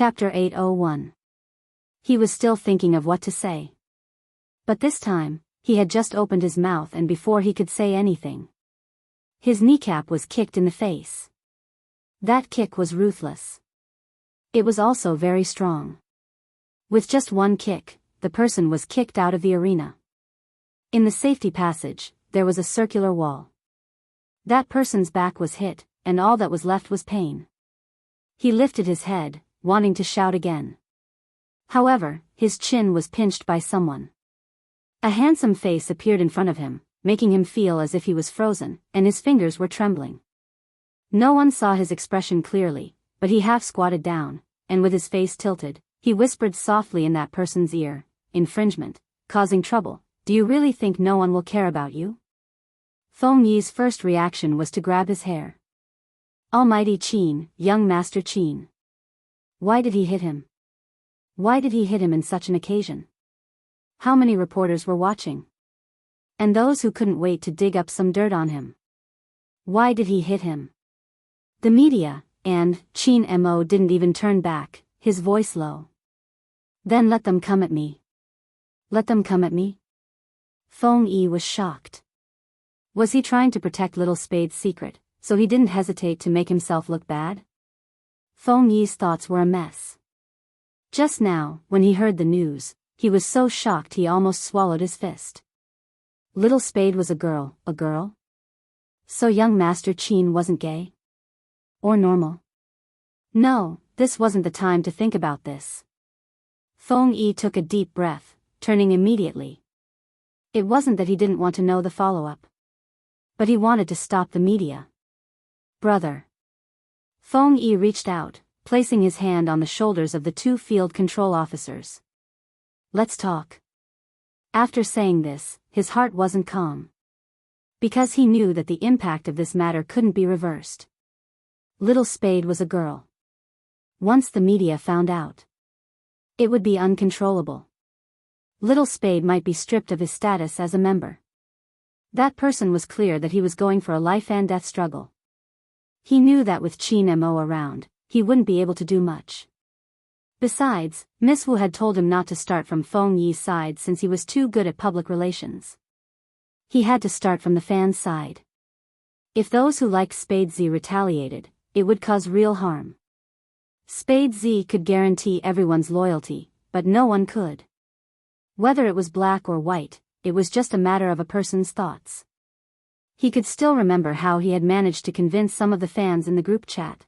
Chapter 801. He was still thinking of what to say. But this time, he had just opened his mouth, and before he could say anything, his kneecap was kicked in the face. That kick was ruthless. It was also very strong. With just one kick, the person was kicked out of the arena. In the safety passage, there was a circular wall. That person's back was hit, and all that was left was pain. He lifted his head, wanting to shout again. However, his chin was pinched by someone. A handsome face appeared in front of him, making him feel as if he was frozen, and his fingers were trembling. No one saw his expression clearly, but he half squatted down, and with his face tilted, he whispered softly in that person's ear, "Infringement, causing trouble, do you really think no one will care about you?" Feng Yi's first reaction was to grab his hair. Almighty Qin, young Master Qin. Why did he hit him? Why did he hit him in such an occasion? How many reporters were watching? And those who couldn't wait to dig up some dirt on him. Why did he hit him? The media, and Qin Mo didn't even turn back, his voice low. Then let them come at me. Let them come at me? Feng Yi was shocked. Was he trying to protect Little Spade's secret, so he didn't hesitate to make himself look bad? Feng Yi's thoughts were a mess. Just now, when he heard the news, he was so shocked he almost swallowed his fist. Little Spade was a girl, a girl? So young Master Qin wasn't gay? Or normal? No, this wasn't the time to think about this. Feng Yi took a deep breath, turning immediately. It wasn't that he didn't want to know the follow-up. But he wanted to stop the media. Brother. Feng Yi reached out, placing his hand on the shoulders of the two field control officers. Let's talk. After saying this, his heart wasn't calm. Because he knew that the impact of this matter couldn't be reversed. Little Spade was a girl. Once the media found out, it would be uncontrollable. Little Spade might be stripped of his status as a member. That person was clear that he was going for a life-and-death struggle. He knew that with Qin Mo around, he wouldn't be able to do much. Besides, Miss Wu had told him not to start from Feng Yi's side since he was too good at public relations. He had to start from the fans' side. If those who liked Spade Z retaliated, it would cause real harm. Spade Z could guarantee everyone's loyalty, but no one could. Whether it was black or white, it was just a matter of a person's thoughts. He could still remember how he had managed to convince some of the fans in the group chat.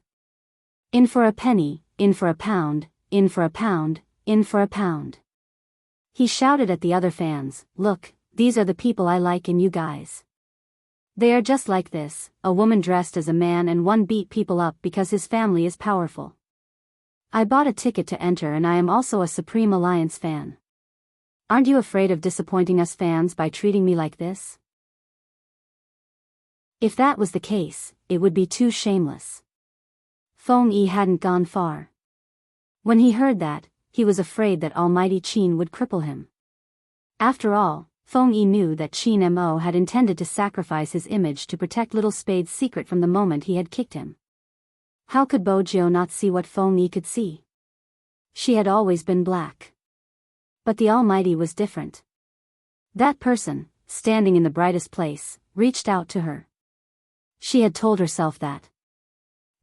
In for a penny, in for a pound, in for a pound, in for a pound. He shouted at the other fans, "Look, these are the people I like in you guys. They are just like this, a woman dressed as a man and one beat people up because his family is powerful. I bought a ticket to enter and I am also a Supreme Alliance fan. Aren't you afraid of disappointing us fans by treating me like this?" If that was the case, it would be too shameless. Feng Yi hadn't gone far. When he heard that, he was afraid that Almighty Qin would cripple him. After all, Feng Yi knew that Qin Mo had intended to sacrifice his image to protect Little Spade's secret from the moment he had kicked him. How could Bo Jiu not see what Feng Yi could see? She had always been black. But the Almighty was different. That person, standing in the brightest place, reached out to her. She had told herself that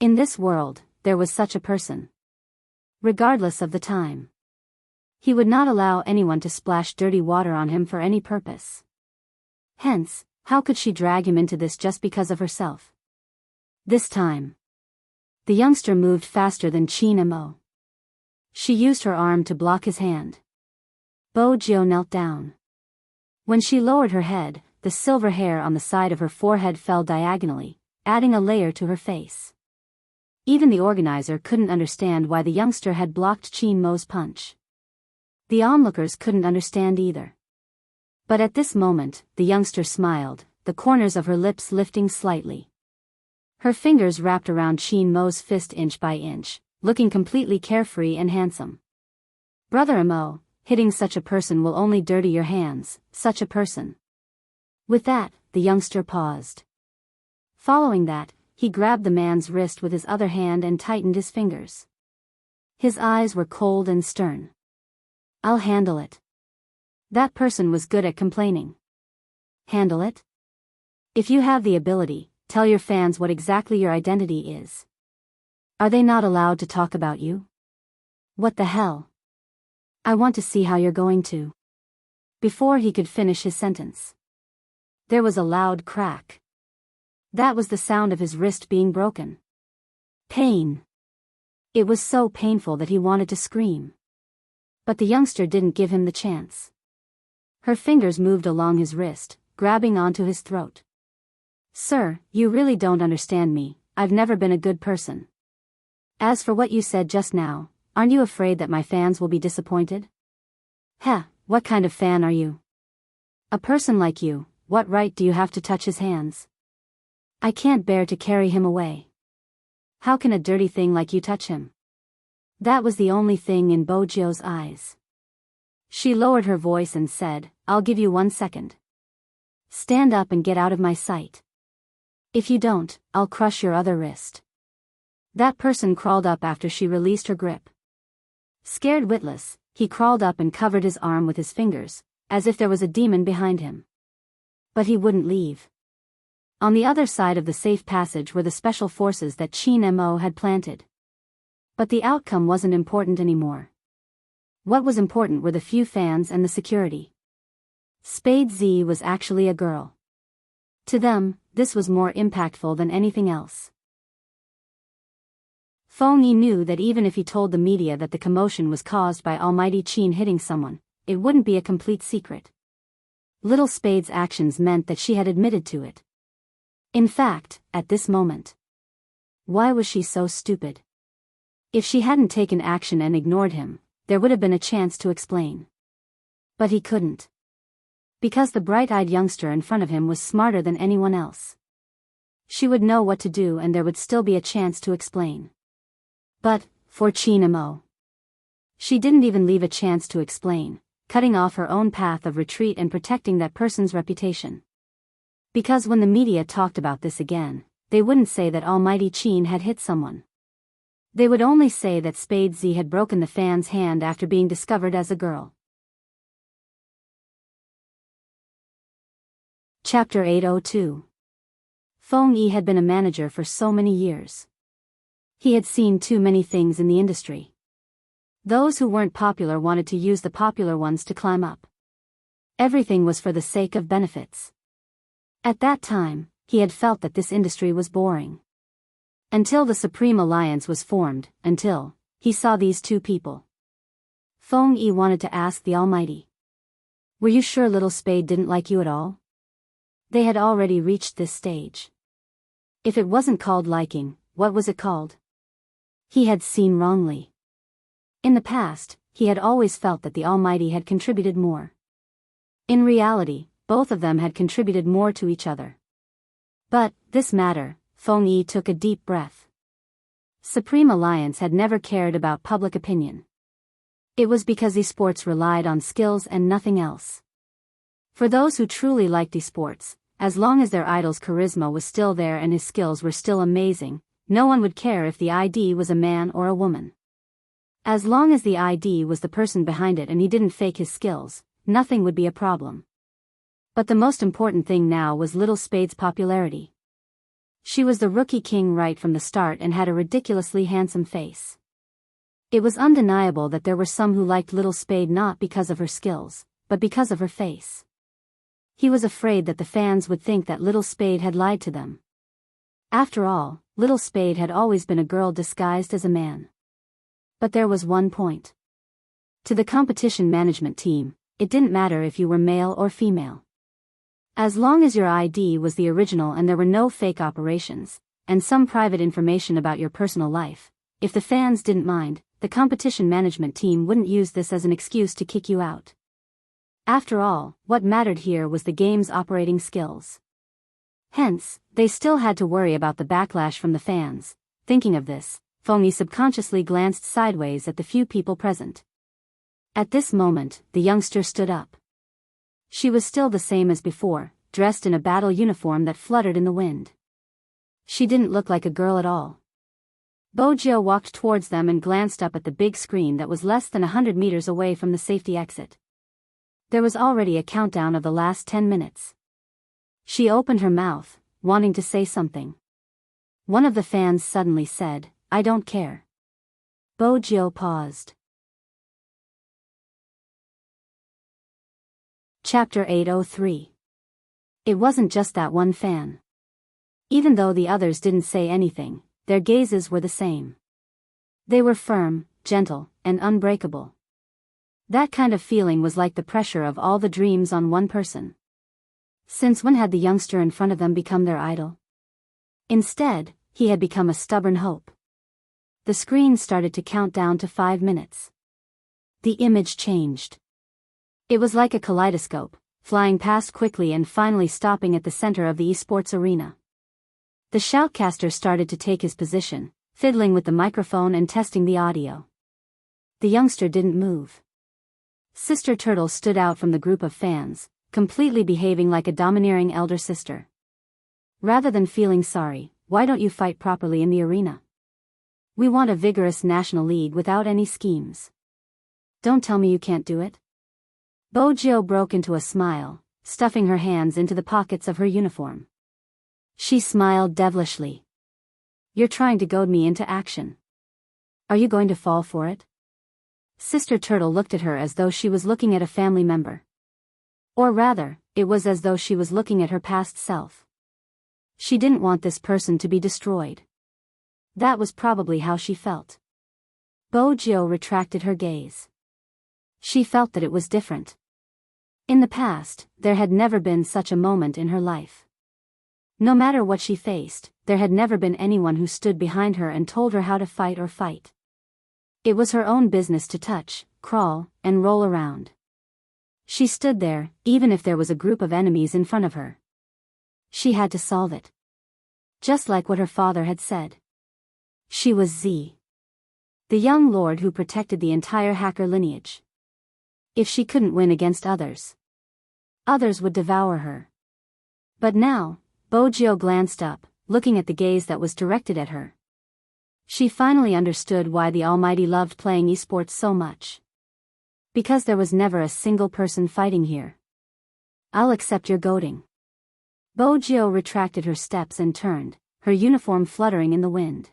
in this world, there was such a person. Regardless of the time. He would not allow anyone to splash dirty water on him for any purpose. Hence, how could she drag him into this just because of herself? This time, the youngster moved faster than Qin Mo. She used her arm to block his hand. Bo Jiu knelt down. When she lowered her head, the silver hair on the side of her forehead fell diagonally, adding a layer to her face. Even the organizer couldn't understand why the youngster had blocked Qin Mo's punch. The onlookers couldn't understand either. But at this moment, the youngster smiled, the corners of her lips lifting slightly. Her fingers wrapped around Qin Mo's fist inch by inch, looking completely carefree and handsome. Brother Mo, hitting such a person will only dirty your hands, such a person. With that, the youngster paused. Following that, he grabbed the man's wrist with his other hand and tightened his fingers. His eyes were cold and stern. I'll handle it. That person was good at complaining. Handle it? If you have the ability, tell your fans what exactly your identity is. Are they not allowed to talk about you? What the hell? I want to see how you're going to. Before he could finish his sentence, there was a loud crack. That was the sound of his wrist being broken. Pain. It was so painful that he wanted to scream. But the youngster didn't give him the chance. Her fingers moved along his wrist, grabbing onto his throat. Sir, you really don't understand me. I've never been a good person. As for what you said just now, aren't you afraid that my fans will be disappointed? Heh, what kind of fan are you? A person like you, what right do you have to touch his hands? I can't bear to carry him away. How can a dirty thing like you touch him? That was the only thing in Bojio's eyes. She lowered her voice and said, I'll give you 1 second. Stand up and get out of my sight. If you don't, I'll crush your other wrist. That person crawled up after she released her grip. Scared witless, he crawled up and covered his arm with his fingers, as if there was a demon behind him. But he wouldn't leave. On the other side of the safe passage were the special forces that Qin Mo had planted. But the outcome wasn't important anymore. What was important were the few fans and the security. Spade Z was actually a girl. To them, this was more impactful than anything else. Feng Yi knew that even if he told the media that the commotion was caused by Almighty Qin hitting someone, it wouldn't be a complete secret. Little Spade's actions meant that she had admitted to it. In fact, at this moment. Why was she so stupid? If she hadn't taken action and ignored him, there would have been a chance to explain. But he couldn't. Because the bright-eyed youngster in front of him was smarter than anyone else. She would know what to do and there would still be a chance to explain. But, for Qin Mo, she didn't even leave a chance to explain, cutting off her own path of retreat and protecting that person's reputation. Because when the media talked about this again, they wouldn't say that Almighty Qin had hit someone. They would only say that Spade Z had broken the fan's hand after being discovered as a girl. Chapter 802. Feng Yi had been a manager for so many years. He had seen too many things in the industry. Those who weren't popular wanted to use the popular ones to climb up. Everything was for the sake of benefits. At that time, he had felt that this industry was boring. Until the Supreme Alliance was formed, until he saw these two people. Feng Yi wanted to ask the Almighty. Were you sure Little Spade didn't like you at all? They had already reached this stage. If it wasn't called liking, what was it called? He had seen wrongly. In the past, he had always felt that the Almighty had contributed more. In reality, both of them had contributed more to each other. But, this matter, Feng Yi took a deep breath. Supreme Alliance had never cared about public opinion. It was because esports relied on skills and nothing else. For those who truly liked esports, as long as their idol's charisma was still there and his skills were still amazing, no one would care if the ID was a man or a woman. As long as the ID was the person behind it and he didn't fake his skills, nothing would be a problem. But the most important thing now was Little Spade's popularity. She was the rookie king right from the start and had a ridiculously handsome face. It was undeniable that there were some who liked Little Spade not because of her skills, but because of her face. He was afraid that the fans would think that Little Spade had lied to them. After all, Little Spade had always been a girl disguised as a man. But there was one point. To the competition management team, it didn't matter if you were male or female. As long as your ID was the original and there were no fake operations, and some private information about your personal life, if the fans didn't mind, the competition management team wouldn't use this as an excuse to kick you out. After all, what mattered here was the game's operating skills. Hence, they still had to worry about the backlash from the fans. Thinking of this, Feng Yi subconsciously glanced sideways at the few people present. At this moment, the youngster stood up. She was still the same as before, dressed in a battle uniform that fluttered in the wind. She didn't look like a girl at all. Bojo walked towards them and glanced up at the big screen that was less than 100 meters away from the safety exit. There was already a countdown of the last 10 minutes. She opened her mouth, wanting to say something. One of the fans suddenly said, "I don't care." Bojo paused. Chapter 803. It wasn't just that one fan. Even though the others didn't say anything, their gazes were the same. They were firm, gentle, and unbreakable. That kind of feeling was like the pressure of all the dreams on one person. Since when had the youngster in front of them become their idol? Instead, he had become a stubborn hope. The screen started to count down to 5 minutes. The image changed. It was like a kaleidoscope, flying past quickly and finally stopping at the center of the esports arena. The shoutcaster started to take his position, fiddling with the microphone and testing the audio. The youngster didn't move. Sister Turtle stood out from the group of fans, completely behaving like a domineering elder sister. Rather than feeling sorry, why don't you fight properly in the arena? We want a vigorous national league without any schemes. Don't tell me you can't do it. Bojo broke into a smile, stuffing her hands into the pockets of her uniform. She smiled devilishly. You're trying to goad me into action. Are you going to fall for it? Sister Turtle looked at her as though she was looking at a family member. Or rather, it was as though she was looking at her past self. She didn't want this person to be destroyed. That was probably how she felt. Bojo retracted her gaze. She felt that it was different. In the past, there had never been such a moment in her life. No matter what she faced, there had never been anyone who stood behind her and told her how to fight or fight. It was her own business to touch, crawl, and roll around. She stood there, even if there was a group of enemies in front of her. She had to solve it. Just like what her father had said. She was Z. The young lord who protected the entire hacker lineage. If she couldn't win against others, others would devour her. But now, Bojo glanced up, looking at the gaze that was directed at her. She finally understood why the Almighty loved playing esports so much. Because there was never a single person fighting here. I'll accept your goading. Bojo retracted her steps and turned, her uniform fluttering in the wind.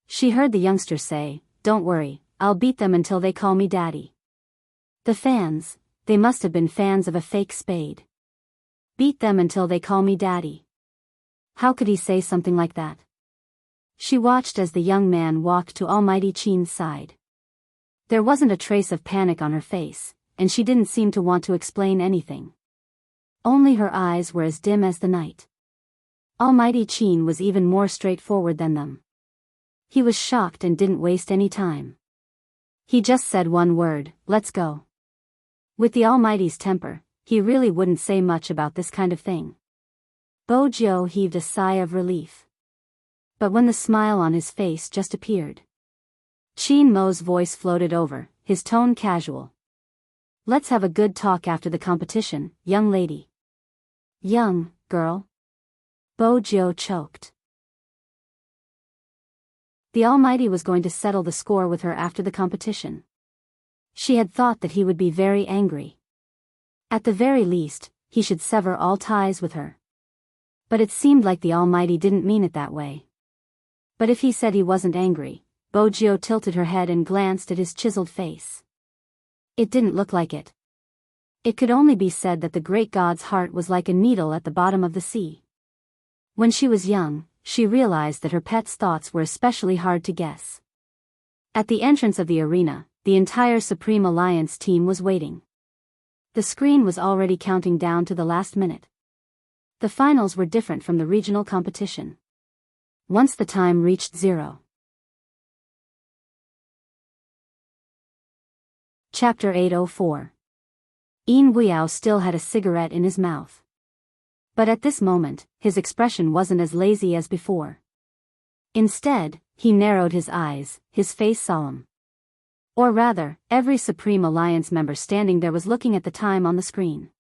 She heard the youngster say, "Don't worry, I'll beat them until they call me daddy." The fans, they must have been fans of a fake spade. Beat them until they call me daddy. How could he say something like that? She watched as the young man walked to Almighty Chin's side. There wasn't a trace of panic on her face, and she didn't seem to want to explain anything. Only her eyes were as dim as the night. Almighty Chin was even more straightforward than them. He was shocked and didn't waste any time. He just said one word, "Let's go." With the Almighty's temper, he really wouldn't say much about this kind of thing. Bojo heaved a sigh of relief. But when the smile on his face just appeared, Chin Mo's voice floated over, his tone casual. "Let's have a good talk after the competition, young lady." "Young, girl?" Bojo choked. The Almighty was going to settle the score with her after the competition. She had thought that he would be very angry. At the very least, he should sever all ties with her. But it seemed like the Almighty didn't mean it that way. But if he said he wasn't angry, Bojo tilted her head and glanced at his chiseled face. It didn't look like it. It could only be said that the great god's heart was like a needle at the bottom of the sea. When she was young, she realized that her pet's thoughts were especially hard to guess. At the entrance of the arena, the entire Supreme Alliance team was waiting. The screen was already counting down to the last minute. The finals were different from the regional competition. Once the time reached 0. Chapter 804. Yin Weiyao still had a cigarette in his mouth. But at this moment, his expression wasn't as lazy as before. Instead, he narrowed his eyes, his face solemn. Or rather, every Supreme Alliance member standing there was looking at the time on the screen.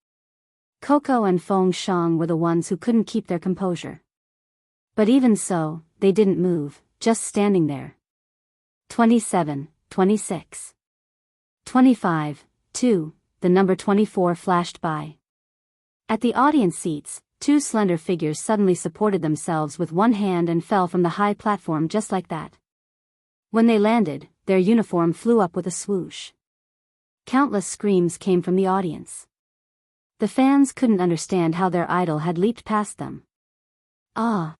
Coco and Feng Shang were the ones who couldn't keep their composure. But even so, they didn't move, just standing there. 27, 26. 25, 2, the number 24 flashed by. At the audience seats, two slender figures suddenly supported themselves with one hand and fell from the high platform just like that. When they landed, their uniform flew up with a swoosh. Countless screams came from the audience. The fans couldn't understand how their idol had leaped past them. Ah!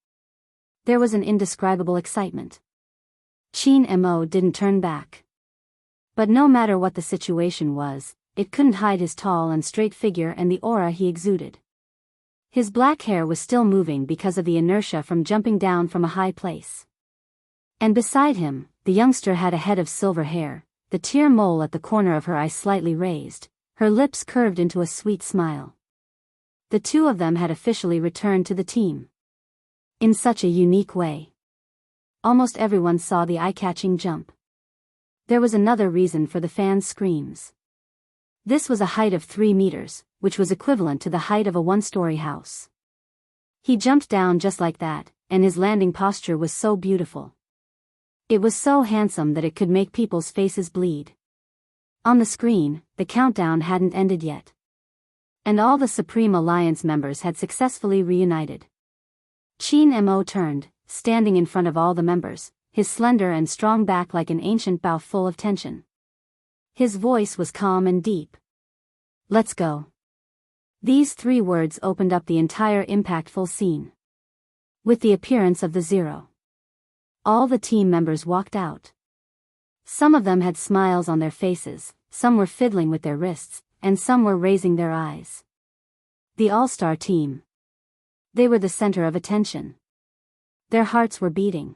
There was an indescribable excitement. Chin Mo didn't turn back. But no matter what the situation was, it couldn't hide his tall and straight figure and the aura he exuded. His black hair was still moving because of the inertia from jumping down from a high place. And beside him, the youngster had a head of silver hair, the tear mole at the corner of her eye slightly raised, her lips curved into a sweet smile. The two of them had officially returned to the team. In such a unique way. Almost everyone saw the eye-catching jump. There was another reason for the fans' screams. This was a height of 3 meters, which was equivalent to the height of a one-story house. He jumped down just like that, and his landing posture was so beautiful. It was so handsome that it could make people's faces bleed. On the screen, the countdown hadn't ended yet. And all the Supreme Alliance members had successfully reunited. Chin Mo turned, standing in front of all the members, his slender and strong back like an ancient bow full of tension. His voice was calm and deep. Let's go. These 3 words opened up the entire impactful scene. With the appearance of the Zero, all the team members walked out. Some of them had smiles on their faces, some were fiddling with their wrists, and some were raising their eyes. The all-star team. They were the center of attention. Their hearts were beating.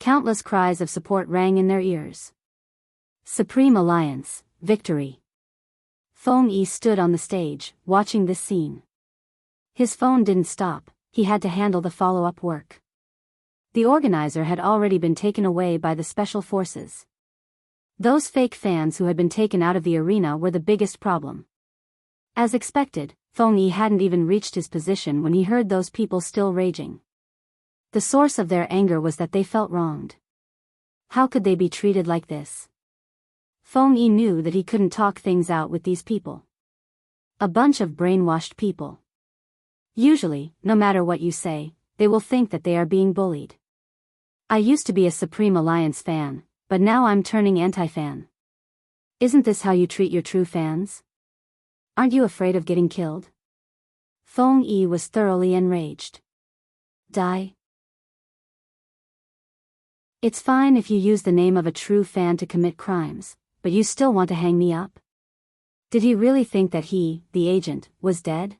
Countless cries of support rang in their ears. Supreme Alliance, victory. Feng Yi stood on the stage, watching this scene. His phone didn't stop, he had to handle the follow-up work. The organizer had already been taken away by the special forces. Those fake fans who had been taken out of the arena were the biggest problem. As expected, Feng Yi hadn't even reached his position when he heard those people still raging. The source of their anger was that they felt wronged. How could they be treated like this? Feng Yi knew that he couldn't talk things out with these people. A bunch of brainwashed people. Usually, no matter what you say, they will think that they are being bullied. I used to be a Supreme Alliance fan, but now I'm turning anti-fan. Isn't this how you treat your true fans? Aren't you afraid of getting killed? Feng Yi was thoroughly enraged. Die? It's fine if you use the name of a true fan to commit crimes, but you still want to hang me up? Did he really think that he, the agent, was dead?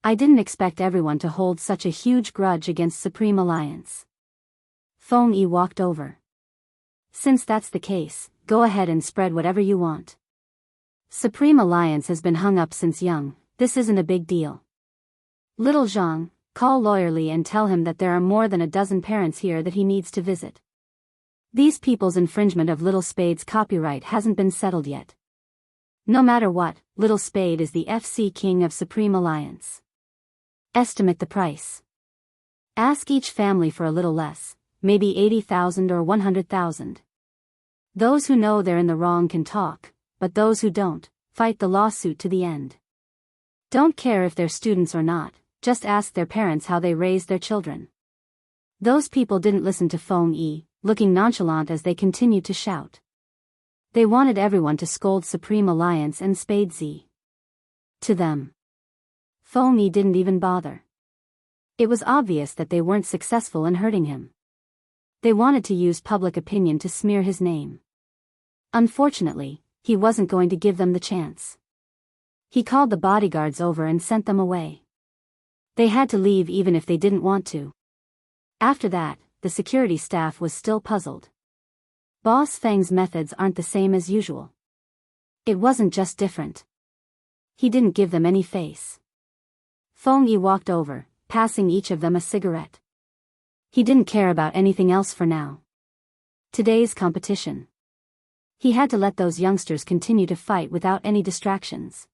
I didn't expect everyone to hold such a huge grudge against Supreme Alliance. Feng Yi walked over. Since that's the case, go ahead and spread whatever you want. Supreme Alliance has been hung up since young, this isn't a big deal. Little Zhang, call Lawyer Li and tell him that there are more than a dozen parents here that he needs to visit. These people's infringement of Little Spade's copyright hasn't been settled yet. No matter what, Little Spade is the FC King of Supreme Alliance. Estimate the price. Ask each family for a little less, maybe 80,000 or 100,000. Those who know they're in the wrong can talk, but those who don't, fight the lawsuit to the end. Don't care if they're students or not, just ask their parents how they raised their children. Those people didn't listen to Feng Yi, looking nonchalant as they continued to shout. They wanted everyone to scold Supreme Alliance and Spade Z. To them, Feng Yi didn't even bother. It was obvious that they weren't successful in hurting him. They wanted to use public opinion to smear his name. Unfortunately, he wasn't going to give them the chance. He called the bodyguards over and sent them away. They had to leave even if they didn't want to. After that, the security staff was still puzzled. Boss Feng's methods aren't the same as usual. It wasn't just different. He didn't give them any face. Feng Yi walked over, passing each of them a cigarette. He didn't care about anything else for now. Today's competition. He had to let those youngsters continue to fight without any distractions.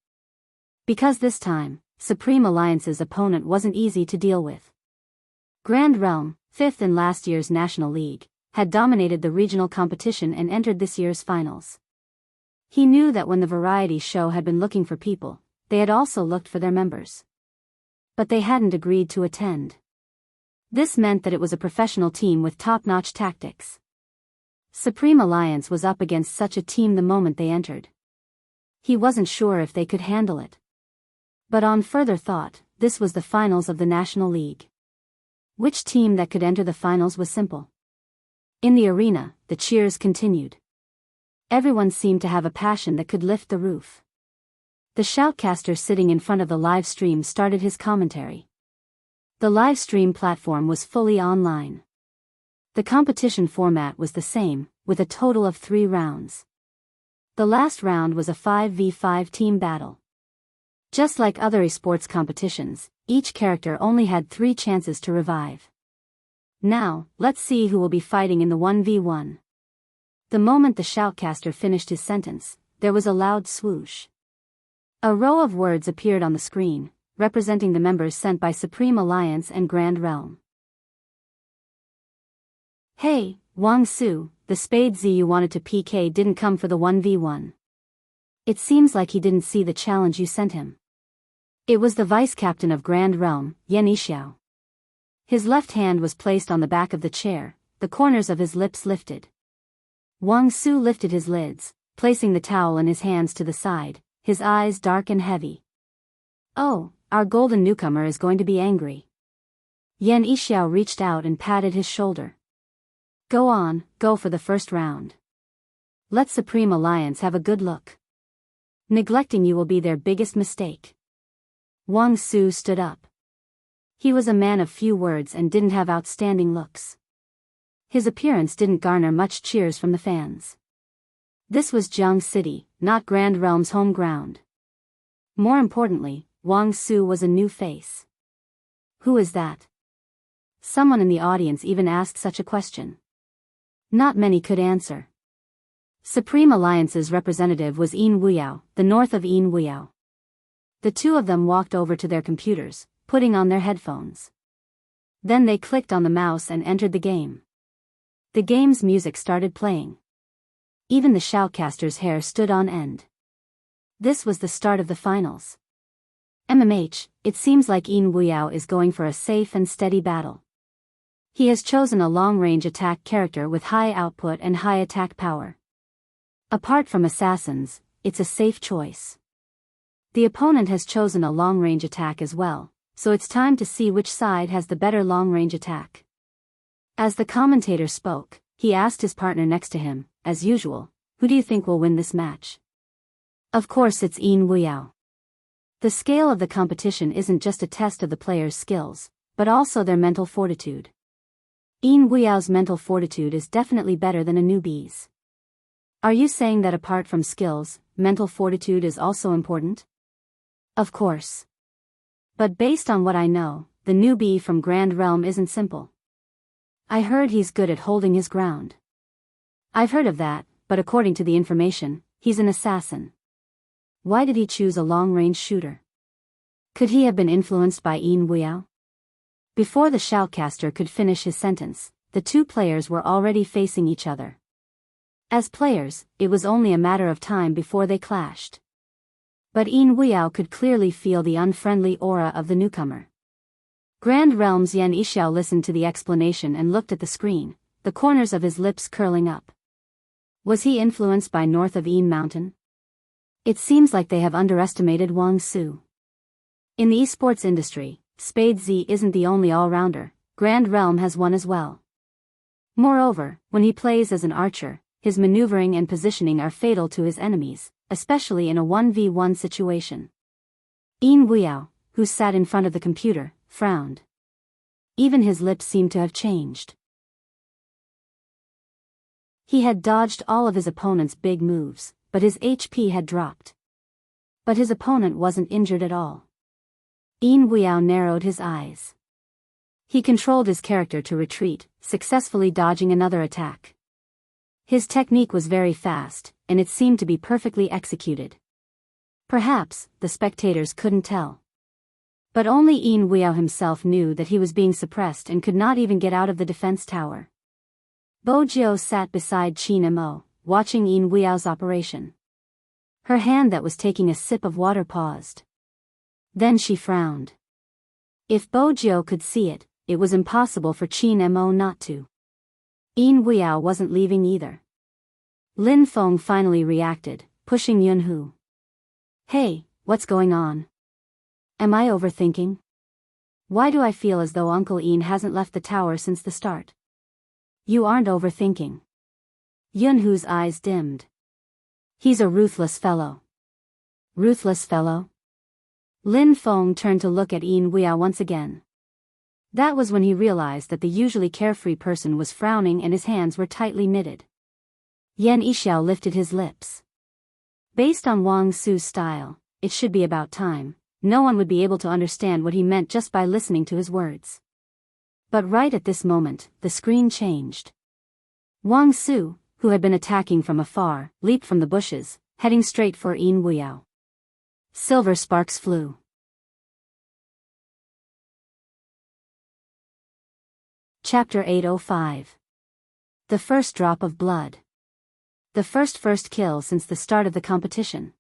Because this time, Supreme Alliance's opponent wasn't easy to deal with. Grand Realm, fifth in last year's National League, had dominated the regional competition and entered this year's finals. He knew that when the variety show had been looking for people, they had also looked for their members. But they hadn't agreed to attend. This meant that it was a professional team with top-notch tactics. Supreme Alliance was up against such a team the moment they entered. He wasn't sure if they could handle it. But on further thought, this was the finals of the National League. Which team that could enter the finals was simple. In the arena, the cheers continued. Everyone seemed to have a passion that could lift the roof. The shoutcaster sitting in front of the live stream started his commentary. The live stream platform was fully online. The competition format was the same, with a total of 3 rounds. The last round was a 5v5 team battle. Just like other esports competitions, each character only had 3 chances to revive. Now, let's see who will be fighting in the 1v1. The moment the shoutcaster finished his sentence, there was a loud swoosh. A row of words appeared on the screen, representing the members sent by Supreme Alliance and Grand Realm. Hey, Wang Su, the Spade Z you wanted to PK didn't come for the 1v1. It seems like he didn't see the challenge you sent him. It was the vice-captain of Grand Realm, Yan Yixiao. His left hand was placed on the back of the chair, the corners of his lips lifted. Wang Su lifted his lids, placing the towel in his hands to the side, his eyes dark and heavy. Oh, our golden newcomer is going to be angry. Yan Yixiao reached out and patted his shoulder. Go on, go for the first round. Let Supreme Alliance have a good look. Neglecting you will be their biggest mistake. Wang Su stood up. He was a man of few words and didn't have outstanding looks. His appearance didn't garner much cheers from the fans. This was Jiang City, not Grand Realm's home ground. More importantly, Wang Su was a new face. Who is that? Someone in the audience even asked such a question. Not many could answer. Supreme Alliance's representative was Yin Wuyao, the north of Yin Wuyao. The two of them walked over to their computers, putting on their headphones. Then they clicked on the mouse and entered the game. The game's music started playing. Even the shoutcaster's hair stood on end. This was the start of the finals. It seems like Yin Wuyao is going for a safe and steady battle. He has chosen a long-range attack character with high output and high attack power. Apart from assassins, it's a safe choice. The opponent has chosen a long-range attack as well, so it's time to see which side has the better long-range attack. As the commentator spoke, he asked his partner next to him, as usual, who do you think will win this match? Of course it's Yin Wuyao. The scale of the competition isn't just a test of the players' skills, but also their mental fortitude. Yin Wuyao's mental fortitude is definitely better than a newbie's. Are you saying that apart from skills, mental fortitude is also important? Of course. But based on what I know, the newbie from Grand Realm isn't simple. I heard he's good at holding his ground. I've heard of that, but according to the information, he's an assassin. Why did he choose a long-range shooter? Could he have been influenced by Yin Wuyao? Before the shoutcaster could finish his sentence, the two players were already facing each other. As players, it was only a matter of time before they clashed. But Yin Wuyao could clearly feel the unfriendly aura of the newcomer. Grand Realm's Yan Yixiao listened to the explanation and looked at the screen, the corners of his lips curling up. Was he influenced by north of Yin Mountain? It seems like they have underestimated Wang Su. In the esports industry, Spade Z isn't the only all-rounder, Grand Realm has one as well. Moreover, when he plays as an archer, his maneuvering and positioning are fatal to his enemies, especially in a 1v1 situation. Yin Wuyao, who sat in front of the computer, frowned. Even his lips seemed to have changed. He had dodged all of his opponent's big moves, but his HP had dropped. But his opponent wasn't injured at all. Yin Wuyao narrowed his eyes. He controlled his character to retreat, successfully dodging another attack. His technique was very fast, and it seemed to be perfectly executed. Perhaps, the spectators couldn't tell. But only Yin Weao himself knew that he was being suppressed and could not even get out of the defense tower. Bo Jiao sat beside Qin Mo, watching Yin Weao's operation. Her hand that was taking a sip of water paused. Then she frowned. If Bo Jiao could see it, it was impossible for Qin Mo not to. Yin Weao wasn't leaving either. Lin Feng finally reacted, pushing Yun Hu. Hey, what's going on? Am I overthinking? Why do I feel as though Uncle Yin hasn't left the tower since the start? You aren't overthinking. Yun Hu's eyes dimmed. He's a ruthless fellow. Ruthless fellow? Lin Feng turned to look at Yin Weao once again. That was when he realized that the usually carefree person was frowning and his hands were tightly knitted. Yan Yixiao lifted his lips. Based on Wang Su's style, it should be about time. No one would be able to understand what he meant just by listening to his words. But right at this moment, the screen changed. Wang Su, who had been attacking from afar, leaped from the bushes, heading straight for Yin Weao. Silver sparks flew. Chapter 805. The first drop of blood. The first kill since the start of the competition.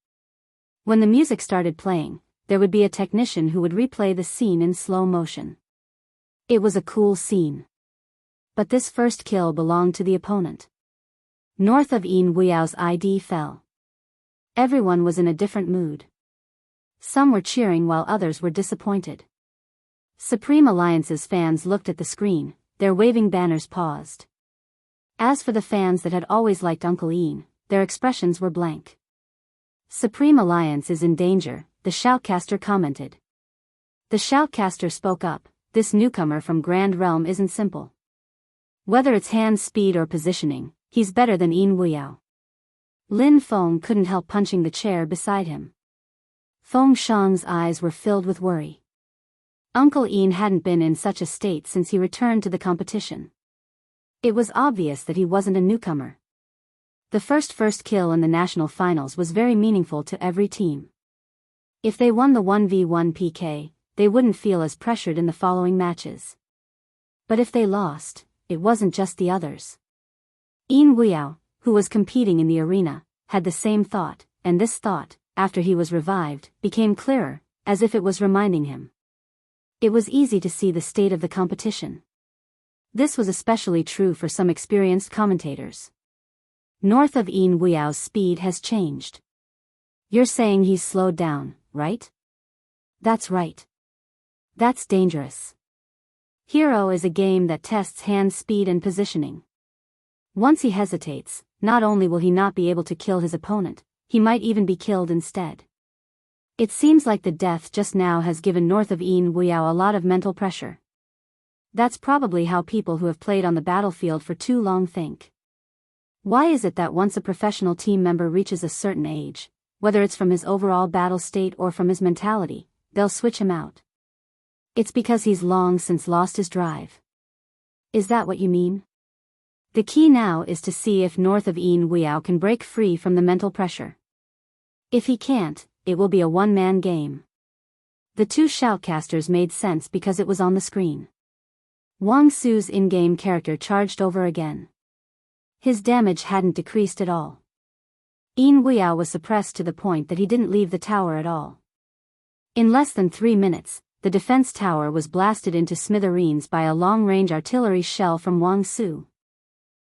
When the music started playing, there would be a technician who would replay the scene in slow motion. It was a cool scene. But this first kill belonged to the opponent. North of Yin Weao's ID fell. Everyone was in a different mood. Some were cheering while others were disappointed. Supreme Alliance's fans looked at the screen, their waving banners paused. As for the fans that had always liked Uncle Yin, their expressions were blank. Supreme Alliance is in danger, the shoutcaster commented. The shoutcaster spoke up, this newcomer from Grand Realm isn't simple. Whether it's hand speed or positioning, he's better than Yin Weao. Lin Feng couldn't help punching the chair beside him. Feng Shang's eyes were filled with worry. Uncle Yin hadn't been in such a state since he returned to the competition. It was obvious that he wasn't a newcomer. The first kill in the national finals was very meaningful to every team. If they won the 1v1 PK, they wouldn't feel as pressured in the following matches. But if they lost, it wasn't just the others. Yin Weao, who was competing in the arena, had the same thought, and this thought, after he was revived, became clearer, as if it was reminding him. It was easy to see the state of the competition. This was especially true for some experienced commentators. North of Yin Weao's speed has changed. You're saying he's slowed down, right? That's right. That's dangerous. Hero is a game that tests hand speed and positioning. Once he hesitates, not only will he not be able to kill his opponent, he might even be killed instead. It seems like the death just now has given North of Yin Weao a lot of mental pressure. That's probably how people who have played on the battlefield for too long think. Why is it that once a professional team member reaches a certain age, whether it's from his overall battle state or from his mentality, they'll switch him out? It's because he's long since lost his drive. Is that what you mean? The key now is to see if North of Yin Weao can break free from the mental pressure. If he can't, it will be a one-man game. The two shoutcasters made sense because it was on the screen. Wang Su's in-game character charged over again. His damage hadn't decreased at all. Yin Weao was suppressed to the point that he didn't leave the tower at all. In less than 3 minutes, the defense tower was blasted into smithereens by a long-range artillery shell from Wang Su.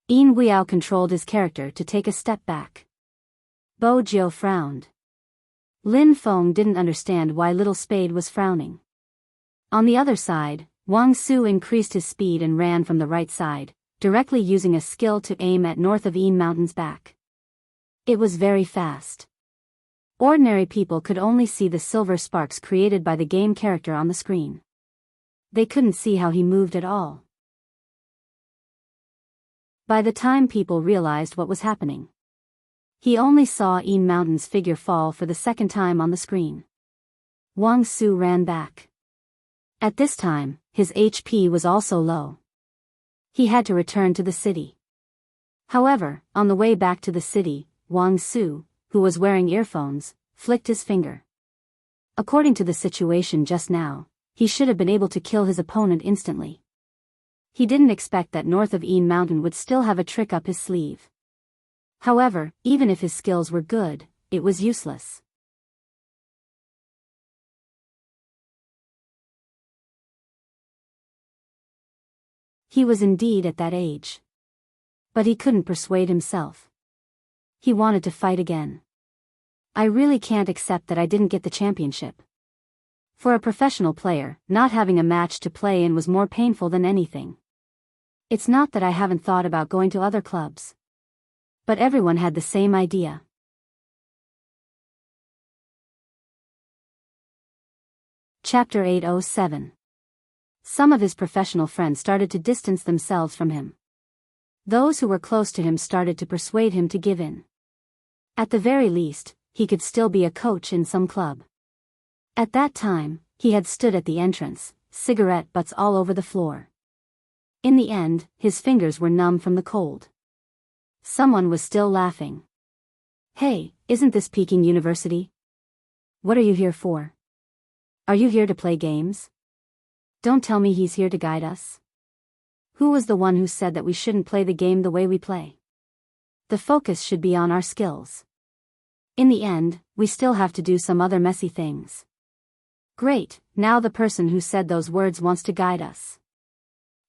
Yin Weao controlled his character to take a step back. Bo Jiao frowned. Lin Feng didn't understand why Little Spade was frowning. On the other side, Wang Su increased his speed and ran from the right side, directly using a skill to aim at North of Yin Mountain's back. It was very fast. Ordinary people could only see the silver sparks created by the game character on the screen. They couldn't see how he moved at all. By the time people realized what was happening, he only saw Yin Mountain's figure fall for the second time on the screen. Wang Su ran back. At this time, his HP was also low. He had to return to the city. However, on the way back to the city, Wang Su, who was wearing earphones, flicked his finger. According to the situation just now, he should have been able to kill his opponent instantly. He didn't expect that north of Een Mountain would still have a trick up his sleeve. However, even if his skills were good, it was useless. He was indeed at that age. But he couldn't persuade himself. He wanted to fight again. I really can't accept that I didn't get the championship. For a professional player, not having a match to play in was more painful than anything. It's not that I haven't thought about going to other clubs. But everyone had the same idea. Chapter 807. Some of his professional friends started to distance themselves from him. Those who were close to him started to persuade him to give in. At the very least, he could still be a coach in some club. At that time, he had stood at the entrance, cigarette butts all over the floor. In the end, his fingers were numb from the cold. Someone was still laughing. "Hey, isn't this Peking University? What are you here for? Are you here to play games? Don't tell me he's here to guide us. Who was the one who said that we shouldn't play the game the way we play? The focus should be on our skills. In the end, we still have to do some other messy things." Great, now the person who said those words wants to guide us.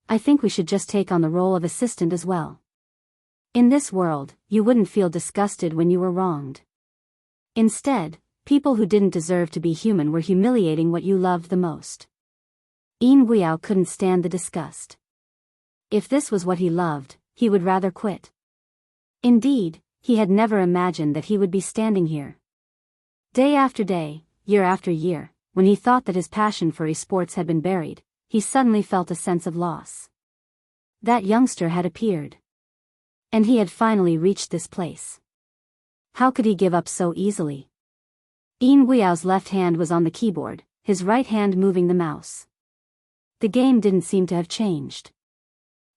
I think we should just take on the role of assistant as well. In this world, you wouldn't feel disgusted when you were wronged. Instead, people who didn't deserve to be human were humiliating what you loved the most. Yin Guiyao couldn't stand the disgust. If this was what he loved, he would rather quit. Indeed, he had never imagined that he would be standing here. Day after day, year after year, when he thought that his passion for esports had been buried, he suddenly felt a sense of loss. That youngster had appeared. And he had finally reached this place. How could he give up so easily? Yin Guiao's left hand was on the keyboard, his right hand moving the mouse. The game didn't seem to have changed.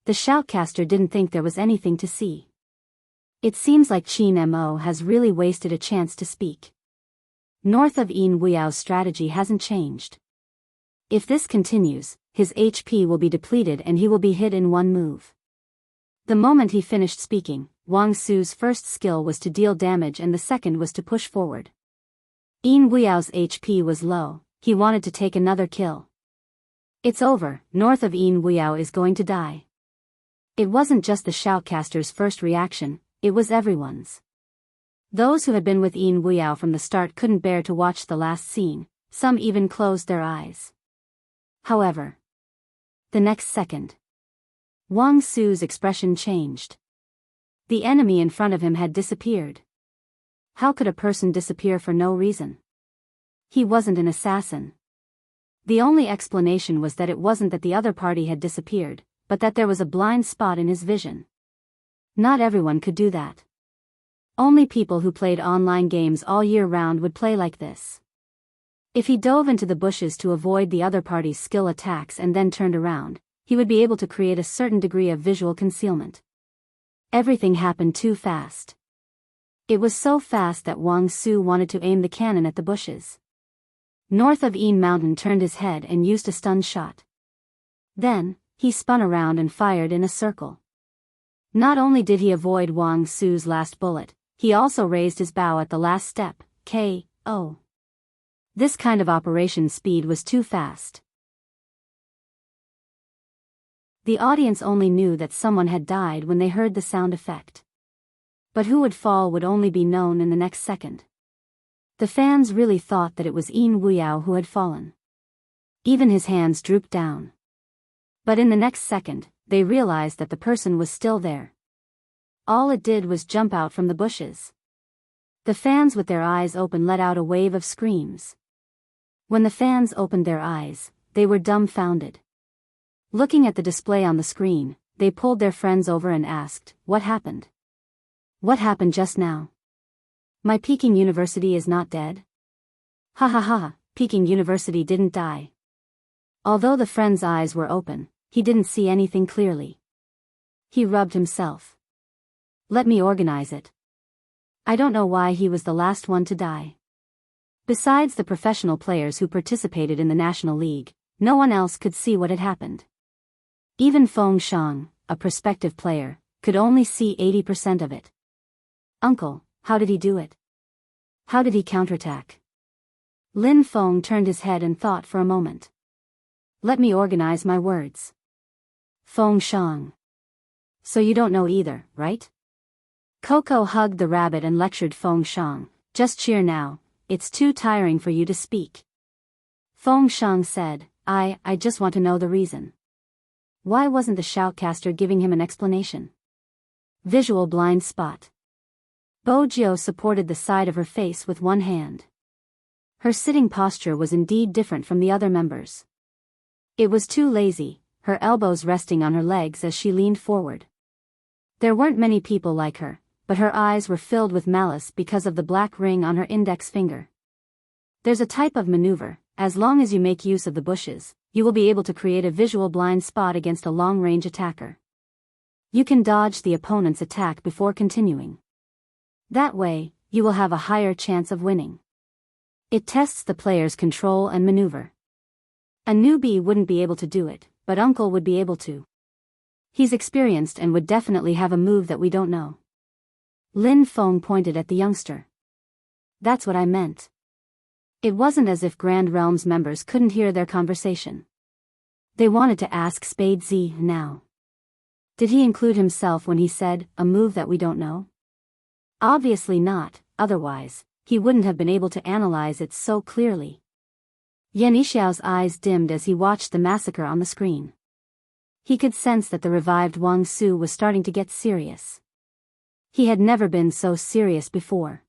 The shoutcaster didn't think there was anything to see. It seems like Qin Mo has really wasted a chance to speak. North of Yin Guiao's strategy hasn't changed. If this continues, his HP will be depleted and he will be hit in one move. The moment he finished speaking, Wang Su's first skill was to deal damage and the second was to push forward. Yin Guiao's HP was low, he wanted to take another kill. It's over, north of Yin Guiao is going to die. It wasn't just the shoutcaster's first reaction, it was everyone's. Those who had been with Yin Guiao from the start couldn't bear to watch the last scene, some even closed their eyes. However, the next second, Wang Su's expression changed. The enemy in front of him had disappeared. How could a person disappear for no reason? He wasn't an assassin. The only explanation was that it wasn't that the other party had disappeared, but that there was a blind spot in his vision. Not everyone could do that. Only people who played online games all year round would play like this. If he dove into the bushes to avoid the other party's skill attacks and then turned around, he would be able to create a certain degree of visual concealment. Everything happened too fast. It was so fast that Wang Su wanted to aim the cannon at the bushes. North of Een Mountain turned his head and used a stun shot. Then, he spun around and fired in a circle. Not only did he avoid Wang Su's last bullet, he also raised his bow at the last step, K.O. This kind of operation speed was too fast. The audience only knew that someone had died when they heard the sound effect. But who would fall would only be known in the next second. The fans really thought that it was Yin Guiao who had fallen. Even his hands drooped down. But in the next second, they realized that the person was still there. All it did was jump out from the bushes. The fans with their eyes open let out a wave of screams. When the fans opened their eyes, they were dumbfounded. Looking at the display on the screen, they pulled their friends over and asked, "What happened? What happened just now? My Peking University is not dead?" Ha ha ha, Peking University didn't die. Although the friend's eyes were open, he didn't see anything clearly. He rubbed himself. Let me organize it. I don't know why he was the last one to die. Besides the professional players who participated in the National League, no one else could see what had happened. Even Feng Shang, a prospective player, could only see 80% of it. "Uncle, how did he do it? How did he counterattack?" Lin Feng turned his head and thought for a moment. "Let me organize my words." Feng Shang. "So you don't know either, right?" Coco hugged the rabbit and lectured Feng Shang. "Just cheer now, it's too tiring for you to speak." Feng Shang said, I just want to know the reason. Why wasn't the shoutcaster giving him an explanation? Visual blind spot. Bojiu supported the side of her face with one hand. Her sitting posture was indeed different from the other members. It was too lazy, her elbows resting on her legs as she leaned forward. There weren't many people like her, but her eyes were filled with malice because of the black ring on her index finger. There's a type of maneuver, as long as you make use of the bushes, you will be able to create a visual blind spot against a long-range attacker. You can dodge the opponent's attack before continuing. That way, you will have a higher chance of winning. It tests the player's control and maneuver. A newbie wouldn't be able to do it, but Uncle would be able to. He's experienced and would definitely have a move that we don't know. Lin Feng pointed at the youngster. That's what I meant. It wasn't as if Grand Realms members couldn't hear their conversation. They wanted to ask Spade Z now. Did he include himself when he said, a move that we don't know? Obviously not, otherwise, he wouldn't have been able to analyze it so clearly. Yan Yixiao's eyes dimmed as he watched the massacre on the screen. He could sense that the revived Wang Su was starting to get serious. He had never been so serious before.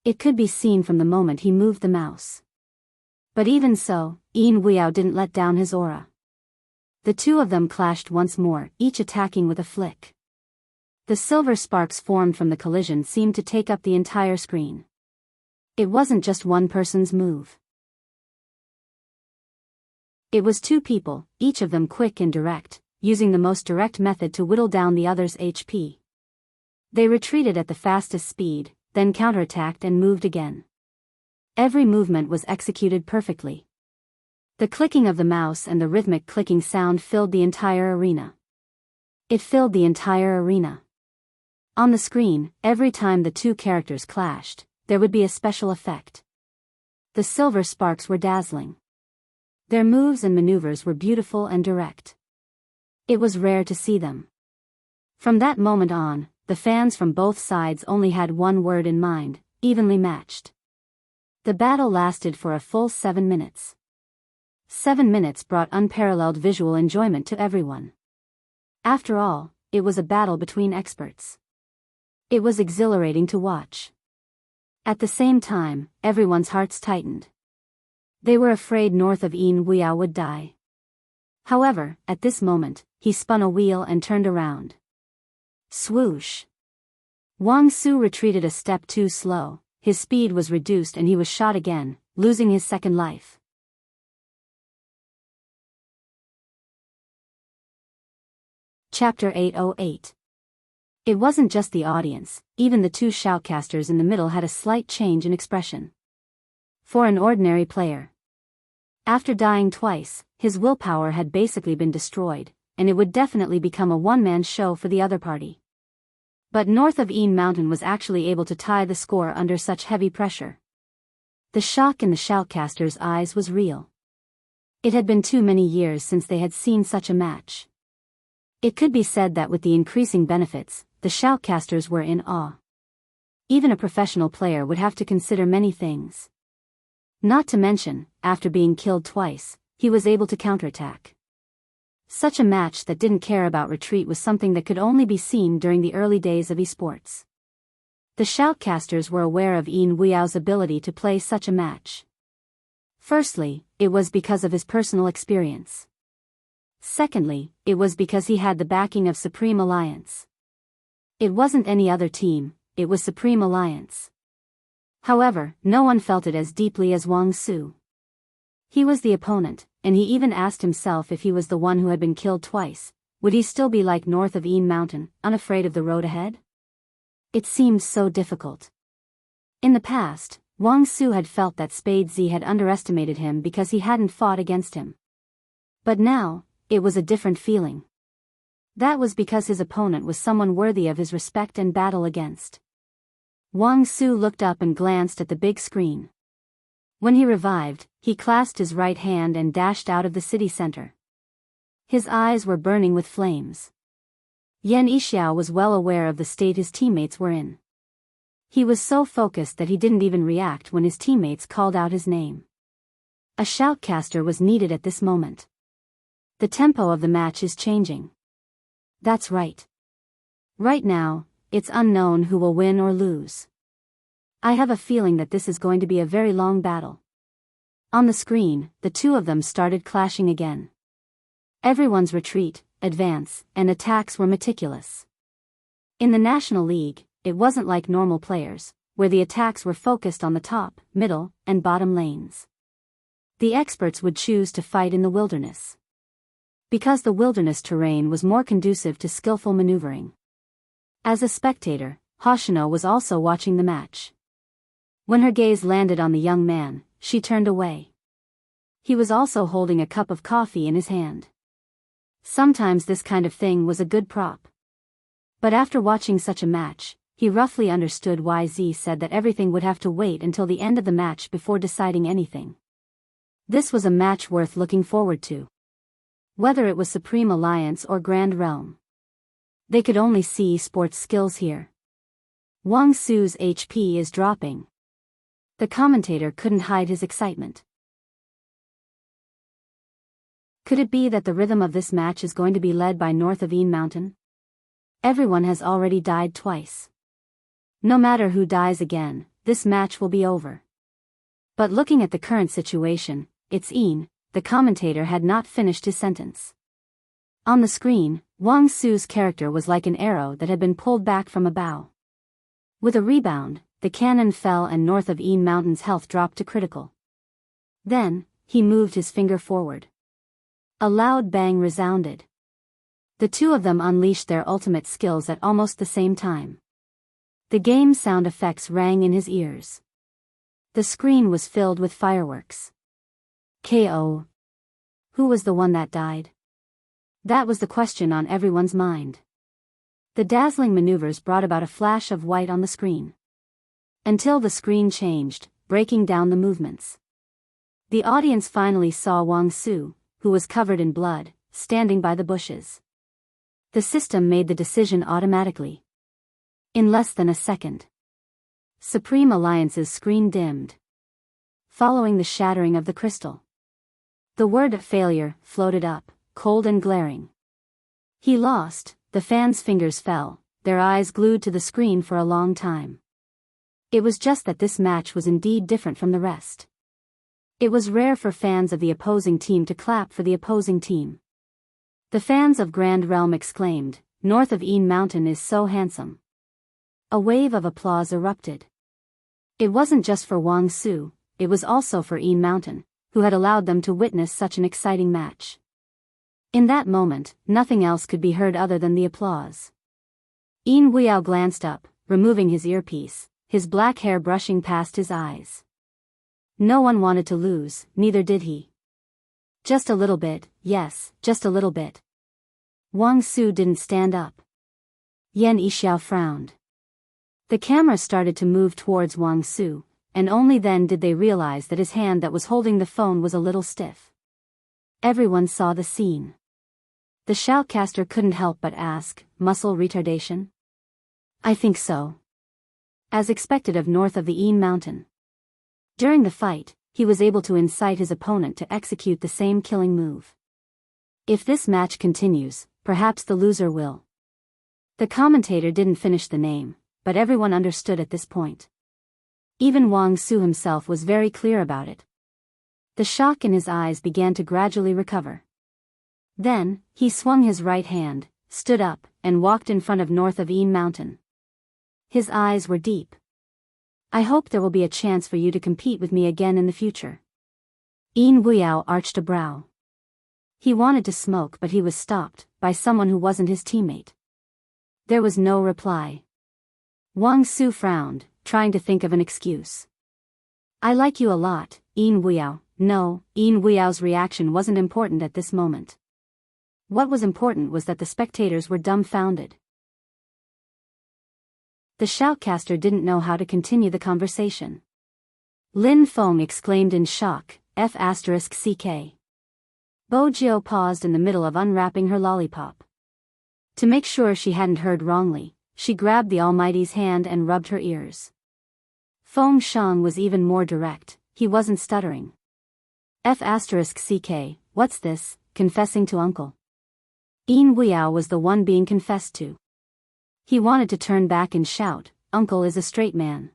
It could be seen from the moment he moved the mouse. But even so, Yin Weiyao didn't let down his aura. The two of them clashed once more, each attacking with a flick. The silver sparks formed from the collision seemed to take up the entire screen. It wasn't just one person's move. It was two people, each of them quick and direct, using the most direct method to whittle down the other's HP. They retreated at the fastest speed, then counterattacked and moved again. Every movement was executed perfectly. The clicking of the mouse and the rhythmic clicking sound filled the entire arena. It filled the entire arena. On the screen, every time the two characters clashed, there would be a special effect. The silver sparks were dazzling. Their moves and maneuvers were beautiful and direct. It was rare to see them. From that moment on, the fans from both sides only had one word in mind, evenly matched. The battle lasted for a full 7 minutes. 7 minutes brought unparalleled visual enjoyment to everyone. After all, it was a battle between experts. It was exhilarating to watch. At the same time, everyone's hearts tightened. They were afraid north of Yin Weiyao would die. However, at this moment, he spun a wheel and turned around. Swoosh! Wang Su retreated a step too slow, his speed was reduced and he was shot again, losing his second life. Chapter 808. It wasn't just the audience, even the two shoutcasters in the middle had a slight change in expression. For an ordinary player. After dying twice, his willpower had basically been destroyed, and it would definitely become a one-man show for the other party. But north of Yin Mountain was actually able to tie the score under such heavy pressure. The shock in the shoutcasters' eyes was real. It had been too many years since they had seen such a match. It could be said that with the increasing benefits, the shoutcasters were in awe. Even a professional player would have to consider many things. Not to mention, after being killed twice, he was able to counterattack. Such a match that didn't care about retreat was something that could only be seen during the early days of esports. The shoutcasters were aware of Yin Weyao's ability to play such a match. Firstly, it was because of his personal experience. Secondly, it was because he had the backing of Supreme Alliance. It wasn't any other team, it was Supreme Alliance. However, no one felt it as deeply as Wang Su. He was the opponent, and he even asked himself if he was the one who had been killed twice, would he still be like north of Yin Mountain, unafraid of the road ahead? It seemed so difficult. In the past, Wang Su had felt that Spade Z had underestimated him because he hadn't fought against him. But now, it was a different feeling. That was because his opponent was someone worthy of his respect and battle against. Wang Su looked up and glanced at the big screen. When he revived, he clasped his right hand and dashed out of the city center. His eyes were burning with flames. Yan Yixiao was well aware of the state his teammates were in. He was so focused that he didn't even react when his teammates called out his name. A shoutcaster was needed at this moment. The tempo of the match is changing. That's right. Right now, it's unknown who will win or lose. I have a feeling that this is going to be a very long battle. On the screen, the two of them started clashing again. Everyone's retreat, advance, and attacks were meticulous. In the National League, it wasn't like normal players, where the attacks were focused on the top, middle, and bottom lanes. The experts would choose to fight in the wilderness. Because the wilderness terrain was more conducive to skillful maneuvering. As a spectator, Hoshino was also watching the match. When her gaze landed on the young man, she turned away. He was also holding a cup of coffee in his hand. Sometimes this kind of thing was a good prop. But after watching such a match, he roughly understood why Z said that everything would have to wait until the end of the match before deciding anything. This was a match worth looking forward to. Whether it was Supreme Alliance or Grand Realm. They could only see sports skills here. Wang Su's HP is dropping. The commentator couldn't hide his excitement. Could it be that the rhythm of this match is going to be led by north of Een Mountain? Everyone has already died twice. No matter who dies again, this match will be over. But looking at the current situation, it's Een. The commentator had not finished his sentence. On the screen, Wang Su's character was like an arrow that had been pulled back from a bow. With a rebound, the cannon fell and north of Een Mountain's health dropped to critical. Then, he moved his finger forward. A loud bang resounded. The two of them unleashed their ultimate skills at almost the same time. The game's sound effects rang in his ears. The screen was filled with fireworks. KO. Who was the one that died? That was the question on everyone's mind. The dazzling maneuvers brought about a flash of white on the screen. Until the screen changed, breaking down the movements. The audience finally saw Wang Su, who was covered in blood, standing by the bushes. The system made the decision automatically. In less than a second. Supreme Alliance's screen dimmed. Following the shattering of the crystal. The word failure floated up, cold and glaring. He lost. The fans' fingers fell, their eyes glued to the screen for a long time. It was just that this match was indeed different from the rest. It was rare for fans of the opposing team to clap for the opposing team. The fans of Grand Realm exclaimed, "North of Een Mountain is so handsome." A wave of applause erupted. It wasn't just for Wang Su, it was also for Een Mountain, who had allowed them to witness such an exciting match. In that moment, nothing else could be heard other than the applause. Een Weiyao glanced up, removing his earpiece, his black hair brushing past his eyes. No one wanted to lose, neither did he. Just a little bit, yes, just a little bit. Wang Su didn't stand up. Yan Yixiao frowned. The camera started to move towards Wang Su, and only then did they realize that his hand that was holding the phone was a little stiff. Everyone saw the scene. The shoutcaster couldn't help but ask, "Muscle retardation?" "I think so." As expected of north of the Een Mountain. During the fight, he was able to incite his opponent to execute the same killing move. If this match continues, perhaps the loser will. The commentator didn't finish the name, but everyone understood at this point. Even Wang Su himself was very clear about it. The shock in his eyes began to gradually recover. Then, he swung his right hand, stood up, and walked in front of north of Een Mountain. His eyes were deep. "I hope there will be a chance for you to compete with me again in the future." Een Weiyao arched a brow. He wanted to smoke, but he was stopped by someone who wasn't his teammate. There was no reply. Wang Su frowned, trying to think of an excuse. I like you a lot, Yin Weiyao. No, Yin Weyao's reaction wasn't important at this moment. What was important was that the spectators were dumbfounded. The shoutcaster didn't know how to continue the conversation. Lin Feng exclaimed in shock, F***ck. Bo Jiao paused in the middle of unwrapping her lollipop. To make sure she hadn't heard wrongly, she grabbed the Almighty's hand and rubbed her ears. Feng Shang was even more direct, he wasn't stuttering. F***ck, what's this, confessing to uncle? Yin Weiyao was the one being confessed to. He wanted to turn back and shout, Uncle is a straight man.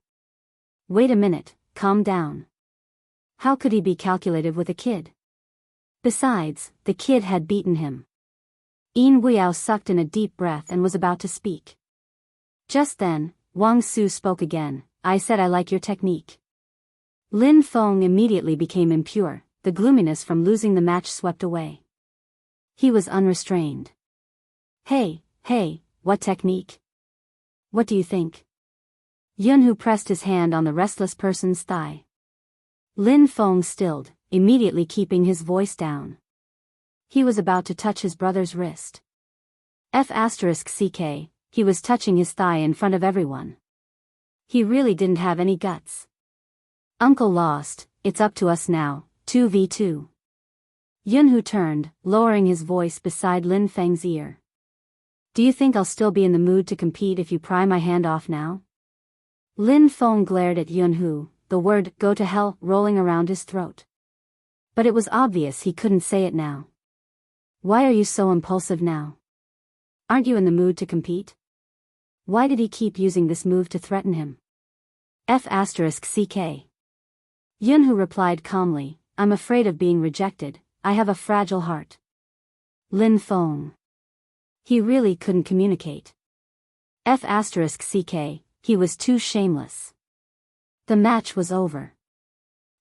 Wait a minute, calm down. How could he be calculative with a kid? Besides, the kid had beaten him. Yin Weiyao sucked in a deep breath and was about to speak. Just then, Wang Su spoke again, I said I like your technique. Lin Feng immediately became impure, the gloominess from losing the match swept away. He was unrestrained. Hey, what technique? What do you think? Yunhu pressed his hand on the restless person's thigh. Lin Feng stilled, immediately keeping his voice down. He was about to touch his brother's wrist. F***ck, he was touching his thigh in front of everyone. He really didn't have any guts. Uncle lost, it's up to us now, 2v2. Yunhu turned, lowering his voice beside Lin Feng's ear. Do you think I'll still be in the mood to compete if you pry my hand off now? Lin Feng glared at Yunhu, the word go to hell rolling around his throat. But it was obvious he couldn't say it now. Why are you so impulsive now? Aren't you in the mood to compete? Why did he keep using this move to threaten him? F***ck. Yunhu replied calmly, I'm afraid of being rejected, I have a fragile heart. Lin Feng. He really couldn't communicate. F***ck, he was too shameless. The match was over.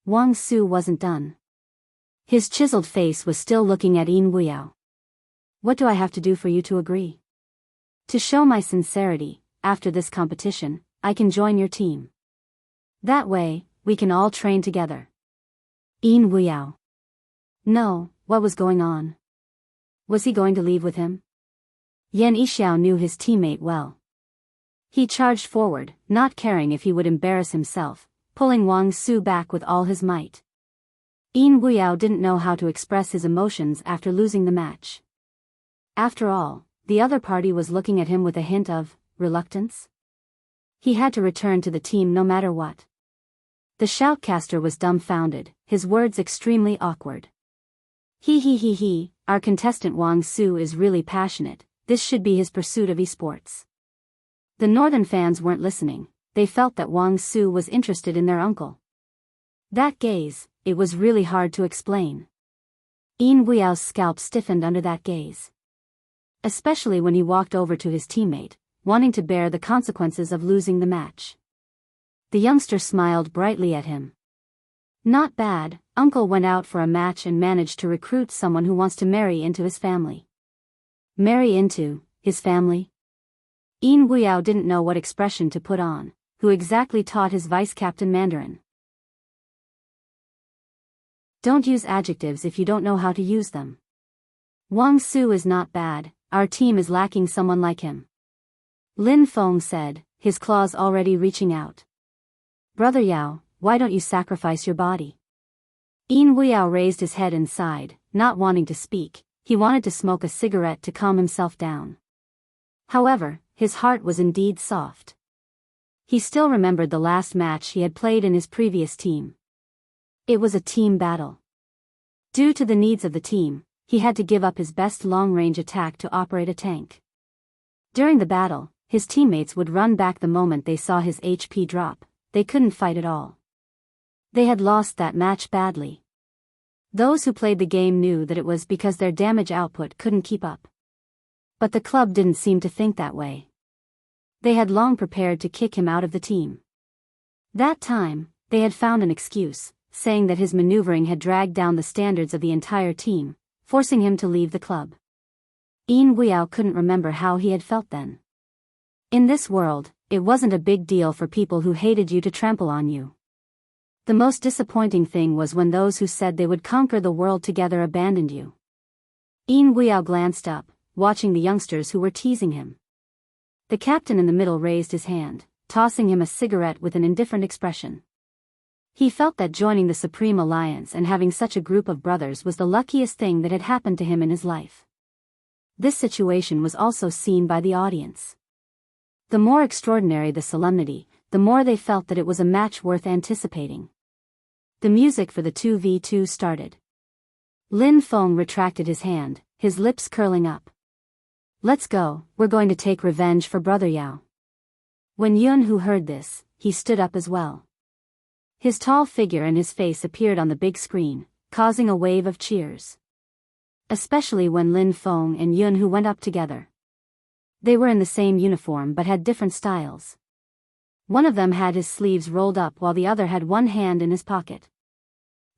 Wang Su wasn't done. His chiseled face was still looking at Yin Weiyao. What do I have to do for you to agree? To show my sincerity, after this competition, I can join your team. That way, we can all train together. Yin Weiyao. No, what was going on? Was he going to leave with him? Yan Yixiao knew his teammate well. He charged forward, not caring if he would embarrass himself, pulling Wang Su back with all his might. Yin Weiyao didn't know how to express his emotions after losing the match. After all, the other party was looking at him with a hint of reluctance. He had to return to the team no matter what. The shoutcaster was dumbfounded, his words extremely awkward. He, our contestant Wang Su is really passionate, this should be his pursuit of esports. The northern fans weren't listening, they felt that Wang Su was interested in their uncle. That gaze, it was really hard to explain. Yin Weyao's scalp stiffened under that gaze. Especially when he walked over to his teammate, wanting to bear the consequences of losing the match. The youngster smiled brightly at him. Not bad, uncle went out for a match and managed to recruit someone who wants to marry into his family. Marry into his family? Yin Weiyao didn't know what expression to put on, who exactly taught his vice-captain Mandarin. Don't use adjectives if you don't know how to use them. Wang Su is not bad, our team is lacking someone like him. Lin Feng said, his claws already reaching out. Brother Yao, why don't you sacrifice your body? Yin Weiyao raised his head and sighed, not wanting to speak, he wanted to smoke a cigarette to calm himself down. However, his heart was indeed soft. He still remembered the last match he had played in his previous team. It was a team battle. Due to the needs of the team, he had to give up his best long-range attack to operate a tank. During the battle, his teammates would run back the moment they saw his HP drop, they couldn't fight at all. They had lost that match badly. Those who played the game knew that it was because their damage output couldn't keep up. But the club didn't seem to think that way. They had long prepared to kick him out of the team. That time, they had found an excuse, saying that his maneuvering had dragged down the standards of the entire team, forcing him to leave the club. Yin Weiyao couldn't remember how he had felt then. In this world, it wasn't a big deal for people who hated you to trample on you. The most disappointing thing was when those who said they would conquer the world together abandoned you. Yin Guiyao glanced up, watching the youngsters who were teasing him. The captain in the middle raised his hand, tossing him a cigarette with an indifferent expression. He felt that joining the Supreme Alliance and having such a group of brothers was the luckiest thing that had happened to him in his life. This situation was also seen by the audience. The more extraordinary the solemnity, the more they felt that it was a match worth anticipating. The music for the 2v2 started. Lin Feng retracted his hand, his lips curling up. "Let's go, we're going to take revenge for Brother Yao." When Yun Hu heard this, he stood up as well. His tall figure and his face appeared on the big screen, causing a wave of cheers. Especially when Lin Feng and Yun Hu went up together. They were in the same uniform but had different styles. One of them had his sleeves rolled up while the other had one hand in his pocket.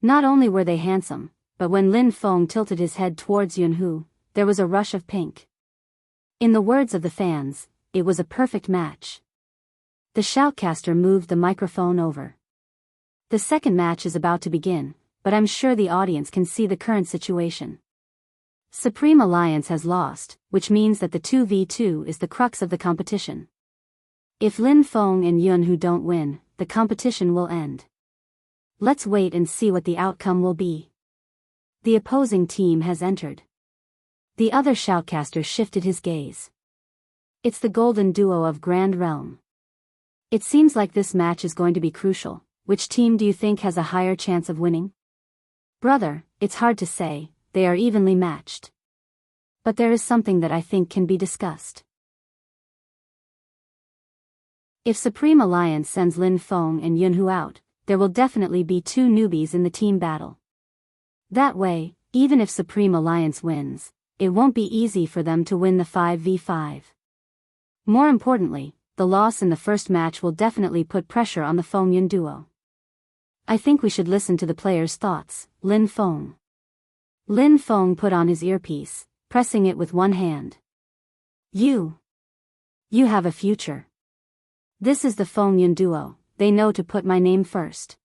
Not only were they handsome, but when Lin Feng tilted his head towards Yun Hu, there was a rush of pink. In the words of the fans, it was a perfect match. The shoutcaster moved the microphone over. The second match is about to begin, but I'm sure the audience can see the current situation. Supreme Alliance has lost, which means that the 2v2 is the crux of the competition. If Lin Feng and Yun Hu don't win, the competition will end. Let's wait and see what the outcome will be. The opposing team has entered. The other shoutcaster shifted his gaze. It's the golden duo of Grand Realm. It seems like this match is going to be crucial. Which team do you think has a higher chance of winning? Brother, it's hard to say, they are evenly matched. But there is something that I think can be discussed. If Supreme Alliance sends Lin Feng and Yun Hu out, there will definitely be two newbies in the team battle. That way, even if Supreme Alliance wins, it won't be easy for them to win the 5v5. More importantly, the loss in the first match will definitely put pressure on the Feng Yun duo. I think we should listen to the players' thoughts, Lin Feng. Lin Feng put on his earpiece, pressing it with one hand. You have a future. This is the Feng Yun duo, they know to put my name first.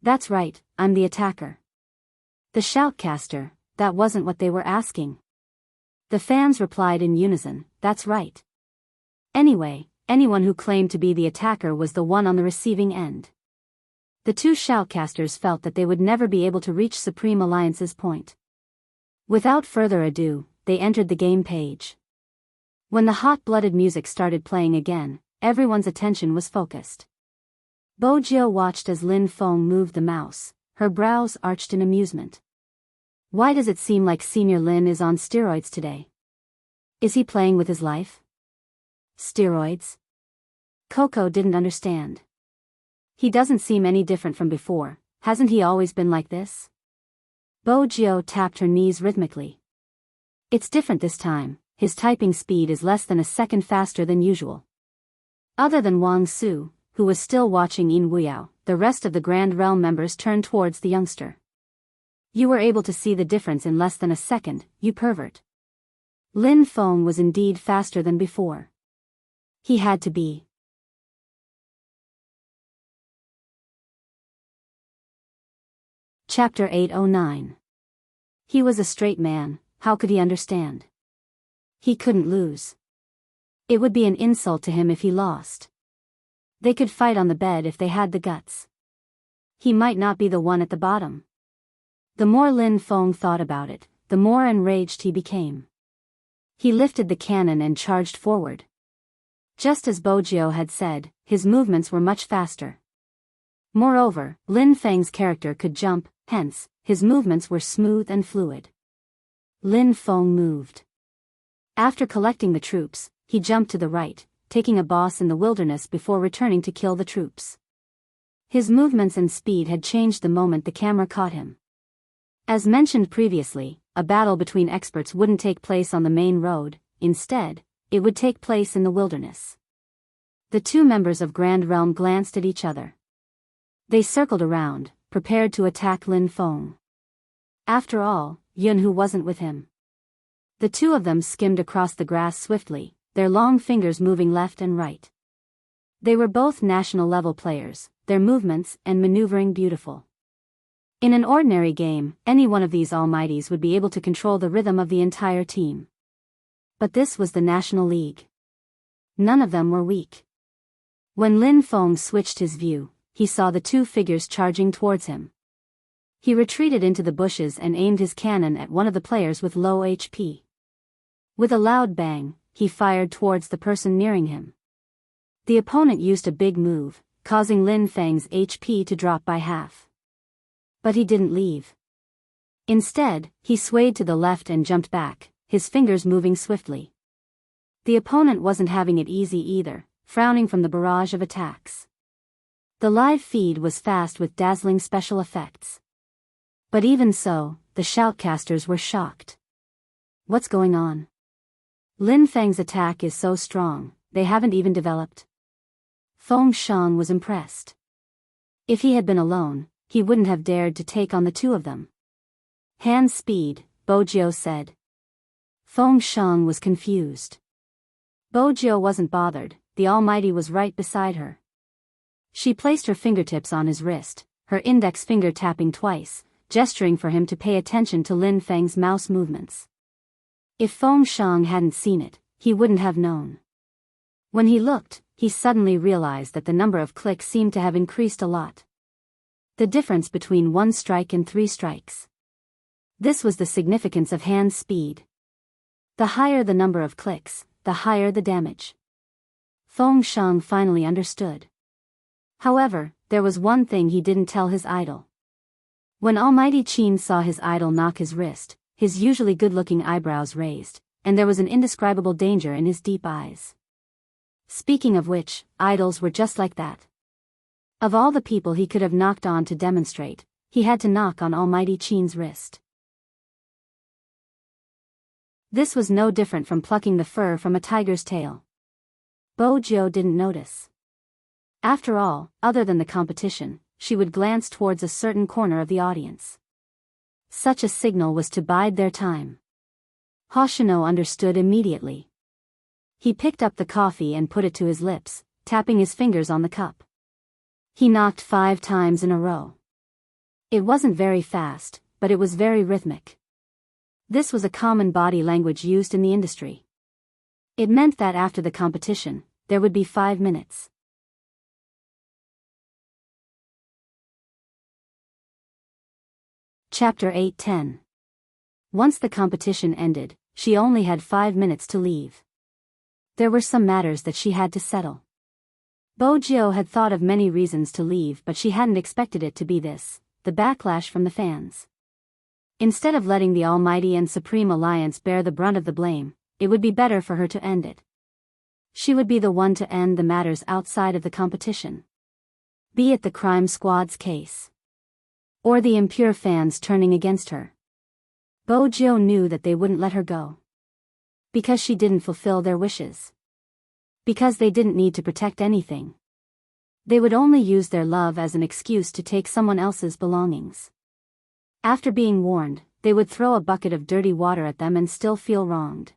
That's right, I'm the attacker. The shoutcaster, that wasn't what they were asking. The fans replied in unison, that's right. Anyway, anyone who claimed to be the attacker was the one on the receiving end. The two shoutcasters felt that they would never be able to reach Supreme Alliance's point. Without further ado, they entered the game page. When the hot-blooded music started playing again, everyone's attention was focused. Bo Jio watched as Lin Feng moved the mouse, her brows arched in amusement. Why does it seem like Senior Lin is on steroids today? Is he playing with his life? Steroids? Coco didn't understand. He doesn't seem any different from before, hasn't he always been like this? Bo Jio tapped her knees rhythmically. It's different this time, his typing speed is less than a second faster than usual. Other than Wang Su, who was still watching Yin Guiyao, the rest of the Grand Realm members turned towards the youngster. You were able to see the difference in less than a second, you pervert. Lin Feng was indeed faster than before. He had to be. Chapter 809. He was a straight man, how could he understand? He couldn't lose. It would be an insult to him if he lost. They could fight on the bed if they had the guts. He might not be the one at the bottom. The more Lin Feng thought about it, the more enraged he became. He lifted the cannon and charged forward. Just as Bo Jio had said, his movements were much faster. Moreover, Lin Feng's character could jump, hence, his movements were smooth and fluid. Lin Feng moved. After collecting the troops, he jumped to the right, taking a boss in the wilderness before returning to kill the troops. His movements and speed had changed the moment the camera caught him. As mentioned previously, a battle between experts wouldn't take place on the main road, instead, it would take place in the wilderness. The two members of Grand Realm glanced at each other. They circled around, prepared to attack Lin Feng. After all, Yun Hu wasn't with him. The two of them skimmed across the grass swiftly, their long fingers moving left and right. They were both national-level players, their movements and maneuvering beautiful. In an ordinary game, any one of these almighties would be able to control the rhythm of the entire team. But this was the National League. None of them were weak. When Lin Feng switched his view, he saw the two figures charging towards him. He retreated into the bushes and aimed his cannon at one of the players with low HP. With a loud bang, he fired towards the person nearing him. The opponent used a big move, causing Lin Feng's HP to drop by half. But he didn't leave. Instead, he swayed to the left and jumped back, his fingers moving swiftly. The opponent wasn't having it easy either, frowning from the barrage of attacks. The live feed was fast with dazzling special effects. But even so, the shoutcasters were shocked. What's going on? Lin Feng's attack is so strong, they haven't even developed. Feng Shang was impressed. If he had been alone, he wouldn't have dared to take on the two of them. Hand speed, Bojiu said. Feng Shang was confused. Bojiu wasn't bothered, the Almighty was right beside her. She placed her fingertips on his wrist, her index finger tapping twice, gesturing for him to pay attention to Lin Feng's mouse movements. If Feng Shang hadn't seen it, he wouldn't have known. When he looked, he suddenly realized that the number of clicks seemed to have increased a lot. The difference between 1 strike and 3 strikes. This was the significance of hand speed. The higher the number of clicks, the higher the damage. Feng Shang finally understood. However, there was one thing he didn't tell his idol. When Almighty Qin saw his idol knock his wrist, his usually good-looking eyebrows raised, and there was an indescribable danger in his deep eyes. Speaking of which, idols were just like that. Of all the people he could have knocked on to demonstrate, he had to knock on Almighty Qin's wrist. This was no different from plucking the fur from a tiger's tail. Bojiu didn't notice. After all, other than the competition, she would glance towards a certain corner of the audience. Such a signal was to bide their time. Hoshino understood immediately. He picked up the coffee and put it to his lips, tapping his fingers on the cup. He knocked 5 times in a row. It wasn't very fast, but it was very rhythmic. This was a common body language used in the industry. It meant that after the competition, there would be 5 minutes. Chapter 8:10. Once the competition ended, she only had 5 minutes to leave. There were some matters that she had to settle. Bojiu had thought of many reasons to leave, but she hadn't expected it to be this, the backlash from the fans. Instead of letting the Almighty and Supreme Alliance bear the brunt of the blame, it would be better for her to end it. She would be the one to end the matters outside of the competition. Be it the crime squad's case, or the impure fans turning against her. Bojiu knew that they wouldn't let her go. Because she didn't fulfill their wishes. Because they didn't need to protect anything. They would only use their love as an excuse to take someone else's belongings. After being warned, they would throw a bucket of dirty water at them and still feel wronged.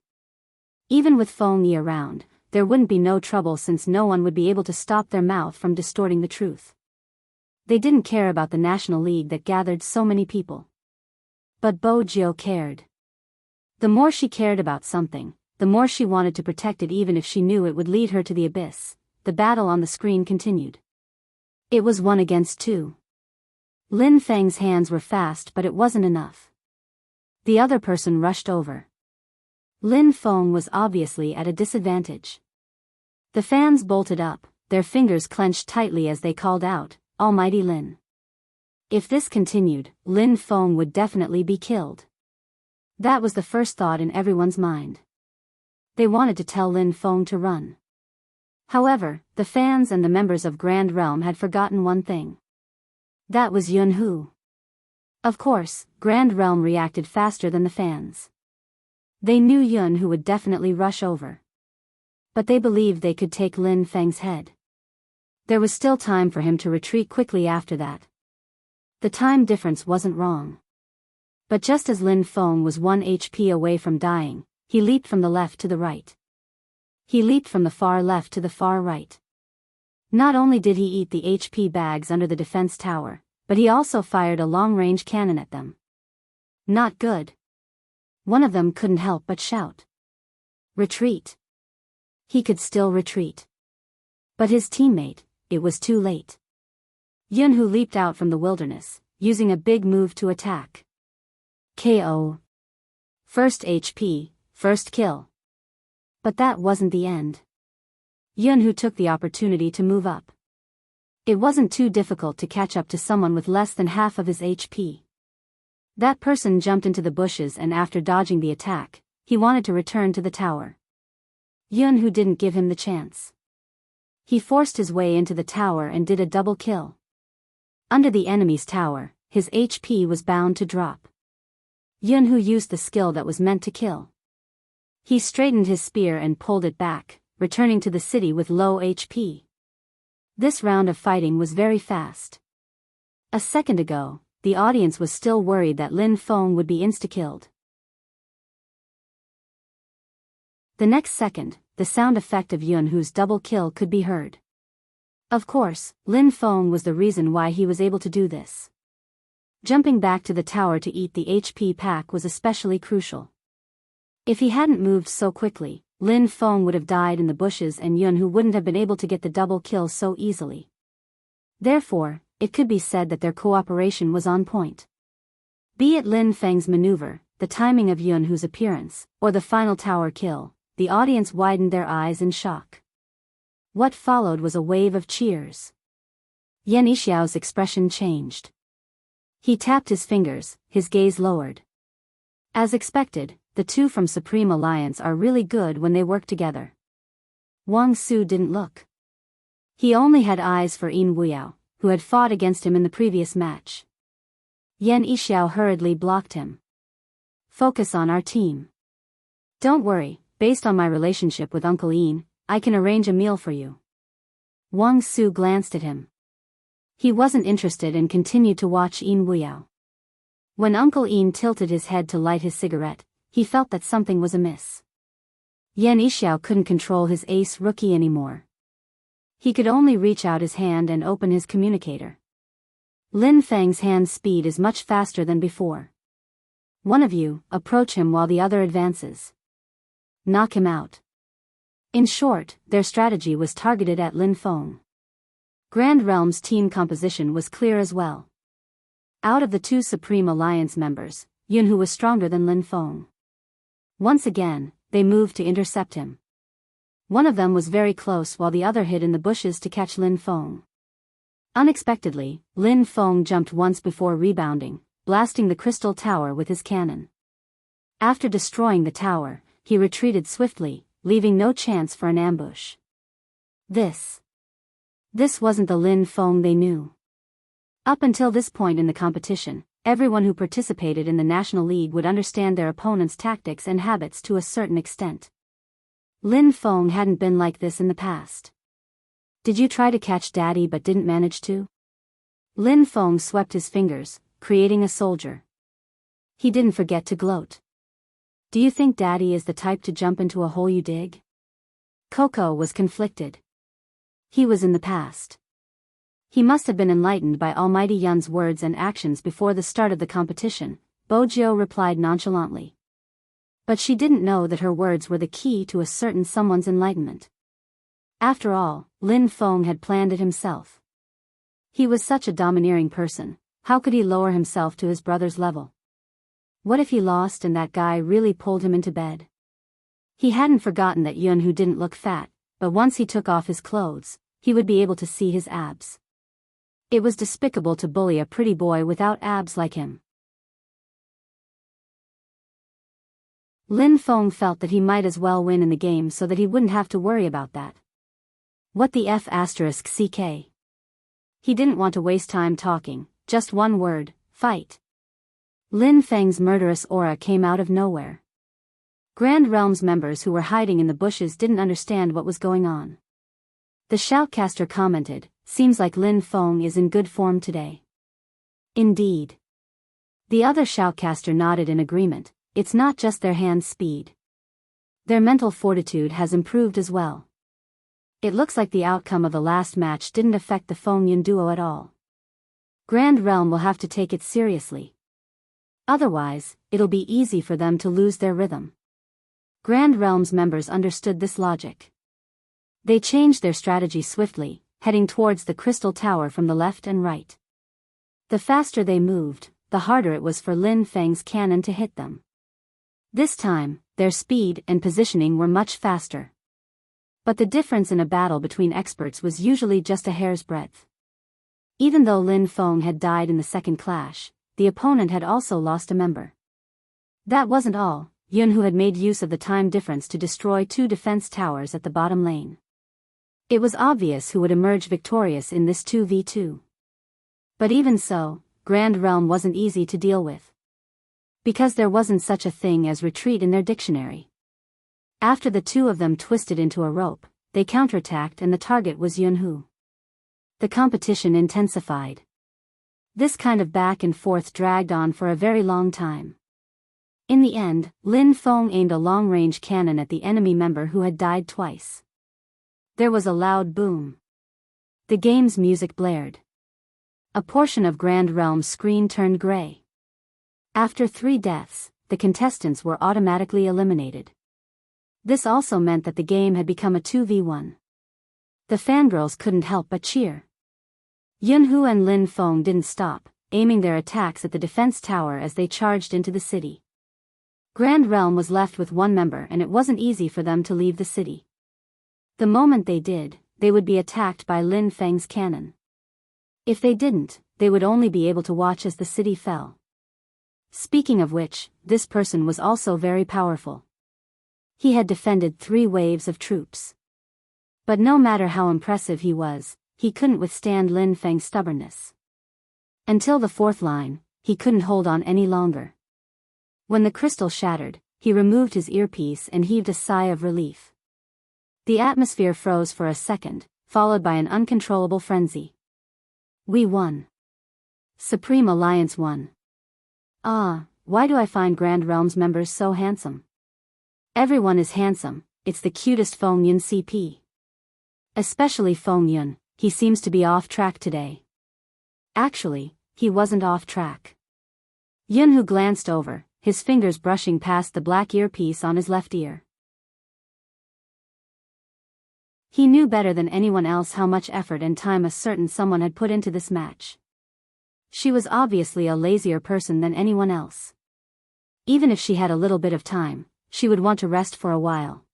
Even with Feng Yi around, there wouldn't be no trouble since no one would be able to stop their mouth from distorting the truth. They didn't care about the National League that gathered so many people. But Bojiu cared. The more she cared about something, the more she wanted to protect it even if she knew it would lead her to the abyss. The battle on the screen continued. It was 1 against 2. Lin Feng's hands were fast, but it wasn't enough. The other person rushed over. Lin Feng was obviously at a disadvantage. The fans bolted up, their fingers clenched tightly as they called out, "Almighty Lin." If this continued, Lin Feng would definitely be killed. That was the first thought in everyone's mind. They wanted to tell Lin Feng to run. However, the fans and the members of Grand Realm had forgotten one thing. That was Yun Hu. Of course, Grand Realm reacted faster than the fans. They knew Yun Hu would definitely rush over. But they believed they could take Lin Feng's head. There was still time for him to retreat quickly after that. The time difference wasn't wrong. But just as Lin Feng was 1 HP away from dying, he leaped from the left to the right. He leaped from the far left to the far right. Not only did he eat the HP bags under the defense tower, but he also fired a long-range cannon at them. Not good. One of them couldn't help but shout. Retreat. He could still retreat. But his teammate, it was too late. Yunhu leaped out from the wilderness, using a big move to attack. KO. First HP, first kill. But that wasn't the end. Yunhu took the opportunity to move up. It wasn't too difficult to catch up to someone with less than half of his HP. That person jumped into the bushes, and after dodging the attack, he wanted to return to the tower. Yunhu didn't give him the chance. He forced his way into the tower and did a double kill. Under the enemy's tower, his HP was bound to drop. Yunhu used the skill that was meant to kill. He straightened his spear and pulled it back, returning to the city with low HP. This round of fighting was very fast. A second ago, the audience was still worried that Lin Feng would be insta-killed. The next second, the sound effect of Yunhu's double kill could be heard. Of course, Lin Feng was the reason why he was able to do this. Jumping back to the tower to eat the HP pack was especially crucial. If he hadn't moved so quickly, Lin Feng would have died in the bushes and Yunhu wouldn't have been able to get the double kill so easily. Therefore, it could be said that their cooperation was on point. Be it Lin Feng's maneuver, the timing of Yunhu's appearance, or the final tower kill, the audience widened their eyes in shock. What followed was a wave of cheers. Yan Yixiao's expression changed. He tapped his fingers, his gaze lowered. As expected, the two from Supreme Alliance are really good when they work together. Wang Su didn't look. He only had eyes for Yin Wuyao, who had fought against him in the previous match. Yan Yixiao hurriedly blocked him. Focus on our team. Don't worry, based on my relationship with Uncle Yin, I can arrange a meal for you. Wang Su glanced at him. He wasn't interested and continued to watch Yin Wuyao. When Uncle Yin tilted his head to light his cigarette, he felt that something was amiss. Yan Yixiao couldn't control his ace rookie anymore. He could only reach out his hand and open his communicator. Lin Feng's hand speed is much faster than before. One of you, approach him while the other advances. Knock him out. In short, their strategy was targeted at Lin Feng. Grand Realm's team composition was clear as well. Out of the two Supreme Alliance members, Yunhu was stronger than Lin Feng. Once again, they moved to intercept him. One of them was very close while the other hid in the bushes to catch Lin Feng. Unexpectedly, Lin Feng jumped once before rebounding, blasting the crystal tower with his cannon. After destroying the tower, he retreated swiftly, leaving no chance for an ambush. This wasn't the Lin Feng they knew. Up until this point in the competition, everyone who participated in the National League would understand their opponent's tactics and habits to a certain extent. Lin Feng hadn't been like this in the past. Did you try to catch Daddy but didn't manage to? Lin Feng swept his fingers, creating a soldier. He didn't forget to gloat. Do you think Daddy is the type to jump into a hole you dig? Coco was conflicted. He was in the past. He must have been enlightened by Almighty Yun's words and actions before the start of the competition, Bojiu replied nonchalantly. But she didn't know that her words were the key to a certain someone's enlightenment. After all, Lin Feng had planned it himself. He was such a domineering person, how could he lower himself to his brother's level? What if he lost and that guy really pulled him into bed? He hadn't forgotten that Yunhu didn't look fat, but once he took off his clothes, he would be able to see his abs. It was despicable to bully a pretty boy without abs like him. Lin Feng felt that he might as well win in the game so that he wouldn't have to worry about that. What the F***ck? He didn't want to waste time talking, just one word, fight. Lin Feng's murderous aura came out of nowhere. Grand Realm's members who were hiding in the bushes didn't understand what was going on. The shoutcaster commented, seems like Lin Feng is in good form today. Indeed. The other shoutcaster nodded in agreement, it's not just their hand speed. Their mental fortitude has improved as well. It looks like the outcome of the last match didn't affect the Feng Yun duo at all. Grand Realm will have to take it seriously. Otherwise, it'll be easy for them to lose their rhythm. Grand Realm's members understood this logic. They changed their strategy swiftly, heading towards the crystal tower from the left and right. The faster they moved, the harder it was for Lin Feng's cannon to hit them. This time, their speed and positioning were much faster. But the difference in a battle between experts was usually just a hair's breadth. Even though Lin Feng had died in the second clash, the opponent had also lost a member. That wasn't all. Yun Hu had made use of the time difference to destroy 2 defense towers at the bottom lane. It was obvious who would emerge victorious in this 2v2. But even so, Grand Realm wasn't easy to deal with. Because there wasn't such a thing as retreat in their dictionary. After the two of them twisted into a rope, they counterattacked and the target was Yun Hu. The competition intensified. This kind of back and forth dragged on for a very long time. In the end, Lin Feng aimed a long-range cannon at the enemy member who had died twice. There was a loud boom. The game's music blared. A portion of Grand Realm's screen turned gray. After 3 deaths, the contestants were automatically eliminated. This also meant that the game had become a 2v1. The fangirls couldn't help but cheer. Yun Hu and Lin Feng didn't stop, aiming their attacks at the defense tower as they charged into the city. Grand Realm was left with 1 member and it wasn't easy for them to leave the city. The moment they did, they would be attacked by Lin Feng's cannon. If they didn't, they would only be able to watch as the city fell. Speaking of which, this person was also very powerful. He had defended 3 waves of troops. But no matter how impressive he was, he couldn't withstand Lin Feng's stubbornness. Until the 4th line, he couldn't hold on any longer. When the crystal shattered, he removed his earpiece and heaved a sigh of relief. The atmosphere froze for a second, followed by an uncontrollable frenzy. We won. Supreme Alliance won. Ah, why do I find Grand Realm's members so handsome? Everyone is handsome, it's the cutest Feng Yun CP. Especially Feng Yun, he seems to be off track today. Actually, he wasn't off track. Yun Hu glanced over, his fingers brushing past the black earpiece on his left ear. He knew better than anyone else how much effort and time a certain someone had put into this match. She was obviously a lazier person than anyone else. Even if she had a little bit of time, she would want to rest for a while.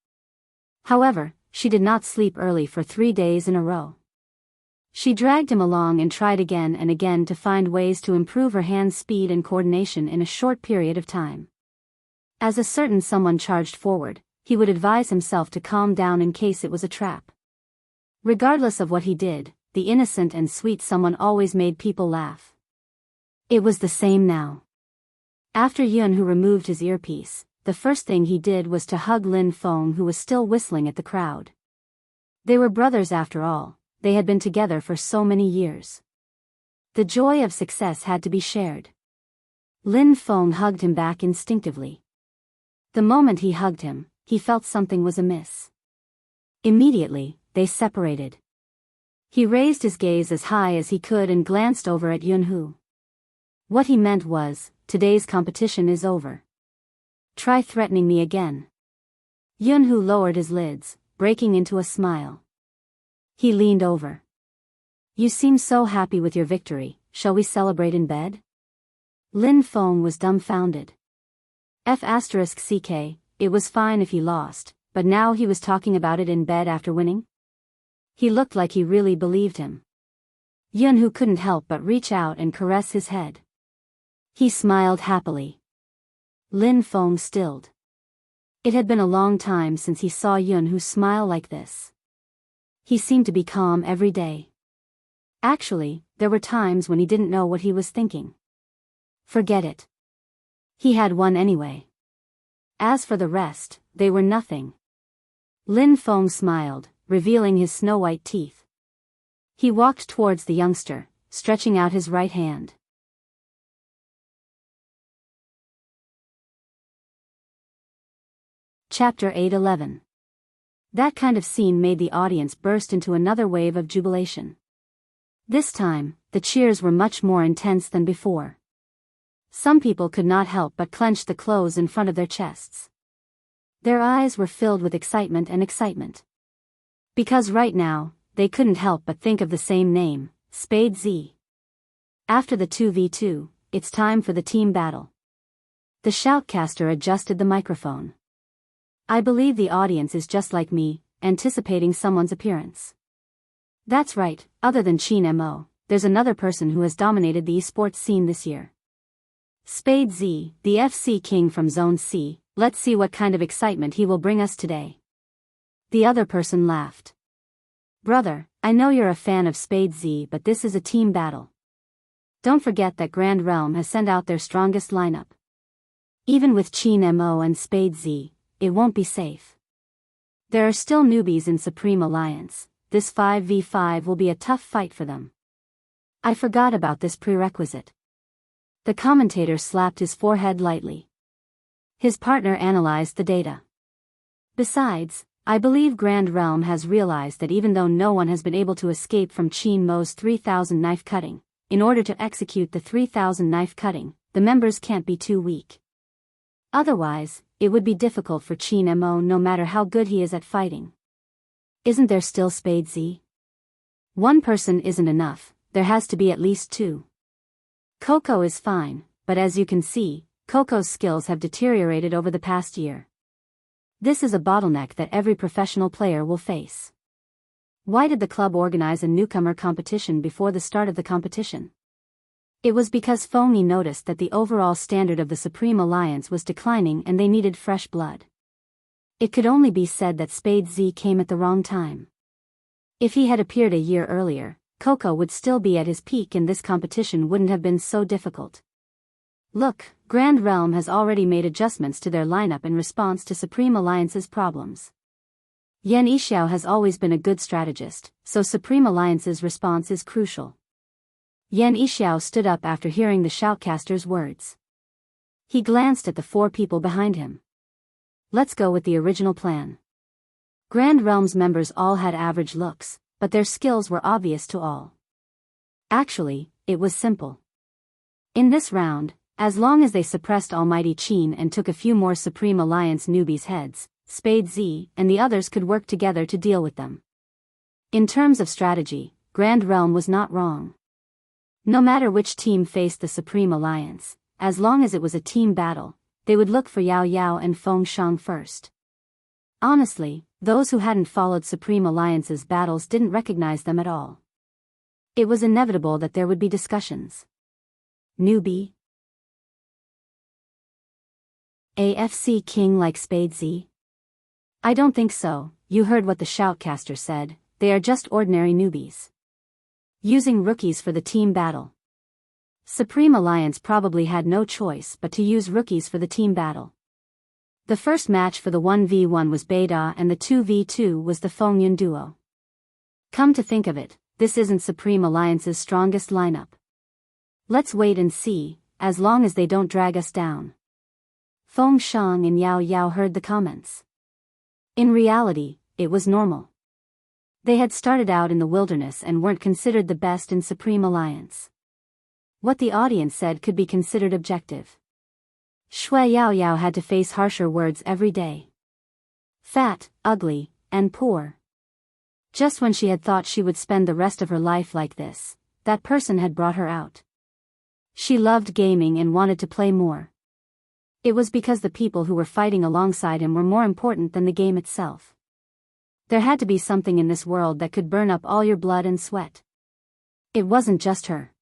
However, she did not sleep early for 3 days in a row. She dragged him along and tried again and again to find ways to improve her hand speed and coordination in a short period of time. As a certain someone charged forward, he would advise himself to calm down in case it was a trap. Regardless of what he did, the innocent and sweet someone always made people laugh. It was the same now. After Yun Hu removed his earpiece, the first thing he did was to hug Lin Feng, who was still whistling at the crowd. They were brothers after all, they had been together for so many years. The joy of success had to be shared. Lin Feng hugged him back instinctively. The moment he hugged him, he felt something was amiss. Immediately, they separated. He raised his gaze as high as he could and glanced over at Yun Hu. What he meant was, today's competition is over. Try threatening me again. Yun Hu lowered his lids, breaking into a smile. He leaned over. You seem so happy with your victory, shall we celebrate in bed? Lin Feng was dumbfounded. *CK, it was fine if he lost, but now he was talking about it in bed after winning? He looked like he really believed him. Yun Hu couldn't help but reach out and caress his head. He smiled happily. Lin Feng stilled. It had been a long time since he saw Yun Hu smile like this. He seemed to be calm every day. Actually, there were times when he didn't know what he was thinking. Forget it. He had won anyway. As for the rest, they were nothing. Lin Feng smiled, revealing his snow-white teeth. He walked towards the youngster, stretching out his right hand. Chapter 8:11. That kind of scene made the audience burst into another wave of jubilation. This time, the cheers were much more intense than before. Some people could not help but clench the clothes in front of their chests. Their eyes were filled with excitement. Because right now, they couldn't help but think of the same name, Spade Z. After the 2v2, it's time for the team battle. The shoutcaster adjusted the microphone. I believe the audience is just like me, anticipating someone's appearance. That's right, other than Chin Mo, there's another person who has dominated the esports scene this year. Spade Z, the FC king from Zone C, let's see what kind of excitement he will bring us today. The other person laughed. Brother, I know you're a fan of Spade Z, but this is a team battle. Don't forget that Grand Realm has sent out their strongest lineup. Even with Chin Mo and Spade Z, it won't be safe. There are still newbies in Supreme Alliance. This 5v5 will be a tough fight for them. I forgot about this prerequisite. The commentator slapped his forehead lightly. His partner analyzed the data. Besides, I believe Grand Realm has realized that even though no one has been able to escape from Chin Mo's 3000 knife cutting, in order to execute the 3000 knife cutting, the members can't be too weak. Otherwise, it would be difficult for Chin Mo no matter how good he is at fighting. Isn't there still Spade Z? One person isn't enough, there has to be at least two. Coco is fine, but as you can see, Coco's skills have deteriorated over the past year. This is a bottleneck that every professional player will face. Why did the club organize a newcomer competition before the start of the competition? It was because Fengyi noticed that the overall standard of the Supreme Alliance was declining and they needed fresh blood. It could only be said that Spade Z came at the wrong time. If he had appeared a year earlier, Coco would still be at his peak and this competition wouldn't have been so difficult. Look, Grand Realm has already made adjustments to their lineup in response to Supreme Alliance's problems. Yan Yixiao has always been a good strategist, so Supreme Alliance's response is crucial. Yan Yixiao stood up after hearing the shoutcaster's words. He glanced at the four people behind him. Let's go with the original plan. Grand Realm's members all had average looks, but their skills were obvious to all. Actually, it was simple. In this round, as long as they suppressed Almighty Chin and took a few more Supreme Alliance newbies' heads, Spade Z and the others could work together to deal with them. In terms of strategy, Grand Realm was not wrong. No matter which team faced the Supreme Alliance, as long as it was a team battle, they would look for Yao Yao and Feng Shang first. Honestly, those who hadn't followed Supreme Alliance's battles didn't recognize them at all. It was inevitable that there would be discussions. Newbie? AFC king like Spade Z? I don't think so. You heard what the shoutcaster said, they are just ordinary newbies. Using rookies for the team battle. Supreme Alliance probably had no choice but to use rookies for the team battle. The first match for the 1v1 was Beida and the 2v2 was the Fengyun duo. Come to think of it, this isn't Supreme Alliance's strongest lineup. Let's wait and see, as long as they don't drag us down. Feng Shang and Yao Yao heard the comments. In reality, it was normal. They had started out in the wilderness and weren't considered the best in Supreme Alliance. What the audience said could be considered objective. Shui Yao Yao had to face harsher words every day. Fat, ugly, and poor. Just when she had thought she would spend the rest of her life like this, that person had brought her out. She loved gaming and wanted to play more. It was because the people who were fighting alongside him were more important than the game itself. There had to be something in this world that could burn up all your blood and sweat. It wasn't just her.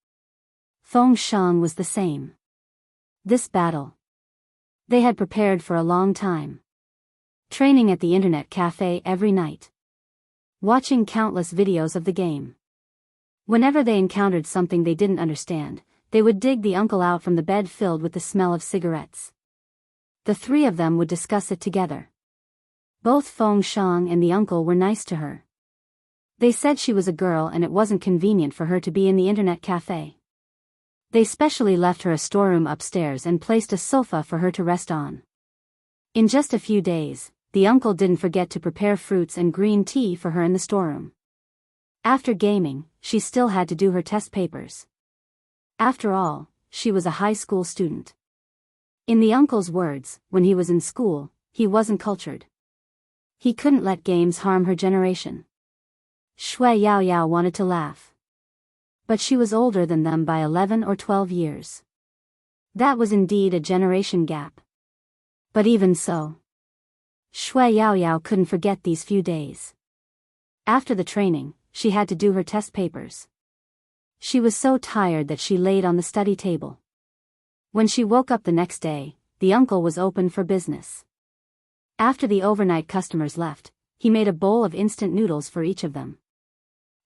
Feng Shang was the same. This battle. They had prepared for a long time. Training at the internet cafe every night. Watching countless videos of the game. Whenever they encountered something they didn't understand, they would dig the uncle out from the bed filled with the smell of cigarettes. The three of them would discuss it together. Both Feng Shang and the uncle were nice to her. They said she was a girl and it wasn't convenient for her to be in the internet cafe. They specially left her a storeroom upstairs and placed a sofa for her to rest on. In just a few days, the uncle didn't forget to prepare fruits and green tea for her in the storeroom. After gaming, she still had to do her test papers. After all, she was a high school student. In the uncle's words, when he was in school, he wasn't cultured. He couldn't let games harm her generation. Shui Yao Yao wanted to laugh. But she was older than them by 11 or 12 years. That was indeed a generation gap. But even so, Shui Yao Yao couldn't forget these few days. After the training, she had to do her test papers. She was so tired that she laid on the study table. When she woke up the next day, the uncle was open for business. After the overnight customers left, he made a bowl of instant noodles for each of them.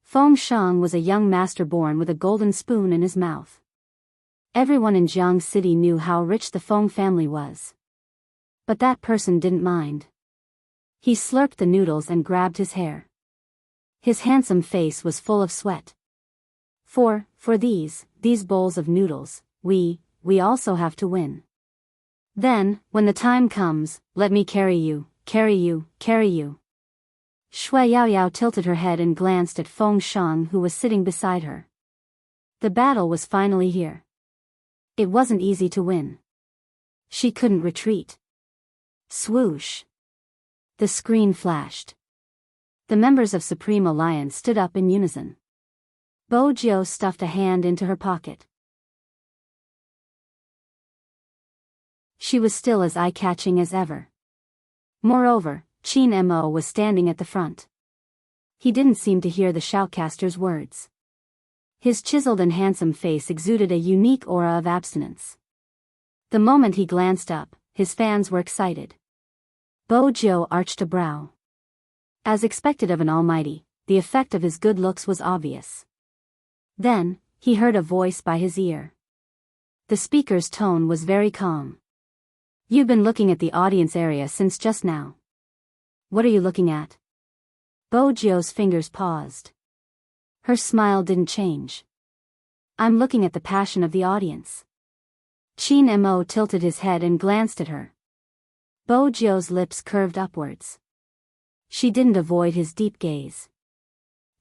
Feng Shang was a young master born with a golden spoon in his mouth. Everyone in Jiang City knew how rich the Feng family was. But that person didn't mind. He slurped the noodles and grabbed his hair. His handsome face was full of sweat. For these bowls of noodles, we also have to win. Then, when the time comes, let me carry you. Shui Yao Yao tilted her head and glanced at Feng Shang, who was sitting beside her. The battle was finally here. It wasn't easy to win. She couldn't retreat. Swoosh. The screen flashed. The members of Supreme Alliance stood up in unison. Bo Jiao stuffed a hand into her pocket. She was still as eye-catching as ever. Moreover, Qin Mo was standing at the front. He didn't seem to hear the shoutcaster's words. His chiseled and handsome face exuded a unique aura of abstinence. The moment he glanced up, his fans were excited. Bo Jiao arched a brow. As expected of an almighty, the effect of his good looks was obvious. Then, he heard a voice by his ear. The speaker's tone was very calm. You've been looking at the audience area since just now. What are you looking at? Bo Jiao's fingers paused. Her smile didn't change. I'm looking at the passion of the audience. Qin Mo tilted his head and glanced at her. Bo Jiao's lips curved upwards. She didn't avoid his deep gaze.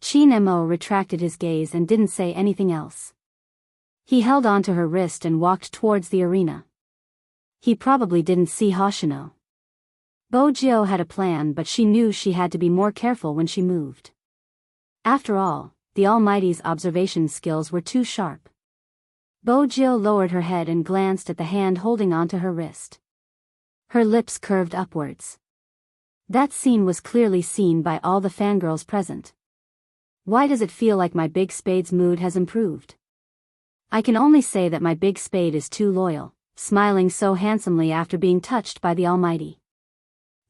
Qin Mo retracted his gaze and didn't say anything else. He held onto her wrist and walked towards the arena. He probably didn't see Hoshino. Bo Jiao had a plan, but she knew she had to be more careful when she moved. After all, the Almighty's observation skills were too sharp. Bo Jiao lowered her head and glanced at the hand holding onto her wrist. Her lips curved upwards. That scene was clearly seen by all the fangirls present. Why does it feel like my big spade's mood has improved? I can only say that my big spade is too loyal, smiling so handsomely after being touched by the Almighty.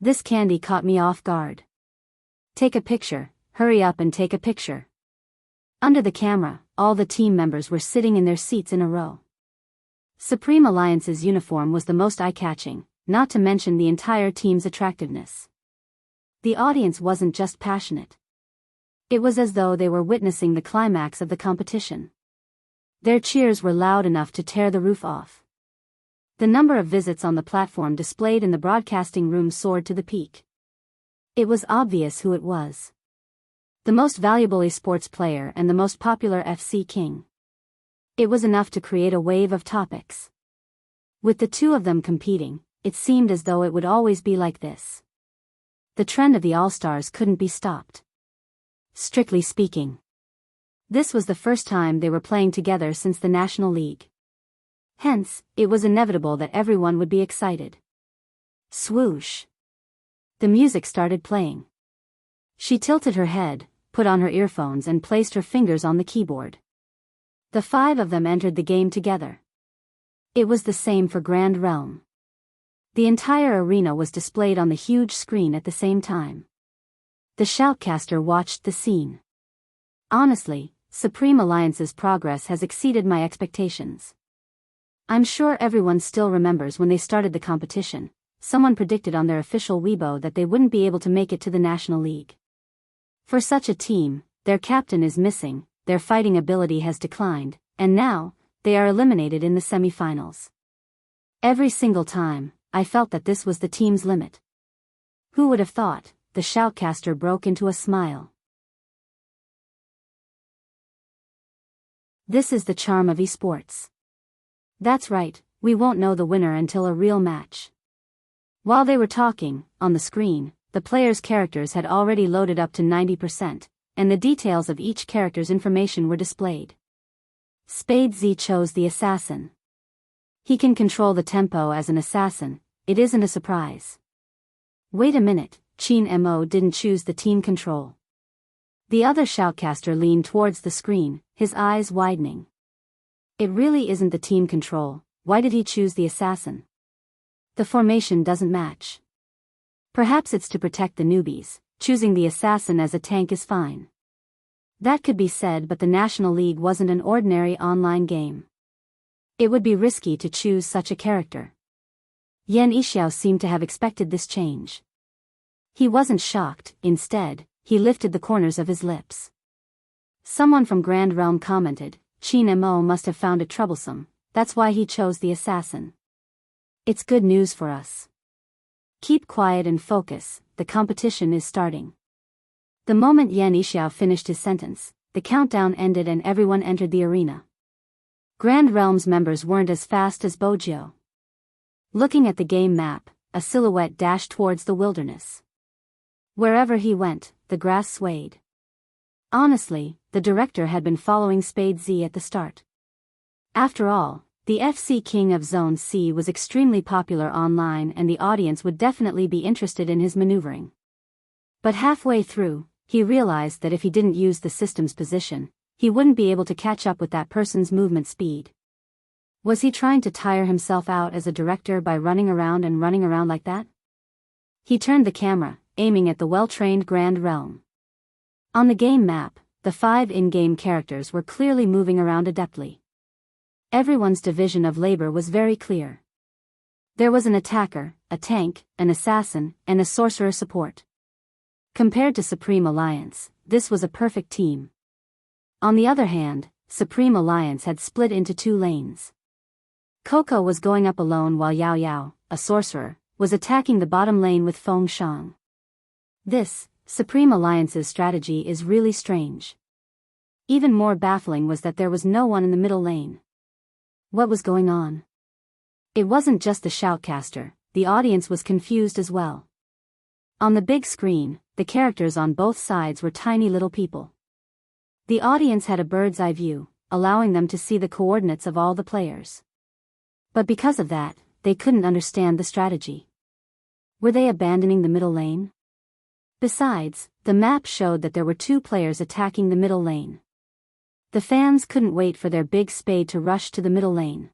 This candy caught me off guard. Take a picture, hurry up and take a picture. Under the camera, all the team members were sitting in their seats in a row. Supreme Alliance's uniform was the most eye-catching, not to mention the entire team's attractiveness. The audience wasn't just passionate. It was as though they were witnessing the climax of the competition. Their cheers were loud enough to tear the roof off. The number of visits on the platform displayed in the broadcasting room soared to the peak. It was obvious who it was. The most valuable esports player and the most popular FC king. It was enough to create a wave of topics. With the two of them competing, it seemed as though it would always be like this. The trend of the All-Stars couldn't be stopped. Strictly speaking, this was the first time they were playing together since the National League. Hence, it was inevitable that everyone would be excited. Swoosh. The music started playing. She tilted her head, put on her earphones and placed her fingers on the keyboard. The five of them entered the game together. It was the same for Grand Realm. The entire arena was displayed on the huge screen at the same time. The shoutcaster watched the scene. Honestly, Supreme Alliance's progress has exceeded my expectations. I'm sure everyone still remembers when they started the competition, someone predicted on their official Weibo that they wouldn't be able to make it to the National League. For such a team, their captain is missing, their fighting ability has declined, and now, they are eliminated in the semi-finals. Every single time, I felt that this was the team's limit. Who would have thought? The shoutcaster broke into a smile. This is the charm of esports. That's right, we won't know the winner until a real match. While they were talking, on the screen, the players' characters had already loaded up to 90%, and the details of each character's information were displayed. Spade Z chose the assassin. He can control the tempo as an assassin, it isn't a surprise. Wait a minute, Chin Mo didn't choose the team control. The other shoutcaster leaned towards the screen, his eyes widening. It really isn't the team control, why did he choose the assassin? The formation doesn't match. Perhaps it's to protect the newbies, choosing the assassin as a tank is fine. That could be said, but the National League wasn't an ordinary online game. It would be risky to choose such a character. Yan Yixiao seemed to have expected this change. He wasn't shocked, instead, he lifted the corners of his lips. Someone from Grand Realm commented, Chin Mo must have found it troublesome, that's why he chose the assassin. It's good news for us. Keep quiet and focus, the competition is starting. The moment Yan Yixiao finished his sentence, the countdown ended and everyone entered the arena. Grand Realm's members weren't as fast as Bojo. Looking at the game map, a silhouette dashed towards the wilderness. Wherever he went, the grass swayed. Honestly, the director had been following Spade Z at the start. After all, the FC King of Zone C was extremely popular online and the audience would definitely be interested in his maneuvering. But halfway through, he realized that if he didn't use the system's position, he wouldn't be able to catch up with that person's movement speed. Was he trying to tire himself out as a director by running around like that? He turned the camera, aiming at the well-trained Grand Realm. On the game map, the 5 in-game characters were clearly moving around adeptly. Everyone's division of labor was very clear. There was an attacker, a tank, an assassin, and a sorcerer support. Compared to Supreme Alliance, this was a perfect team. On the other hand, Supreme Alliance had split into 2 lanes. Coco was going up alone while Yao Yao, a sorcerer, was attacking the bottom lane with Feng Shang. This, Supreme Alliance's strategy is really strange. Even more baffling was that there was no one in the middle lane. What was going on? It wasn't just the shoutcaster, the audience was confused as well. On the big screen, the characters on both sides were tiny little people. The audience had a bird's eye view, allowing them to see the coordinates of all the players. But because of that, they couldn't understand the strategy. Were they abandoning the middle lane? Besides, the map showed that there were 2 players attacking the middle lane. The fans couldn't wait for their big spade to rush to the middle lane.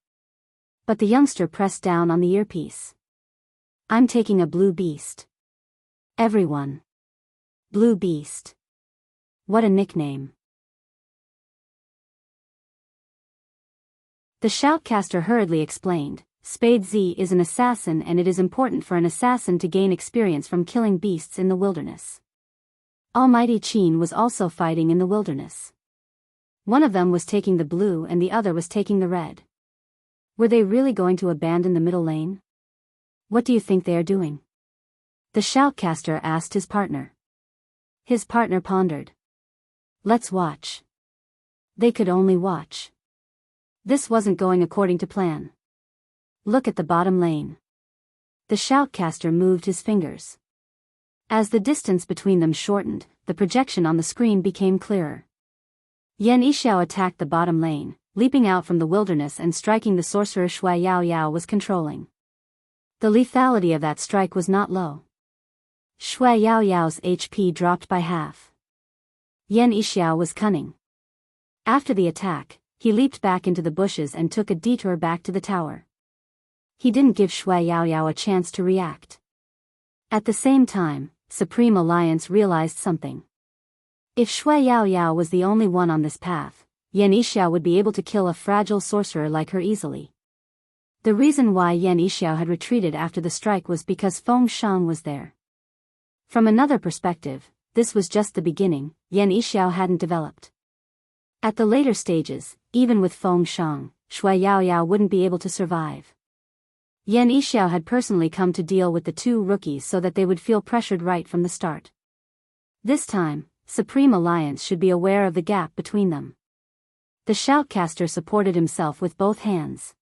But the youngster pressed down on the earpiece. I'm taking a blue beast. Everyone. Blue Beast. What a nickname. The shoutcaster hurriedly explained, Spade Z is an assassin and it is important for an assassin to gain experience from killing beasts in the wilderness. Almighty Qin was also fighting in the wilderness. One of them was taking the blue and the other was taking the red. Were they really going to abandon the middle lane? What do you think they are doing? The shoutcaster asked his partner. His partner pondered. Let's watch. They could only watch. This wasn't going according to plan. Look at the bottom lane. The shoutcaster moved his fingers. As the distance between them shortened, the projection on the screen became clearer. Yan Yixiao attacked the bottom lane, leaping out from the wilderness and striking the sorcerer Shui Yao Yao was controlling. The lethality of that strike was not low. Shui Yao Yao's HP dropped by half. Yan Yixiao was cunning. After the attack, he leaped back into the bushes and took a detour back to the tower. He didn't give Shui Yao Yao a chance to react. At the same time, Supreme Alliance realized something. If Shui Yao Yao was the only one on this path, Yan Yixiao would be able to kill a fragile sorcerer like her easily. The reason why Yan Yixiao had retreated after the strike was because Feng Shang was there. From another perspective, this was just the beginning, Yan Yixiao hadn't developed. At the later stages, even with Feng Shang, Shui Yao Yao wouldn't be able to survive. Yan Yixiao had personally come to deal with the two rookies so that they would feel pressured right from the start. This time, Supreme Alliance should be aware of the gap between them. The shoutcaster supported himself with both hands.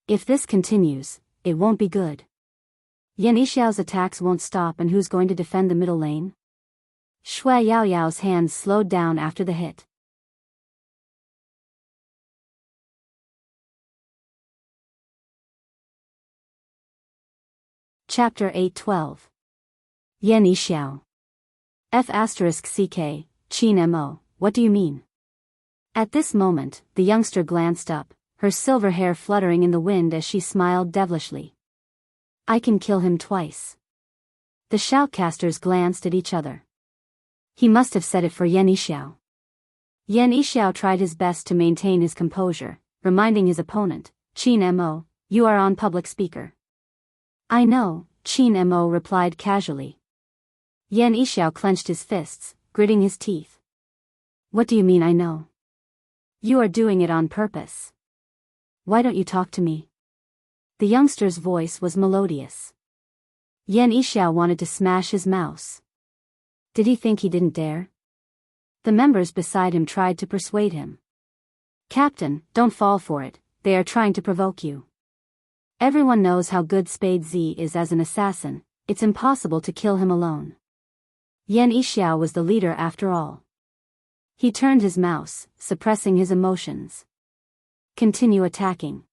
If this continues, it won't be good. Yan Yixiao's attacks won't stop, and who's going to defend the middle lane? Shui Yaoyao's hands slowed down after the hit. Chapter 8:12. Yan Yixiao. F***CK, Qin Mo, what do you mean? At this moment, the youngster glanced up, her silver hair fluttering in the wind as she smiled devilishly. I can kill him twice. The shoutcasters glanced at each other. He must have said it for Yan Yixiao. Yan Yixiao tried his best to maintain his composure, reminding his opponent, Qin Mo, you are on public speaker. I know, Qin Mo replied casually. Yan Yixiao clenched his fists, gritting his teeth. What do you mean I know? You are doing it on purpose. Why don't you talk to me? The youngster's voice was melodious. Yan Yixiao wanted to smash his mouse. Did he think he didn't dare? The members beside him tried to persuade him. Captain, don't fall for it, they are trying to provoke you. Everyone knows how good Spade Z is as an assassin, it's impossible to kill him alone. Yan Yixiao was the leader after all. He turned his mouse, suppressing his emotions. Continue attacking.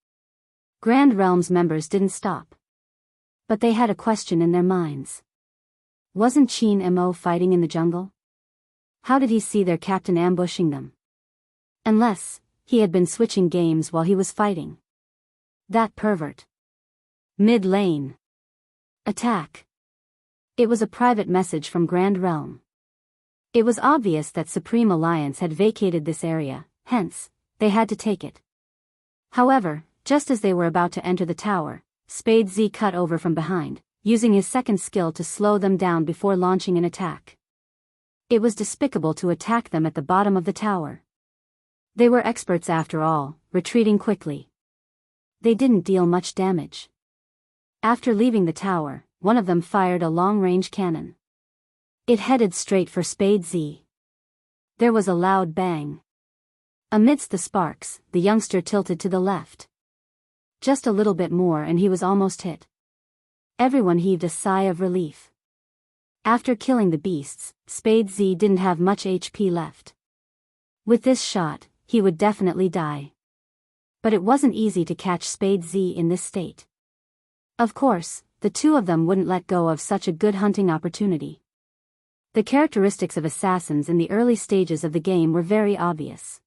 Grand Realms members didn't stop. But they had a question in their minds. Wasn't Qin Mo fighting in the jungle? How did he see their captain ambushing them? Unless he had been switching games while he was fighting. That pervert. Mid lane. Attack. It was a private message from Grand Realm. It was obvious that Supreme Alliance had vacated this area, hence, they had to take it. However, just as they were about to enter the tower, Spade Z cut over from behind, using his second skill to slow them down before launching an attack. It was despicable to attack them at the bottom of the tower. They were experts after all, retreating quickly. They didn't deal much damage. After leaving the tower, one of them fired a long-range cannon. It headed straight for Spade Z. There was a loud bang. Amidst the sparks, the youngster tilted to the left. Just a little bit more and he was almost hit. Everyone heaved a sigh of relief. After killing the beasts, Spade Z didn't have much HP left. With this shot, he would definitely die. But it wasn't easy to catch Spade Z in this state. Of course, the two of them wouldn't let go of such a good hunting opportunity. The characteristics of assassins in the early stages of the game were very obvious.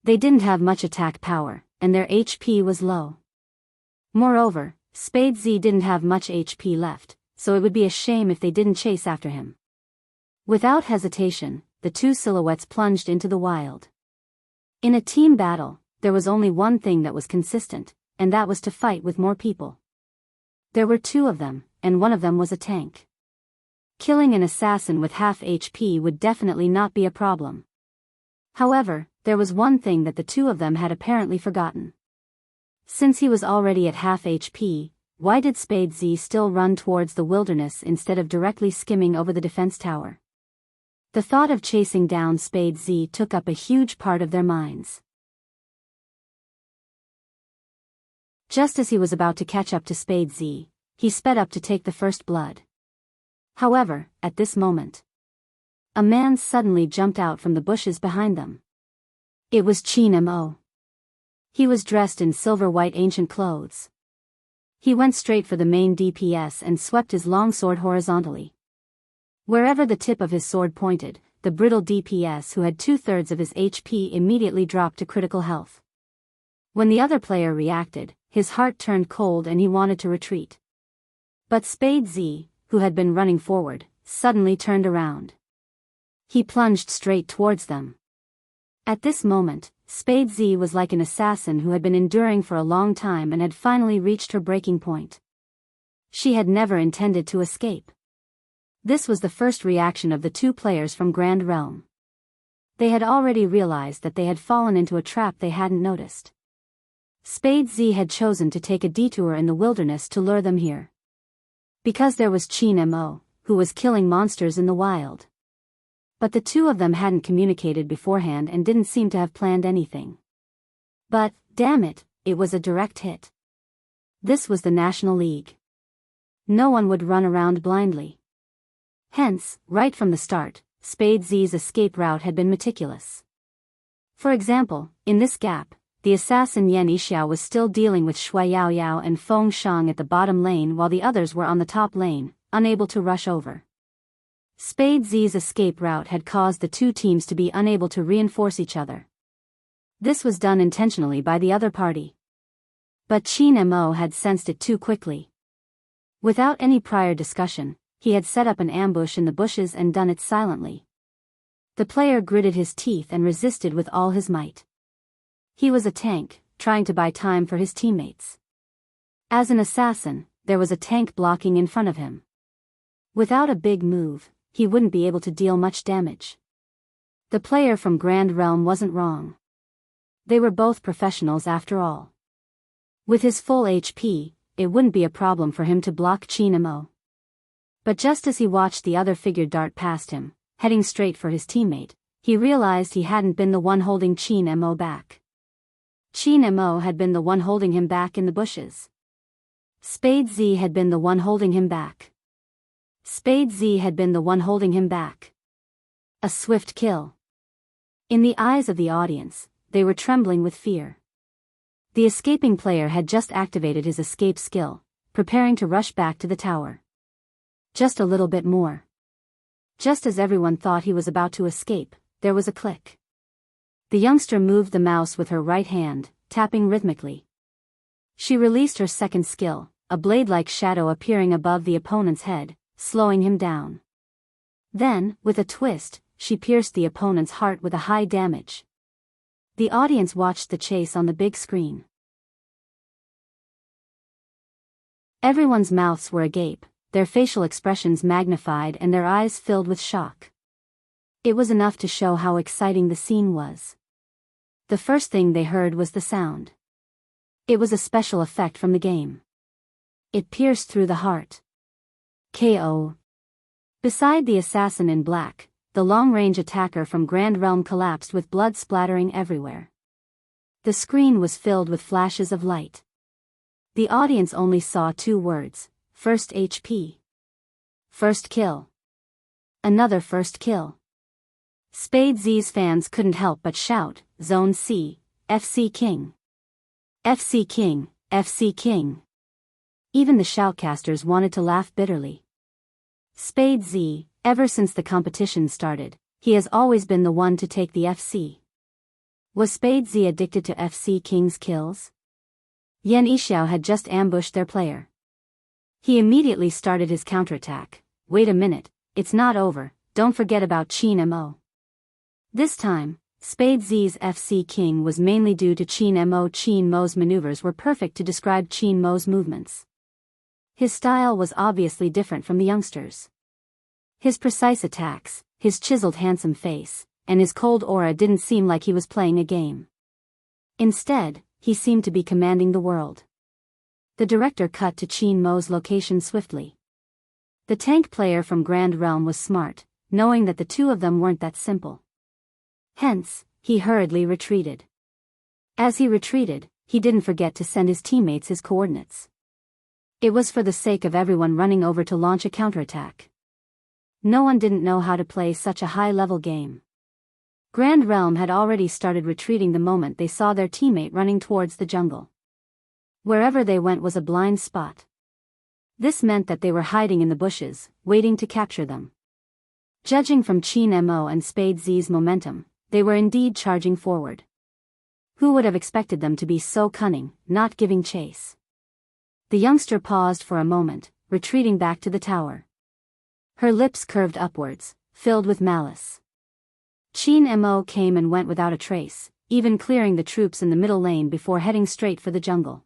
They didn't have much attack power, and their HP was low. Moreover, Spade Z didn't have much HP left, so it would be a shame if they didn't chase after him. Without hesitation, the two silhouettes plunged into the wild. In a team battle, there was only one thing that was consistent, and that was to fight with more people. There were two of them, and one of them was a tank. Killing an assassin with half HP would definitely not be a problem. However, there was one thing that the two of them had apparently forgotten. Since he was already at half HP, why did Spade Z still run towards the wilderness instead of directly skimming over the defense tower? The thought of chasing down Spade Z took up a huge part of their minds. Just as he was about to catch up to Spade Z, he sped up to take the first blood. However, at this moment, a man suddenly jumped out from the bushes behind them. It was Qin Mo. He was dressed in silver-white ancient clothes. He went straight for the main DPS and swept his long sword horizontally. Wherever the tip of his sword pointed, the brittle DPS who had 2/3 of his HP immediately dropped to critical health. When the other player reacted, his heart turned cold and he wanted to retreat. But Spade Z, who had been running forward, suddenly turned around. He plunged straight towards them. At this moment, Spade Z was like an assassin who had been enduring for a long time and had finally reached her breaking point. She had never intended to escape. This was the first reaction of the two players from Grand Realm. They had already realized that they had fallen into a trap they hadn't noticed. Spade Z had chosen to take a detour in the wilderness to lure them here. Because there was Chin Mo, who was killing monsters in the wild. But the two of them hadn't communicated beforehand and didn't seem to have planned anything. But, damn it, it was a direct hit. This was the National League. No one would run around blindly. Hence, right from the start, Spade Z's escape route had been meticulous. For example, in this gap, the assassin Yan Yixiao was still dealing with Shui Yao Yao and Feng Shang at the bottom lane while the others were on the top lane, unable to rush over. Spade Z's escape route had caused the two teams to be unable to reinforce each other. This was done intentionally by the other party. But Chin Mo had sensed it too quickly. Without any prior discussion, he had set up an ambush in the bushes and done it silently. The player gritted his teeth and resisted with all his might. He was a tank, trying to buy time for his teammates. As an assassin, there was a tank blocking in front of him. Without a big move, he wouldn't be able to deal much damage. The player from Grand Realm wasn't wrong. They were both professionals after all. With his full HP, it wouldn't be a problem for him to block Chin Mo. But just as he watched the other figure dart past him, heading straight for his teammate, he realized he hadn't been the one holding Chin Mo back. Chin Mo had been the one holding him back in the bushes. Spade Z had been the one holding him back. Spade Z had been the one holding him back. A swift kill. In the eyes of the audience, they were trembling with fear. The escaping player had just activated his escape skill, preparing to rush back to the tower. Just a little bit more. Just as everyone thought he was about to escape, there was a click. The youngster moved the mouse with her right hand, tapping rhythmically. She released her second skill, a blade-like shadow appearing above the opponent's head, slowing him down. Then, with a twist, she pierced the opponent's heart with a high damage. The audience watched the chase on the big screen. Everyone's mouths were agape, their facial expressions magnified and their eyes filled with shock. It was enough to show how exciting the scene was. The first thing they heard was the sound. It was a special effect from the game. It pierced through the heart. KO. Beside the assassin in black, the long-range attacker from Grand Realm collapsed with blood splattering everywhere. The screen was filled with flashes of light. The audience only saw two words: first HP. First kill. Another first kill. Spade Z's fans couldn't help but shout, Zone C, FC King. FC King, FC King. Even the shoutcasters wanted to laugh bitterly. Spade Z, ever since the competition started, he has always been the one to take the FC. Was Spade Z addicted to FC King's kills? Yan Yixiao had just ambushed their player. He immediately started his counterattack. Wait a minute, it's not over, don't forget about Chin Mo. This time, Spade Z's FC King was mainly due to Chin Mo. Chin Mo's maneuvers were perfect to describe Chin Mo's movements. His style was obviously different from the youngsters. His precise attacks, his chiseled handsome face, and his cold aura didn't seem like he was playing a game. Instead, he seemed to be commanding the world. The director cut to Chin Mo's location swiftly. The tank player from Grand Realm was smart, knowing that the two of them weren't that simple. Hence, he hurriedly retreated. As he retreated, he didn't forget to send his teammates his coordinates. It was for the sake of everyone running over to launch a counterattack. No one didn't know how to play such a high-level game. Grand Realm had already started retreating the moment they saw their teammate running towards the jungle. Wherever they went was a blind spot. This meant that they were hiding in the bushes, waiting to capture them. Judging from Chin Mo and Spade Z's momentum, they were indeed charging forward. Who would have expected them to be so cunning, not giving chase? The youngster paused for a moment, retreating back to the tower. Her lips curved upwards, filled with malice. Chin Mo came and went without a trace, even clearing the troops in the middle lane before heading straight for the jungle.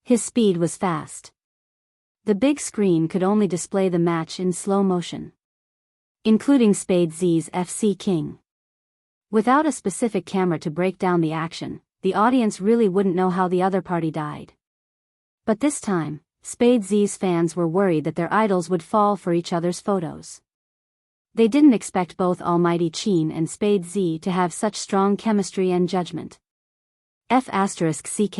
His speed was fast. The big screen could only display the match in slow motion, including Spade Z's FC King. Without a specific camera to break down the action, the audience really wouldn't know how the other party died. But this time, Spade Z's fans were worried that their idols would fall for each other's photos. They didn't expect both Almighty Qin and Spade Z to have such strong chemistry and judgment. F***ck.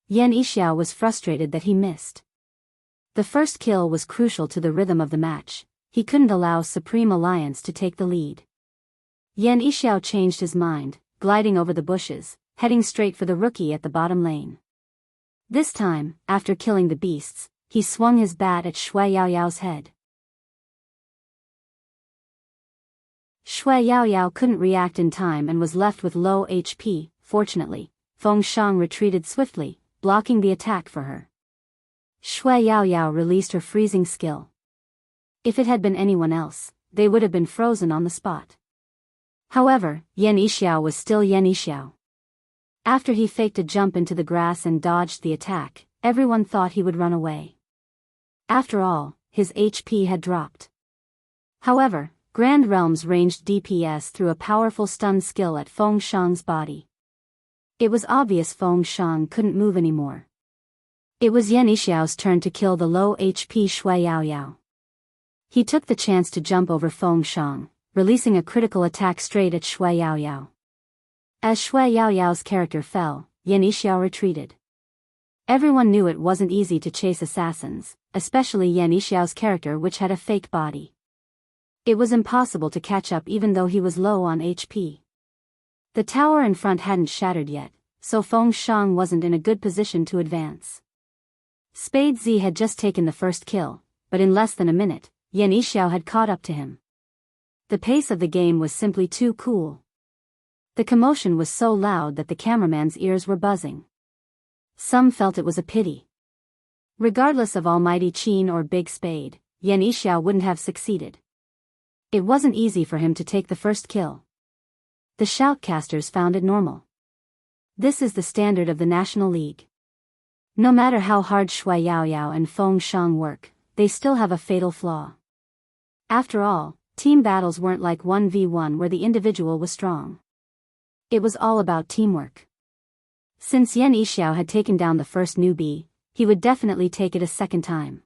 Yan Yixiao was frustrated that he missed. The first kill was crucial to the rhythm of the match. He couldn't allow Supreme Alliance to take the lead. Yan Yixiao changed his mind, gliding over the bushes, heading straight for the rookie at the bottom lane. This time, after killing the beasts, he swung his bat at Shui Yaoyao's head. Shui Yaoyao couldn't react in time and was left with low HP. Fortunately, Feng Shang retreated swiftly, blocking the attack for her. Shui Yaoyao released her freezing skill. If it had been anyone else, they would have been frozen on the spot. However, Yan Yixiao was still Yan Yixiao. After he faked a jump into the grass and dodged the attack, everyone thought he would run away. After all, his HP had dropped. However, Grand Realms ranged DPS through a powerful stun skill at Feng Shang's body. It was obvious Feng Shang couldn't move anymore. It was Yan Yixiao's turn to kill the low HP Shui Yaoyao. He took the chance to jump over Feng Shang, releasing a critical attack straight at Shui Yaoyao. As Shui Yaoyao's character fell, Yan Yixiao retreated. Everyone knew it wasn't easy to chase assassins, especially Yan Yixiao's character which had a fake body. It was impossible to catch up even though he was low on HP. The tower in front hadn't shattered yet, so Feng Shang wasn't in a good position to advance. Spade Z had just taken the first kill, but in less than a minute, Yan Yixiao had caught up to him. The pace of the game was simply too cool. The commotion was so loud that the cameraman's ears were buzzing. Some felt it was a pity. Regardless of Almighty Qin or Big Spade, Yan Yixiao wouldn't have succeeded. It wasn't easy for him to take the first kill. The shoutcasters found it normal. This is the standard of the National League. No matter how hard Shui Yaoyao and Feng Shang work, they still have a fatal flaw. After all, team battles weren't like 1v1 where the individual was strong. It was all about teamwork. Since Yan Yixiao had taken down the first newbie, he would definitely take it a second time.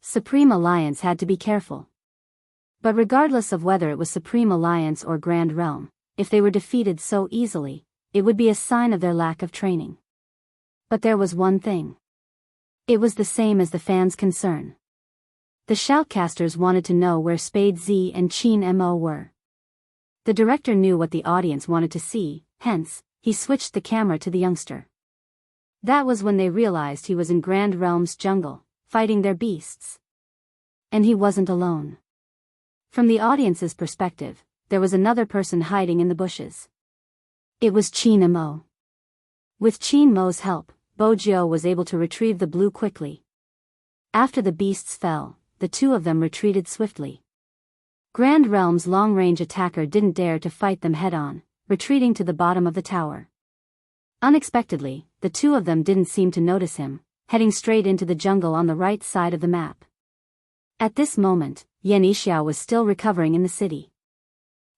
Supreme Alliance had to be careful. But regardless of whether it was Supreme Alliance or Grand Realm, if they were defeated so easily, it would be a sign of their lack of training. But there was one thing. It was the same as the fans' concern. The shoutcasters wanted to know where Spade Z and Qin Mo were. The director knew what the audience wanted to see, hence, he switched the camera to the youngster. That was when they realized he was in Grand Realm's jungle, fighting their beasts. And he wasn't alone. From the audience's perspective, there was another person hiding in the bushes. It was Qin Mo. With Qin Mo's help, Bojiu was able to retrieve the blue quickly. After the beasts fell, the two of them retreated swiftly. Grand Realm's long-range attacker didn't dare to fight them head-on, retreating to the bottom of the tower. Unexpectedly, the two of them didn't seem to notice him, heading straight into the jungle on the right side of the map. At this moment, Yan Yixiao was still recovering in the city.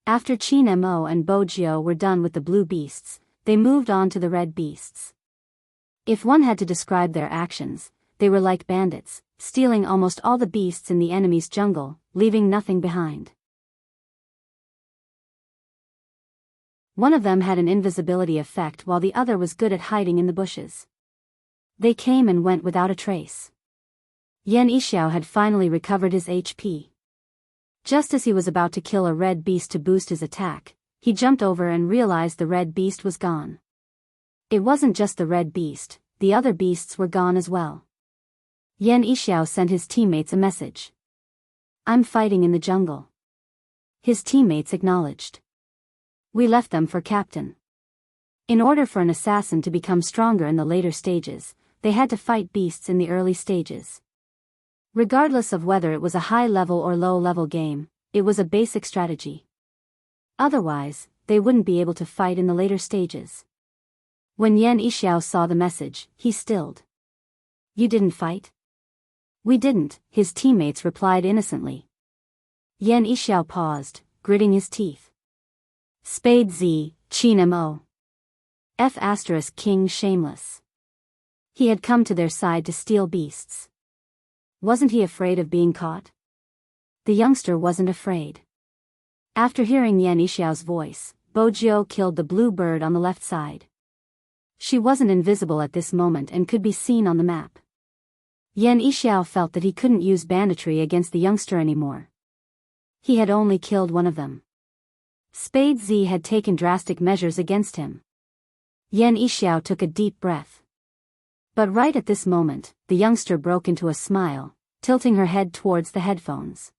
After Qin Mo and Bojiu were done with the blue beasts, they moved on to the red beasts. If one had to describe their actions, they were like bandits, stealing almost all the beasts in the enemy's jungle, leaving nothing behind. One of them had an invisibility effect while the other was good at hiding in the bushes. They came and went without a trace. Yan Yixiao had finally recovered his HP. Just as he was about to kill a red beast to boost his attack, he jumped over and realized the red beast was gone. It wasn't just the red beast, the other beasts were gone as well. Yan Yixiao sent his teammates a message. "I'm fighting in the jungle." His teammates acknowledged. "We left them for Captain." In order for an assassin to become stronger in the later stages, they had to fight beasts in the early stages. Regardless of whether it was a high-level or low-level game, it was a basic strategy. Otherwise, they wouldn't be able to fight in the later stages. When Yan Yixiao saw the message, he stilled. "You didn't fight?" "We didn't," his teammates replied innocently. Yan Yixiao paused, gritting his teeth. "Spade Z, Qin Mo." King shameless. He had come to their side to steal beasts. Wasn't he afraid of being caught? The youngster wasn't afraid. After hearing Yan Yixiao's voice, Bojiu killed the blue bird on the left side. She wasn't invisible at this moment and could be seen on the map. Yan Yixiao felt that he couldn't use banditry against the youngster anymore. He had only killed one of them. Spade Z had taken drastic measures against him. Yan Yixiao took a deep breath. But right at this moment, the youngster broke into a smile, tilting her head towards the headphones.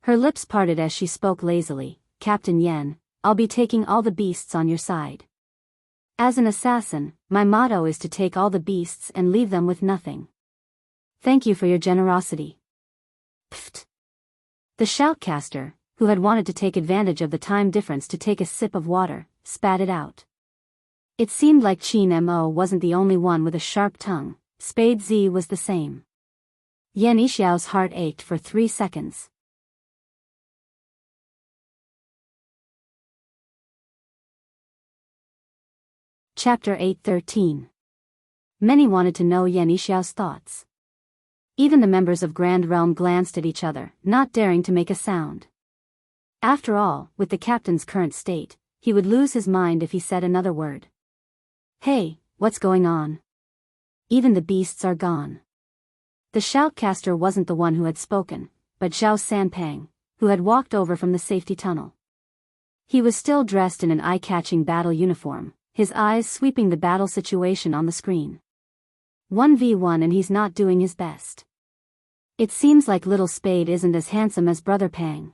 Her lips parted as she spoke lazily. Captain Yan, I'll be taking all the beasts on your side. As an assassin, my motto is to take all the beasts and leave them with nothing. Thank you for your generosity. Pfft. The shoutcaster, who had wanted to take advantage of the time difference to take a sip of water, spat it out. It seemed like Qin Mo wasn't the only one with a sharp tongue. Spade Z was the same. Yan Yixiao's heart ached for 3 seconds. Chapter 8:13. Many wanted to know Yan Yixiao's thoughts. Even the members of Grand Realm glanced at each other, not daring to make a sound. After all, with the captain's current state, he would lose his mind if he said another word. Hey, what's going on? Even the beasts are gone. The shoutcaster wasn't the one who had spoken, but Zhao Sanpang, who had walked over from the safety tunnel. He was still dressed in an eye-catching battle uniform, his eyes sweeping the battle situation on the screen. 1v1 and he's not doing his best. It seems like little Spade isn't as handsome as Brother Pang.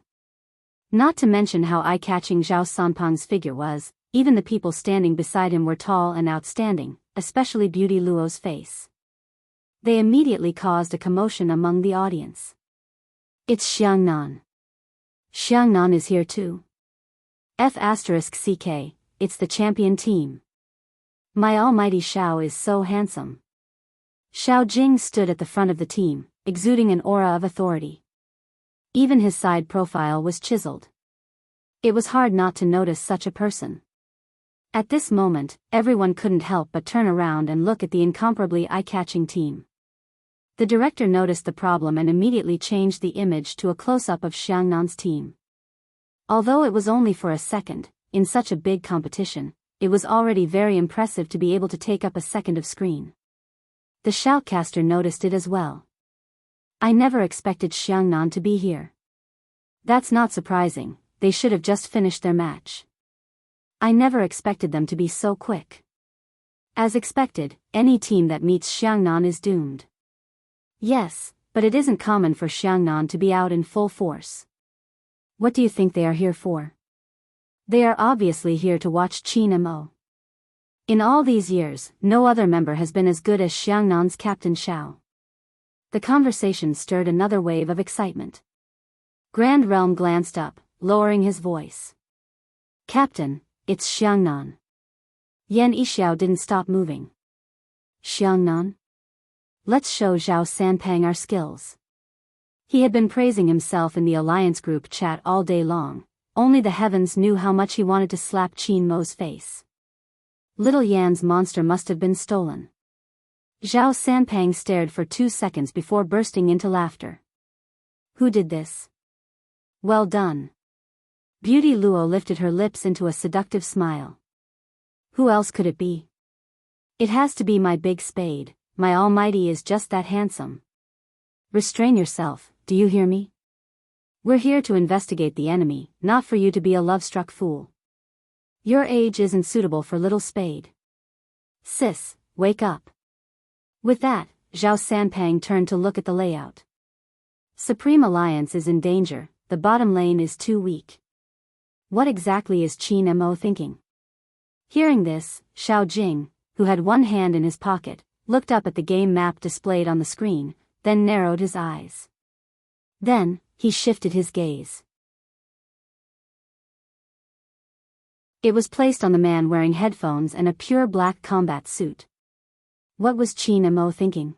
Not to mention how eye-catching Zhao Sanpang's figure was. Even the people standing beside him were tall and outstanding, especially Beauty Luo's face. They immediately caused a commotion among the audience. It's Xiangnan. Xiangnan is here too. F***CK, it's the champion team. My almighty Xiao is so handsome. Xiao Jing stood at the front of the team, exuding an aura of authority. Even his side profile was chiseled. It was hard not to notice such a person. At this moment, everyone couldn't help but turn around and look at the incomparably eye-catching team. The director noticed the problem and immediately changed the image to a close-up of Xiangnan's team. Although it was only for a second, in such a big competition, it was already very impressive to be able to take up a second of screen. The shoutcaster noticed it as well. I never expected Xiangnan to be here. That's not surprising, they should have just finished their match. I never expected them to be so quick. As expected, any team that meets Xiangnan is doomed. Yes, but it isn't common for Xiangnan to be out in full force. What do you think they are here for? They are obviously here to watch Qin Mo. In all these years, no other member has been as good as Xiangnan's Captain Xiao. The conversation stirred another wave of excitement. Grand Realm glanced up, lowering his voice. Captain, it's Xiangnan. Yan Yixiao didn't stop moving. Xiangnan? Let's show Zhao Sanpang our skills. He had been praising himself in the Alliance group chat all day long, only the heavens knew how much he wanted to slap Qin Mo's face. Little Yan's monster must have been stolen. Zhao Sanpang stared for 2 seconds before bursting into laughter. Who did this? Well done. Beauty Luo lifted her lips into a seductive smile. Who else could it be? It has to be my big Spade, my almighty is just that handsome. Restrain yourself, do you hear me? We're here to investigate the enemy, not for you to be a love-struck fool. Your age isn't suitable for little Spade. Sis, wake up. With that, Zhao Sanpang turned to look at the layout. Supreme Alliance is in danger, the bottom lane is too weak. What exactly is Qin Mo thinking? Hearing this, Xiao Jing, who had one hand in his pocket, looked up at the game map displayed on the screen, then narrowed his eyes. Then, he shifted his gaze. It was placed on the man wearing headphones and a pure black combat suit. What was Qin Mo thinking?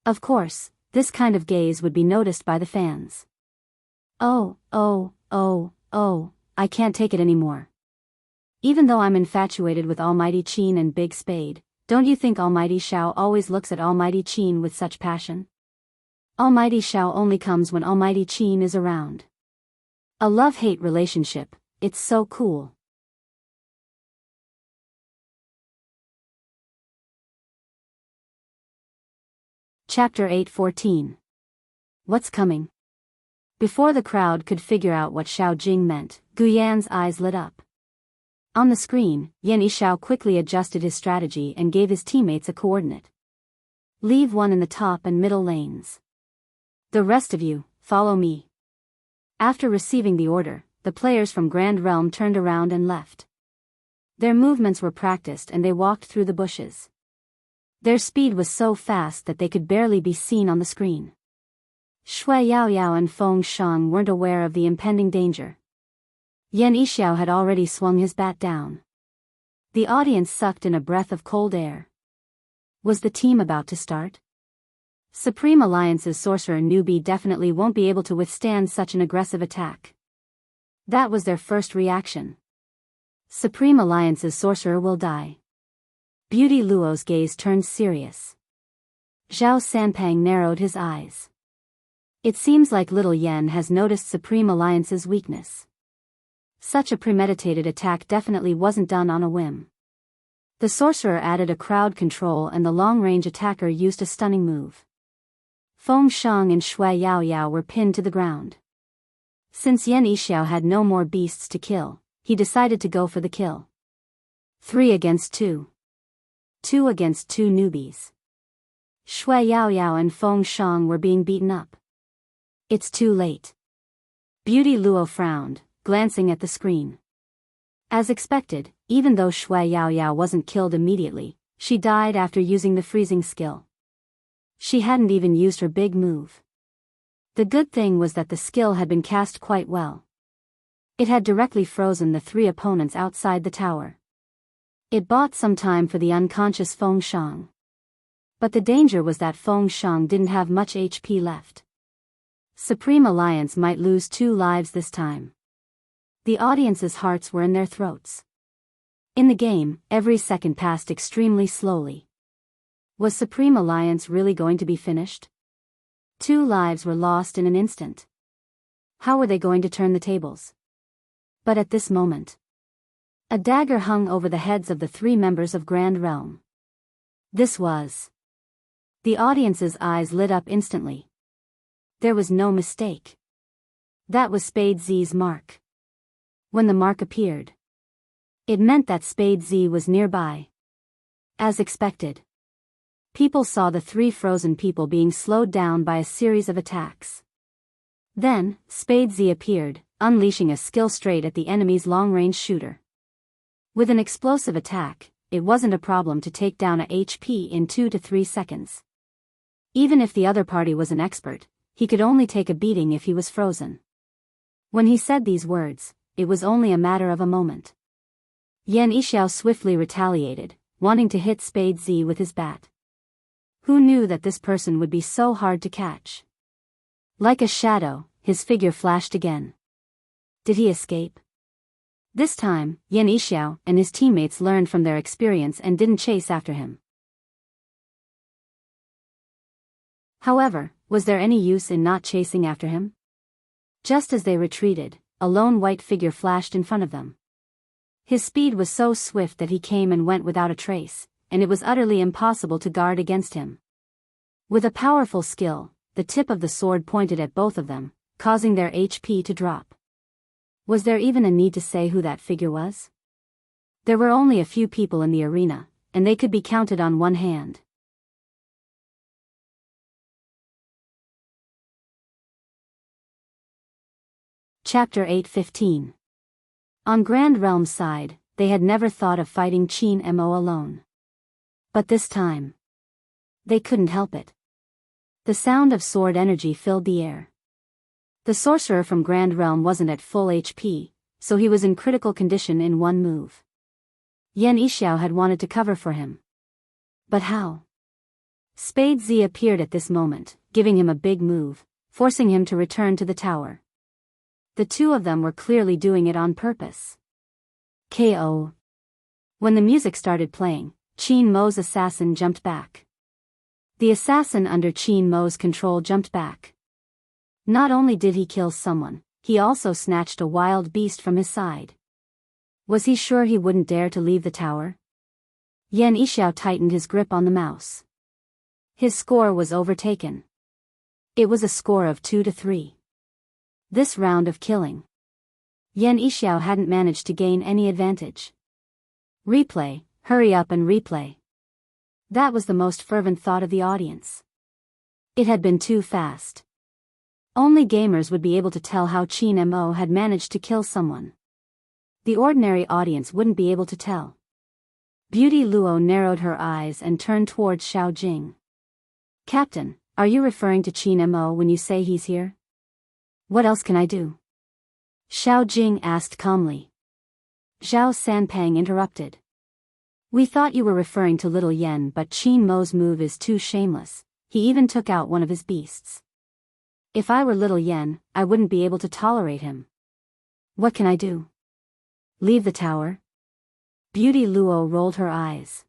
Of course, this kind of gaze would be noticed by the fans. Oh, I can't take it anymore. Even though I'm infatuated with Almighty Qin and Big Spade, don't you think Almighty Xiao always looks at Almighty Qin with such passion? Almighty Xiao only comes when Almighty Qin is around. A love-hate relationship, it's so cool. Chapter 8:14. What's coming? Before the crowd could figure out what Xiao Jing meant, Gu Yan's eyes lit up. On the screen, Yan Yixiao quickly adjusted his strategy and gave his teammates a coordinate. Leave one in the top and middle lanes. The rest of you, follow me. After receiving the order, the players from Grand Realm turned around and left. Their movements were practiced and they walked through the bushes. Their speed was so fast that they could barely be seen on the screen. Shui Yaoyao and Feng Shang weren't aware of the impending danger. Yan Yixiao had already swung his bat down. The audience sucked in a breath of cold air. Was the team about to start? Supreme Alliance's sorcerer newbie definitely won't be able to withstand such an aggressive attack. That was their first reaction. Supreme Alliance's sorcerer will die. Beauty Luo's gaze turned serious. Zhao Sanpang narrowed his eyes. It seems like little Yen has noticed Supreme Alliance's weakness. Such a premeditated attack definitely wasn't done on a whim. The sorcerer added a crowd control and the long-range attacker used a stunning move. Feng Shang and Shui Yaoyao were pinned to the ground. Since Yan Yixiao had no more beasts to kill, he decided to go for the kill. 3 against 2. 2 against 2 newbies. Shui Yaoyao and Feng Shang were being beaten up. It's too late. Beauty Luo frowned, glancing at the screen. As expected, even though Shui Yaoyao wasn't killed immediately, she died after using the freezing skill. She hadn't even used her big move. The good thing was that the skill had been cast quite well. It had directly frozen the 3 opponents outside the tower. It bought some time for the unconscious Feng Shang. But the danger was that Feng Shang didn't have much HP left. Supreme Alliance might lose 2 lives this time. The audience's hearts were in their throats. In the game, every second passed extremely slowly. Was Supreme Alliance really going to be finished? 2 lives were lost in an instant. How were they going to turn the tables? But at this moment, a dagger hung over the heads of the 3 members of Grand Realm. This was. The audience's eyes lit up instantly. There was no mistake. That was Spade Z's mark. When the mark appeared, it meant that Spade Z was nearby. As expected, people saw the 3 frozen people being slowed down by a series of attacks. Then, Spade Z appeared, unleashing a skill straight at the enemy's long-range shooter. With an explosive attack, it wasn't a problem to take down a HP in 2 to 3 seconds. Even if the other party was an expert, he could only take a beating if he was frozen. When he said these words, it was only a matter of a moment. Yan Yixiao swiftly retaliated, wanting to hit Spade Z with his bat. Who knew that this person would be so hard to catch? Like a shadow, his figure flashed again. Did he escape? This time, Yan Yixiao and his teammates learned from their experience and didn't chase after him. However, was there any use in not chasing after him? Just as they retreated, a lone white figure flashed in front of them. His speed was so swift that he came and went without a trace, and it was utterly impossible to guard against him. With a powerful skill, the tip of the sword pointed at both of them, causing their HP to drop. Was there even a need to say who that figure was? There were only a few people in the arena, and they could be counted on one hand. Chapter 8:15. On Grand Realm's side, they had never thought of fighting Qin Mo alone. But this time, they couldn't help it. The sound of sword energy filled the air. The sorcerer from Grand Realm wasn't at full HP, so he was in critical condition in one move. Yan Yixiao had wanted to cover for him. But how? Spade Z appeared at this moment, giving him a big move, forcing him to return to the tower. The 2 of them were clearly doing it on purpose. KO. When the music started playing, Qin Mo's assassin jumped back. The assassin under Qin Mo's control jumped back. Not only did he kill someone, he also snatched a wild beast from his side. Was he sure he wouldn't dare to leave the tower? Yan Yixiao tightened his grip on the mouse. His score was overtaken. It was a score of 2-3. This round of killing, Yan Yixiao hadn't managed to gain any advantage. Replay, hurry up and replay. That was the most fervent thought of the audience. It had been too fast. Only gamers would be able to tell how Qin Mo had managed to kill someone. The ordinary audience wouldn't be able to tell. Beauty Luo narrowed her eyes and turned towards Xiao Jing. Captain, are you referring to Qin Mo when you say he's here? What else can I do? Xiao Jing asked calmly. Zhao Sanpang interrupted. We thought you were referring to Little Yen, but Qin Mo's move is too shameless. He even took out one of his beasts. If I were Little Yen, I wouldn't be able to tolerate him. What can I do? Leave the tower? Beauty Luo rolled her eyes.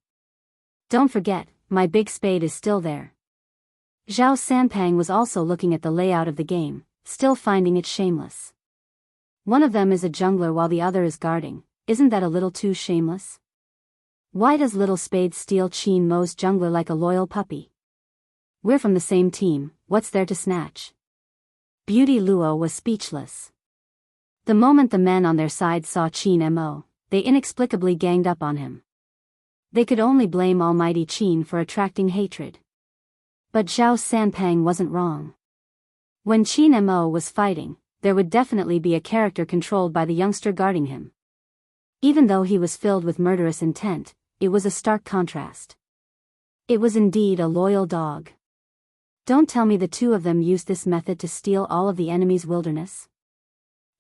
Don't forget, my big spade is still there. Zhao Sanpang was also looking at the layout of the game, still finding it shameless. One of them is a jungler while the other is guarding. Isn't that a little too shameless? Why does Little Spade steal Qin Mo's jungler like a loyal puppy? We're from the same team, what's there to snatch? Beauty Luo was speechless. The moment the men on their side saw Qin Mo, they inexplicably ganged up on him. They could only blame Almighty Qin for attracting hatred. But Zhao Sanpang wasn't wrong. When Qin Mo was fighting, there would definitely be a character controlled by the youngster guarding him. Even though he was filled with murderous intent, it was a stark contrast. It was indeed a loyal dog. Don't tell me the two of them used this method to steal all of the enemy's wilderness.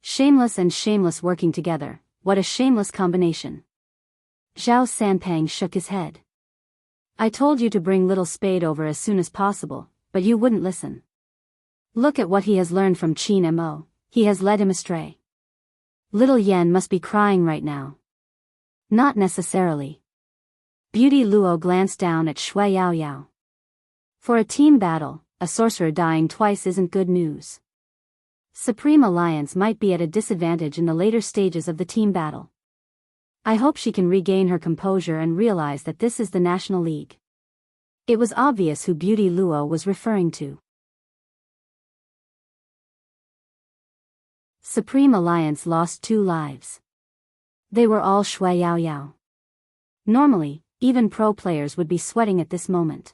Shameless and shameless working together, what a shameless combination. Zhao Sanpang shook his head. I told you to bring Little Spade over as soon as possible, but you wouldn't listen. Look at what he has learned from Qin Mo, he has led him astray. Little Yen must be crying right now. Not necessarily. Beauty Luo glanced down at Shui Yaoyao. For a team battle, a sorcerer dying twice isn't good news. Supreme Alliance might be at a disadvantage in the later stages of the team battle. I hope she can regain her composure and realize that this is the National League. It was obvious who Beauty Luo was referring to. Supreme Alliance lost 2 lives. They were all Shui Yaoyao. Normally, even pro players would be sweating at this moment.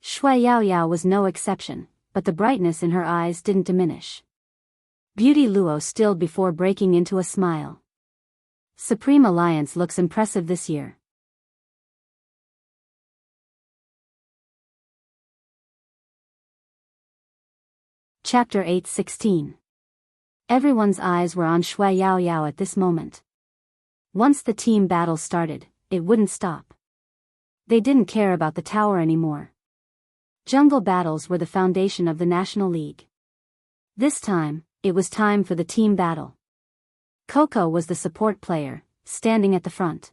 Shui Yaoyao was no exception, but the brightness in her eyes didn't diminish. Beauty Luo stilled before breaking into a smile. Supreme Alliance looks impressive this year. Chapter 8:16. Everyone's eyes were on Shui Yaoyao at this moment. Once the team battle started, it wouldn't stop. They didn't care about the tower anymore. Jungle battles were the foundation of the National League. This time, it was time for the team battle. Coco was the support player, standing at the front.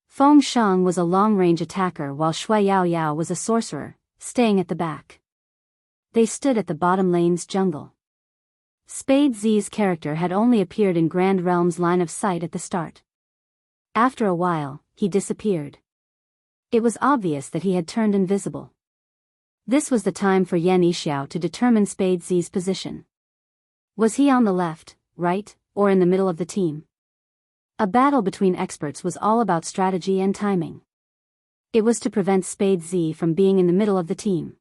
Feng Shang was a long-range attacker while Shui Yaoyao was a sorcerer, staying at the back. They stood at the bottom lane's jungle. Spade Z's character had only appeared in Grand Realm's line of sight at the start. After a while, he disappeared. It was obvious that he had turned invisible. This was the time for Yan Yixiao to determine Spade Z's position. Was he on the left, right, or in the middle of the team? A battle between experts was all about strategy and timing. It was to prevent Spade Z from being in the middle of the team.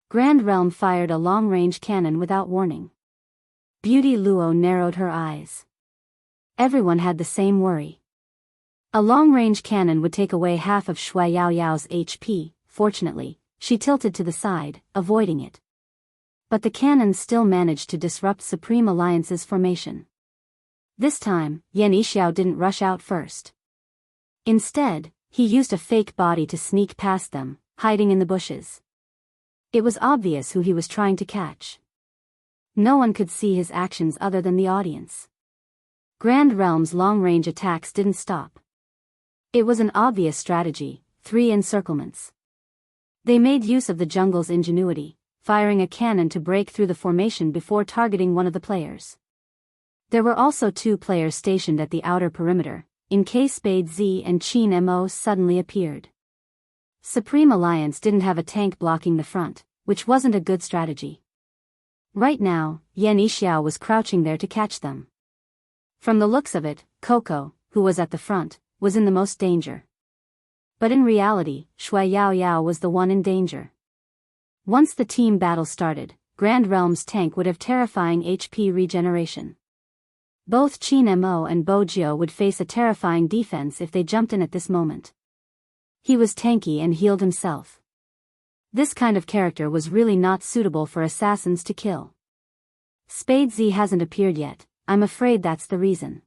Grand Realm fired a long-range cannon without warning. Beauty Luo narrowed her eyes. Everyone had the same worry. A long-range cannon would take away half of Shui Yaoyao's HP. Fortunately, she tilted to the side, avoiding it. But the cannon still managed to disrupt Supreme Alliance's formation. This time, Yan Yixiao didn't rush out first. Instead, he used a fake body to sneak past them, hiding in the bushes. It was obvious who he was trying to catch. No one could see his actions other than the audience. Grand Realm's long-range attacks didn't stop. It was an obvious strategy, 3 encirclements. They made use of the jungle's ingenuity, firing a cannon to break through the formation before targeting one of the players. There were also 2 players stationed at the outer perimeter, in case Spade Z and Qin Mo suddenly appeared. Supreme Alliance didn't have a tank blocking the front, which wasn't a good strategy. Right now, Yan Yixiao was crouching there to catch them. From the looks of it, Coco, who was at the front, was in the most danger. But in reality, Shui Yaoyao was the one in danger. Once the team battle started, Grand Realm's tank would have terrifying HP regeneration. Both Qin Mo and Bojio would face a terrifying defense if they jumped in at this moment. He was tanky and healed himself. This kind of character was really not suitable for assassins to kill. Spade Z hasn't appeared yet, I'm afraid that's the reason.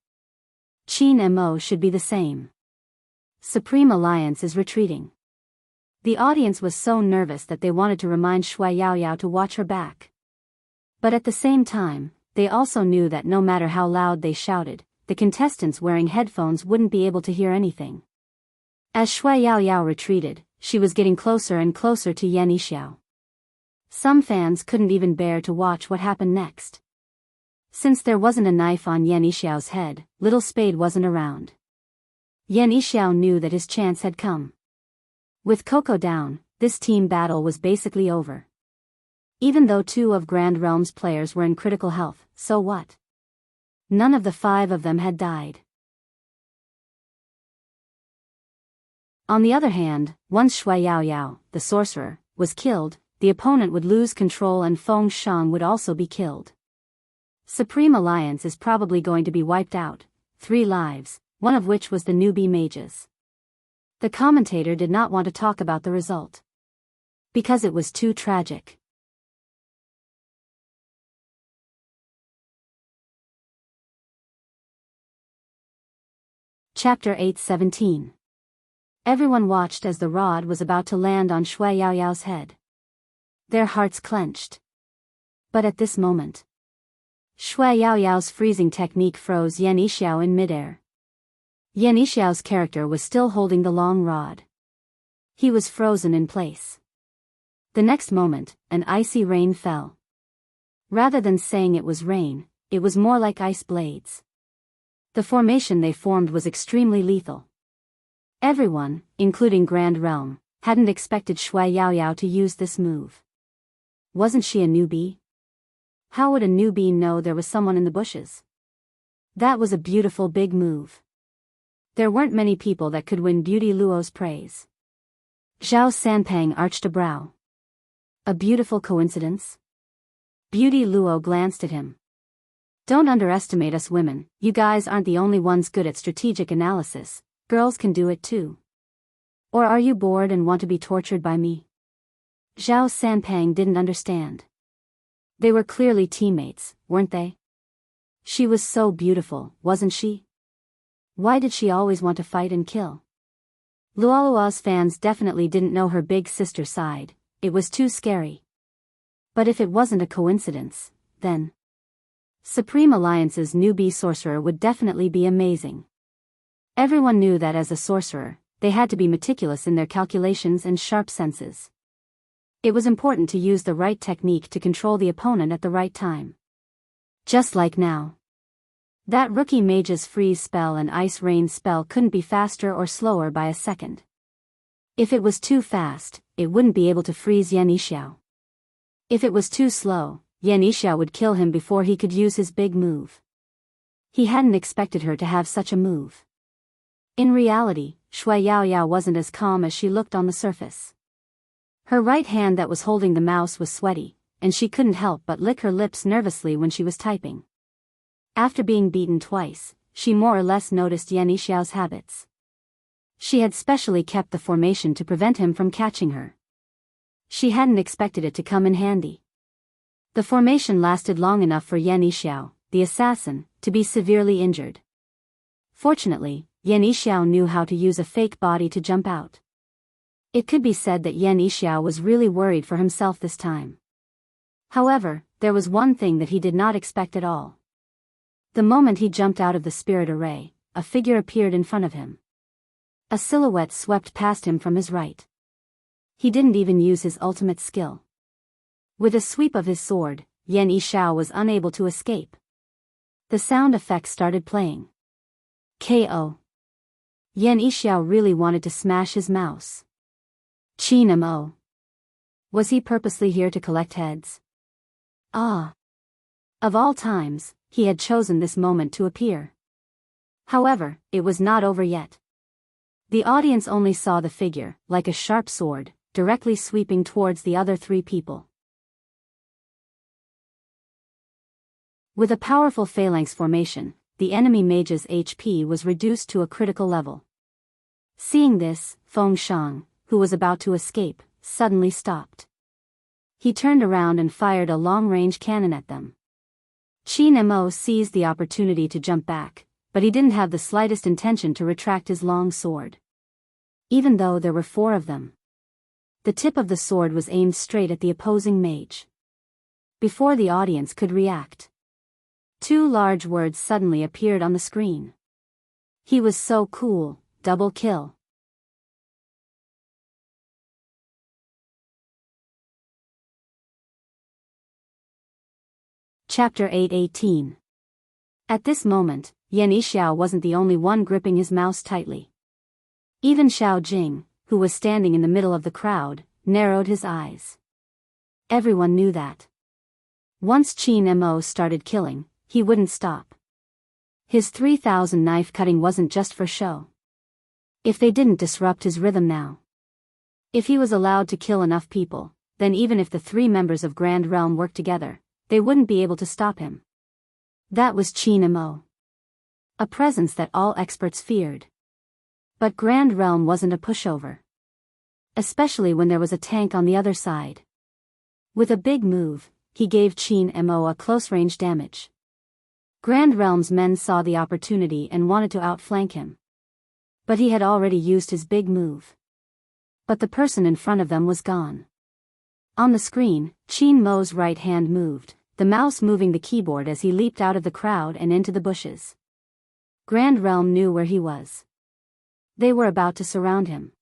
Qin Mo should be the same. Supreme Alliance is retreating. The audience was so nervous that they wanted to remind Shui Yaoyao to watch her back. But at the same time, they also knew that no matter how loud they shouted, the contestants wearing headphones wouldn't be able to hear anything. As Shui Yaoyao retreated, she was getting closer and closer to Yan Yixiao. Some fans couldn't even bear to watch what happened next. Since there wasn't a knife on Yan Yixiao's head, Little Spade wasn't around. Yan Yixiao knew that his chance had come. With Coco down, this team battle was basically over. Even though 2 of Grand Realm's players were in critical health, so what? None of the 5 of them had died. On the other hand, once Shui Yaoyao, the sorcerer, was killed, the opponent would lose control and Feng Shang would also be killed. Supreme Alliance is probably going to be wiped out, 3 lives, one of which was the newbie mages. The commentator did not want to talk about the result. Because it was too tragic. Chapter 8:17. Everyone watched as the rod was about to land on Shui Yaoyao's head. Their hearts clenched. But at this moment, Shui Yaoyao's freezing technique froze Yan Yixiao in midair. Yan Yixiao's character was still holding the long rod. He was frozen in place. The next moment, an icy rain fell. Rather than saying it was rain, it was more like ice blades. The formation they formed was extremely lethal. Everyone, including Grand Realm, hadn't expected Shui Yaoyao to use this move. Wasn't she a newbie? How would a newbie know there was someone in the bushes? That was a beautiful big move. There weren't many people that could win Beauty Luo's praise. Zhao Sanpang arched a brow. A beautiful coincidence? Beauty Luo glanced at him. Don't underestimate us women, you guys aren't the only ones good at strategic analysis, girls can do it too. Or are you bored and want to be tortured by me? Zhao Sanpang didn't understand. They were clearly teammates, weren't they? She was so beautiful, wasn't she? Why did she always want to fight and kill? Luolua's fans definitely didn't know her big sister side, it was too scary. But if it wasn't a coincidence, then Supreme Alliance's newbie sorcerer would definitely be amazing. Everyone knew that as a sorcerer, they had to be meticulous in their calculations and sharp senses. It was important to use the right technique to control the opponent at the right time. Just like now. That rookie mage's freeze spell and ice rain spell couldn't be faster or slower by a second. If it was too fast, it wouldn't be able to freeze Yan Yixiao. If it was too slow, Yan Yixiao would kill him before he could use his big move. He hadn't expected her to have such a move. In reality, Shui Yaoyao wasn't as calm as she looked on the surface. Her right hand that was holding the mouse was sweaty, and she couldn't help but lick her lips nervously when she was typing. After being beaten twice, she more or less noticed Yan Yixiao's habits. She had specially kept the formation to prevent him from catching her. She hadn't expected it to come in handy. The formation lasted long enough for Yan Yixiao, the assassin, to be severely injured. Fortunately, Yan Yixiao knew how to use a fake body to jump out. It could be said that Yan Yixiao was really worried for himself this time. However, there was one thing that he did not expect at all. The moment he jumped out of the spirit array, a figure appeared in front of him. A silhouette swept past him from his right. He didn't even use his ultimate skill. With a sweep of his sword, Yan Yishao was unable to escape. The sound effects started playing. KO. Yan Yishao really wanted to smash his mouse. Qin Mo. Was he purposely here to collect heads? Ah. Of all times, he had chosen this moment to appear. However, it was not over yet. The audience only saw the figure, like a sharp sword, directly sweeping towards the other three people. With a powerful phalanx formation, the enemy mage's HP was reduced to a critical level. Seeing this, Feng Shang, who was about to escape, suddenly stopped. He turned around and fired a long-range cannon at them. Qin Mo seized the opportunity to jump back, but he didn't have the slightest intention to retract his long sword. Even though there were 4 of them. The tip of the sword was aimed straight at the opposing mage. Before the audience could react, 2 large words suddenly appeared on the screen. He was so cool, double kill. Chapter 8:18. At this moment, Yan Yishao wasn't the only one gripping his mouse tightly. Even Xiao Jing, who was standing in the middle of the crowd, narrowed his eyes. Everyone knew that once Qin Mo started killing, he wouldn't stop. His 3,000 knife cutting wasn't just for show. If they didn't disrupt his rhythm now. If he was allowed to kill enough people, then even if the 3 members of Grand Realm worked together, they wouldn't be able to stop him. That was Qin Mo. A presence that all experts feared. But Grand Realm wasn't a pushover. Especially when there was a tank on the other side. With a big move, he gave Qin Mo a close-range damage. Grand Realm's men saw the opportunity and wanted to outflank him. But he had already used his big move. But the person in front of them was gone. On the screen, Qin Mo's right hand moved, the mouse moving the keyboard as he leaped out of the crowd and into the bushes. Grand Realm knew where he was. They were about to surround him.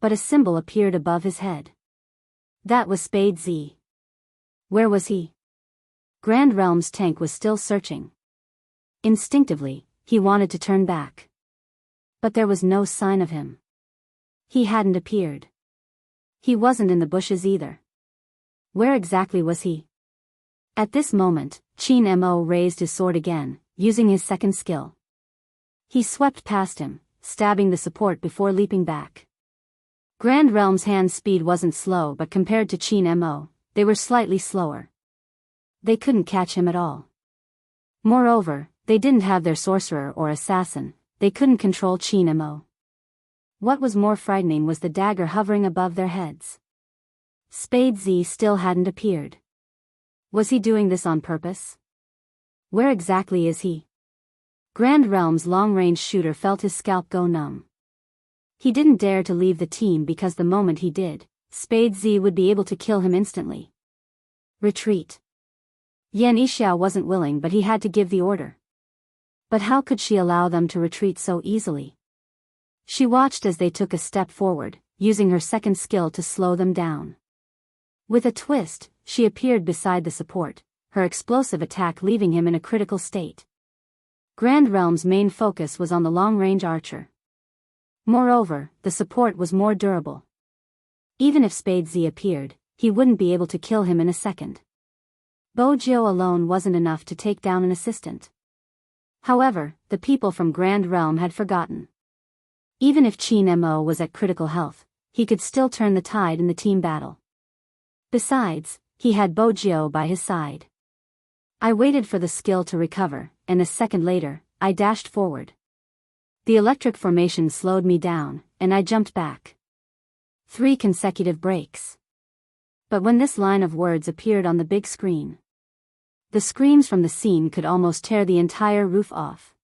But a symbol appeared above his head. That was Spade Z. Where was he? Grand Realm's tank was still searching. Instinctively, he wanted to turn back. But there was no sign of him. He hadn't appeared. He wasn't in the bushes either. Where exactly was he? At this moment, Qin Mo raised his sword again, using his second skill. He swept past him, stabbing the support before leaping back. Grand Realm's hand speed wasn't slow, but compared to Qin Mo, they were slightly slower. They couldn't catch him at all. Moreover, they didn't have their sorcerer or assassin, they couldn't control Qin Mo. What was more frightening was the dagger hovering above their heads. Spade Z still hadn't appeared. Was he doing this on purpose? Where exactly is he? Grand Realm's long-range shooter felt his scalp go numb. He didn't dare to leave the team because the moment he did, Spade Z would be able to kill him instantly. Retreat. Yan Yishao wasn't willing, but he had to give the order. But how could she allow them to retreat so easily? She watched as they took a step forward, using her second skill to slow them down. With a twist, she appeared beside the support, her explosive attack leaving him in a critical state. Grand Realm's main focus was on the long-range archer. Moreover, the support was more durable. Even if Spade Z appeared, he wouldn't be able to kill him in a second. Bojio alone wasn't enough to take down an assistant. However, the people from Grand Realm had forgotten. Even if Qin Mo was at critical health, he could still turn the tide in the team battle. Besides, he had Bojio by his side. I waited for the skill to recover, and a second later, I dashed forward. The electric formation slowed me down, and I jumped back. 3 consecutive breaks. But when this line of words appeared on the big screen, the screams from the scene could almost tear the entire roof off.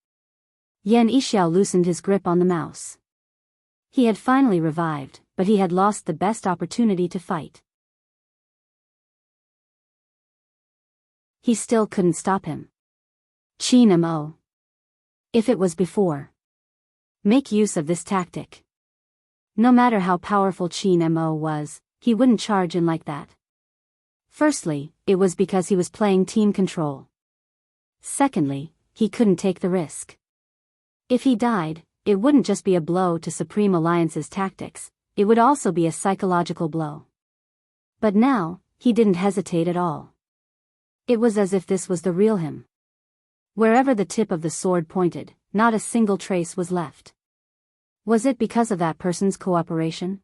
Yan Yishao loosened his grip on the mouse. He had finally revived, but he had lost the best opportunity to fight. He still couldn't stop him. Qin Mo. If it was before. Make use of this tactic. No matter how powerful Qin Mo was, he wouldn't charge in like that. Firstly, it was because he was playing team control. Secondly, he couldn't take the risk. If he died, it wouldn't just be a blow to Supreme Alliance's tactics, it would also be a psychological blow. But now, he didn't hesitate at all. It was as if this was the real him. Wherever the tip of the sword pointed, not a single trace was left. Was it because of that person's cooperation?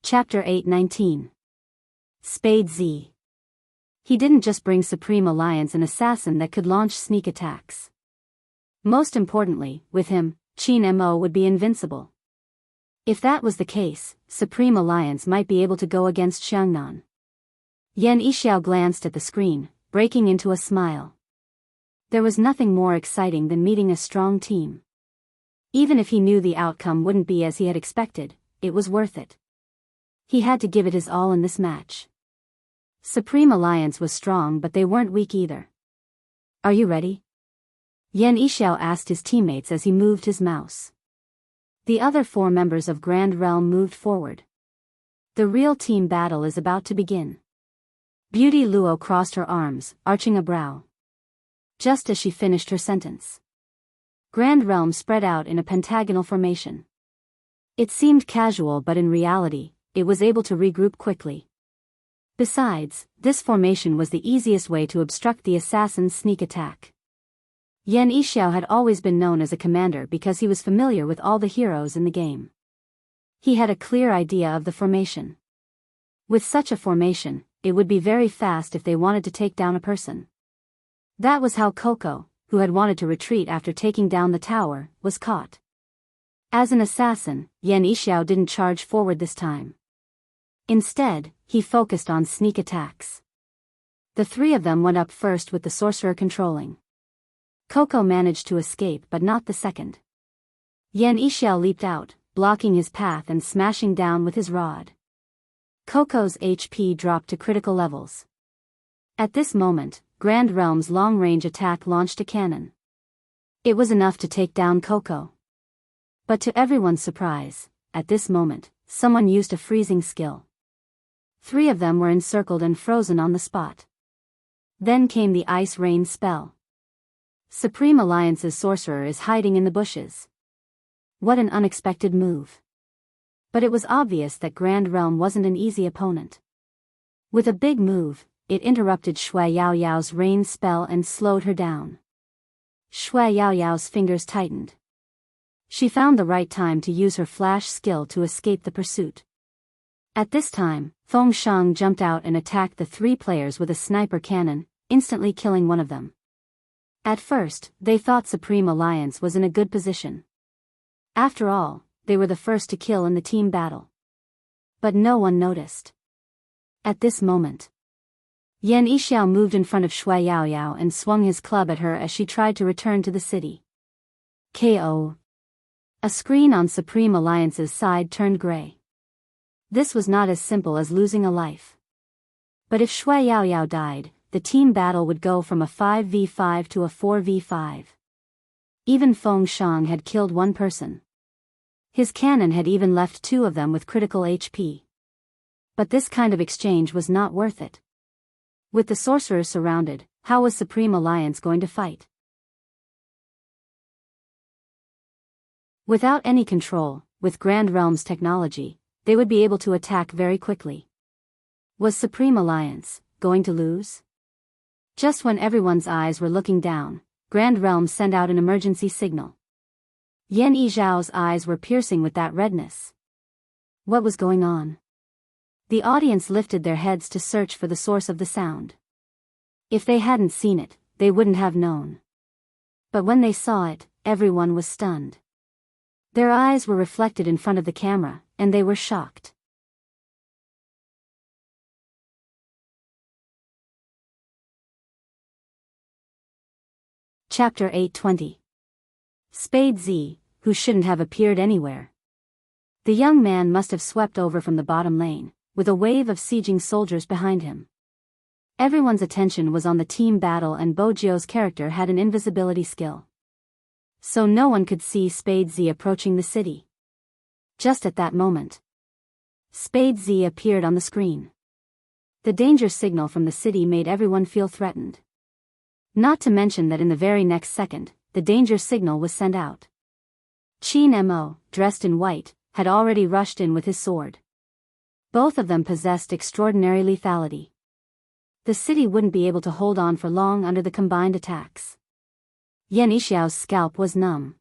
Chapter 8:19. Spade Z. He didn't just bring Supreme Alliance an assassin that could launch sneak attacks. Most importantly, with him, Qin Mo would be invincible. If that was the case, Supreme Alliance might be able to go against Xiangnan. Yan Yixiao glanced at the screen, breaking into a smile. There was nothing more exciting than meeting a strong team. Even if he knew the outcome wouldn't be as he had expected, it was worth it. He had to give it his all in this match. Supreme Alliance was strong, but they weren't weak either. Are you ready? Yan Yixiao asked his teammates as he moved his mouse. The other 4 members of Grand Realm moved forward. The real team battle is about to begin. Beauty Luo crossed her arms, arching a brow. Just as she finished her sentence, Grand Realm spread out in a pentagonal formation. It seemed casual, but in reality, it was able to regroup quickly. Besides, this formation was the easiest way to obstruct the assassin's sneak attack. Yan Yixiao had always been known as a commander because he was familiar with all the heroes in the game. He had a clear idea of the formation. With such a formation, it would be very fast if they wanted to take down a person. That was how Coco, who had wanted to retreat after taking down the tower, was caught. As an assassin, Yan Yixiao didn't charge forward this time. Instead, he focused on sneak attacks. The 3 of them went up first with the sorcerer controlling. Coco managed to escape, but not the second. Yan Yixiao leaped out, blocking his path and smashing down with his rod. Coco's HP dropped to critical levels. At this moment, Grand Realm's long-range attack launched a cannon. It was enough to take down Coco. But to everyone's surprise, at this moment, someone used a freezing skill. 3 of them were encircled and frozen on the spot. Then came the ice rain spell. Supreme Alliance's sorcerer is hiding in the bushes. What an unexpected move. But it was obvious that Grand Realm wasn't an easy opponent. With a big move, it interrupted Shui Yaoyao's rain spell and slowed her down. Shui Yaoyao's fingers tightened. She found the right time to use her flash skill to escape the pursuit. At this time, Feng Shang jumped out and attacked the 3 players with a sniper cannon, instantly killing one of them. At first, they thought Supreme Alliance was in a good position. After all, they were the first to kill in the team battle. But no one noticed. At this moment, Yan Yixiao moved in front of Shui Yaoyao and swung his club at her as she tried to return to the city. KO. A screen on Supreme Alliance's side turned gray. This was not as simple as losing a life. But if Shui Yaoyao died, the team battle would go from a 5v5 to a 4v5. Even Feng Shang had killed 1 person. His cannon had even left 2 of them with critical HP. But this kind of exchange was not worth it. With the sorcerers surrounded, how was Supreme Alliance going to fight? Without any control, with Grand Realm's technology, they would be able to attack very quickly. Was Supreme Alliance going to lose? Just when everyone's eyes were looking down, Grand Realm sent out an emergency signal. Yan Yixiao's eyes were piercing with that redness. What was going on? The audience lifted their heads to search for the source of the sound. If they hadn't seen it, they wouldn't have known. But when they saw it, everyone was stunned. Their eyes were reflected in front of the camera, and they were shocked. Chapter 8:20. Spade Z, who shouldn't have appeared anywhere. The young man must have swept over from the bottom lane, with a wave of sieging soldiers behind him. Everyone's attention was on the team battle, and Bojio's character had an invisibility skill. So no one could see Spade Z approaching the city. Just at that moment, Spade Z appeared on the screen. The danger signal from the city made everyone feel threatened. Not to mention that in the very next second, the danger signal was sent out. Qin Mo, dressed in white, had already rushed in with his sword. Both of them possessed extraordinary lethality. The city wouldn't be able to hold on for long under the combined attacks. Yan Yixiao's scalp was numb.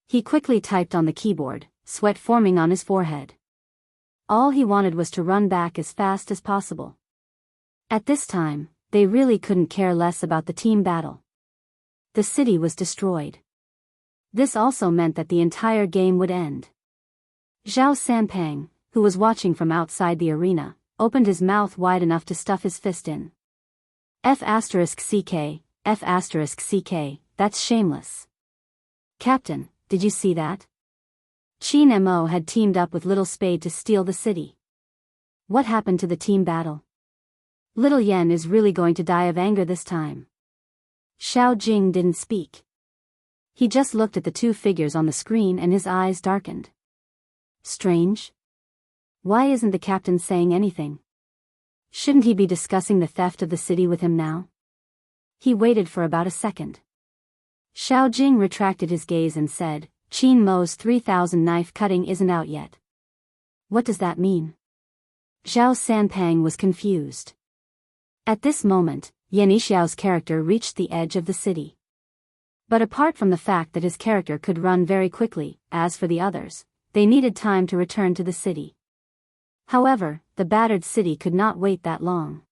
He quickly typed on the keyboard, sweat forming on his forehead. All he wanted was to run back as fast as possible. At this time, they really couldn't care less about the team battle. The city was destroyed. This also meant that the entire game would end. Zhao Sanpeng, who was watching from outside the arena, opened his mouth wide enough to stuff his fist in. F***CK, F***CK, that's shameless. Captain, did you see that? Qin Mo had teamed up with Little Spade to steal the city. What happened to the team battle? Little Yen is really going to die of anger this time. Xiao Jing didn't speak. He just looked at the two figures on the screen and his eyes darkened. Strange. Why isn't the captain saying anything? Shouldn't he be discussing the theft of the city with him now? He waited for about a second. Xiao Jing retracted his gaze and said, Qin Mo's 3000 knife cutting isn't out yet. What does that mean? Zhao Sanpeng was confused. At this moment, Yan Yixiao's character reached the edge of the city. But apart from the fact that his character could run very quickly, as for the others, they needed time to return to the city. However, the battered city could not wait that long.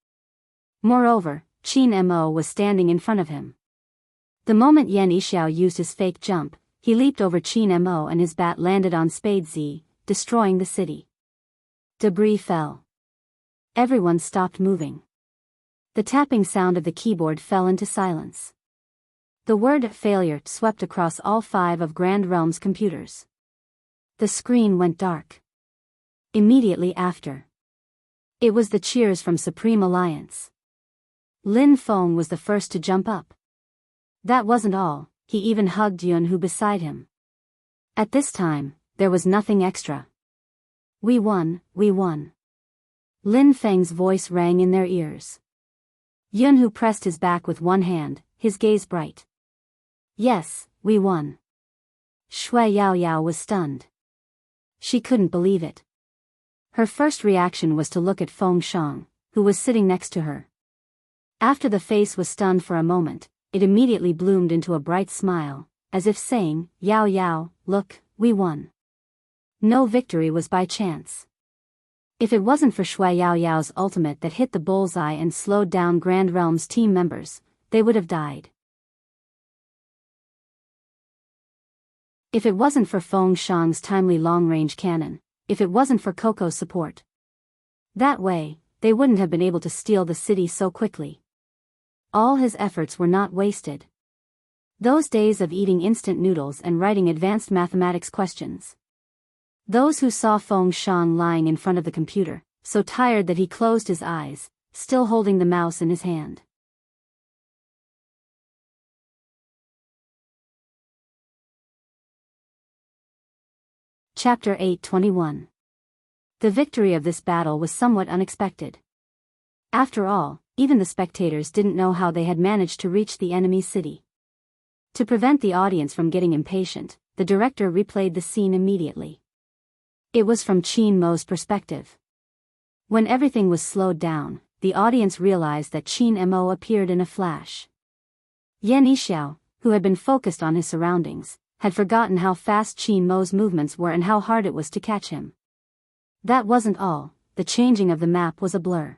Moreover, Qin Mo was standing in front of him. The moment Yan Yixiao used his fake jump, he leaped over Qin Mo and his bat landed on Spade Z, destroying the city. Debris fell. Everyone stopped moving. The tapping sound of the keyboard fell into silence. The word failure swept across all 5 of Grand Realm's computers. The screen went dark. Immediately after, it was the cheers from Supreme Alliance. Lin Feng was the first to jump up. That wasn't all, he even hugged Yunhu beside him. At this time, there was nothing extra. We won, we won. Lin Feng's voice rang in their ears. Yunhu pressed his back with one hand, his gaze bright. Yes, we won. Shui Yaoyao was stunned. She couldn't believe it. Her first reaction was to look at Feng Shang, who was sitting next to her. After the face was stunned for a moment, it immediately bloomed into a bright smile, as if saying, Yao Yao, look, we won. No victory was by chance. If it wasn't for Shui Yaoyao's ultimate that hit the bullseye and slowed down Grand Realm's team members, they would have died. If it wasn't for Feng Shang's timely long-range cannon, if it wasn't for Coco's support. That way, they wouldn't have been able to steal the city so quickly. All his efforts were not wasted. Those days of eating instant noodles and writing advanced mathematics questions. Those who saw Feng Shang lying in front of the computer, so tired that he closed his eyes, still holding the mouse in his hand. Chapter 8:21. The victory of this battle was somewhat unexpected. After all, even the spectators didn't know how they had managed to reach the enemy city. To prevent the audience from getting impatient, the director replayed the scene immediately. It was from Qin Mo's perspective. When everything was slowed down, the audience realized that Qin Mo appeared in a flash. Yan Yixiao, who had been focused on his surroundings, had forgotten how fast Qin Mo's movements were and how hard it was to catch him. That wasn't all, the changing of the map was a blur.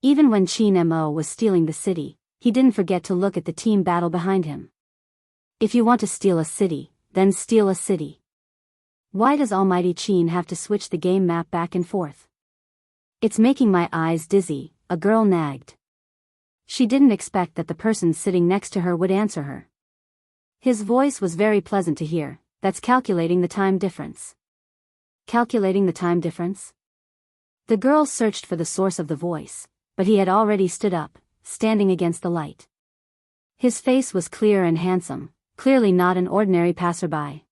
Even when Qin Mo was stealing the city, he didn't forget to look at the team battle behind him. If you want to steal a city, then steal a city. Why does Almighty Qin have to switch the game map back and forth? It's making my eyes dizzy, a girl nagged. She didn't expect that the person sitting next to her would answer her. His voice was very pleasant to hear, that's calculating the time difference. calculating the time difference? The girl searched for the source of the voice, but he had already stood up, standing against the light. His face was clear and handsome, clearly not an ordinary passerby.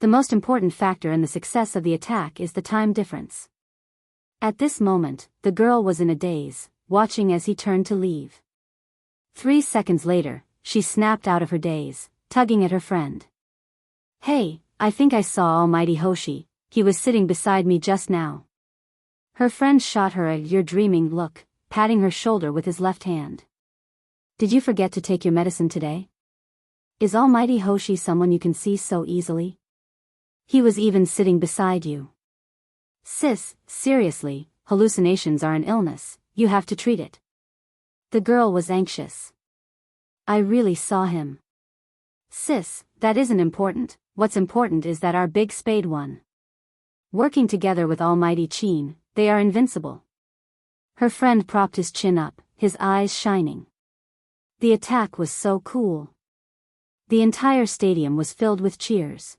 The most important factor in the success of the attack is the time difference. At this moment, the girl was in a daze, watching as he turned to leave. 3 seconds later, she snapped out of her daze, tugging at her friend. "Hey, I think I saw Almighty Hoshi, he was sitting beside me just now." Her friend shot her a "you're dreaming" look, patting her shoulder with his left hand. "Did you forget to take your medicine today? Is Almighty Hoshi someone you can see so easily? He was even sitting beside you." "Sis, seriously, hallucinations are an illness, you have to treat it." The girl was anxious. "I really saw him." "Sis, that isn't important, what's important is that our big spade won. Working together with Almighty Qin, they are invincible." Her friend propped his chin up, his eyes shining. The attack was so cool. The entire stadium was filled with cheers.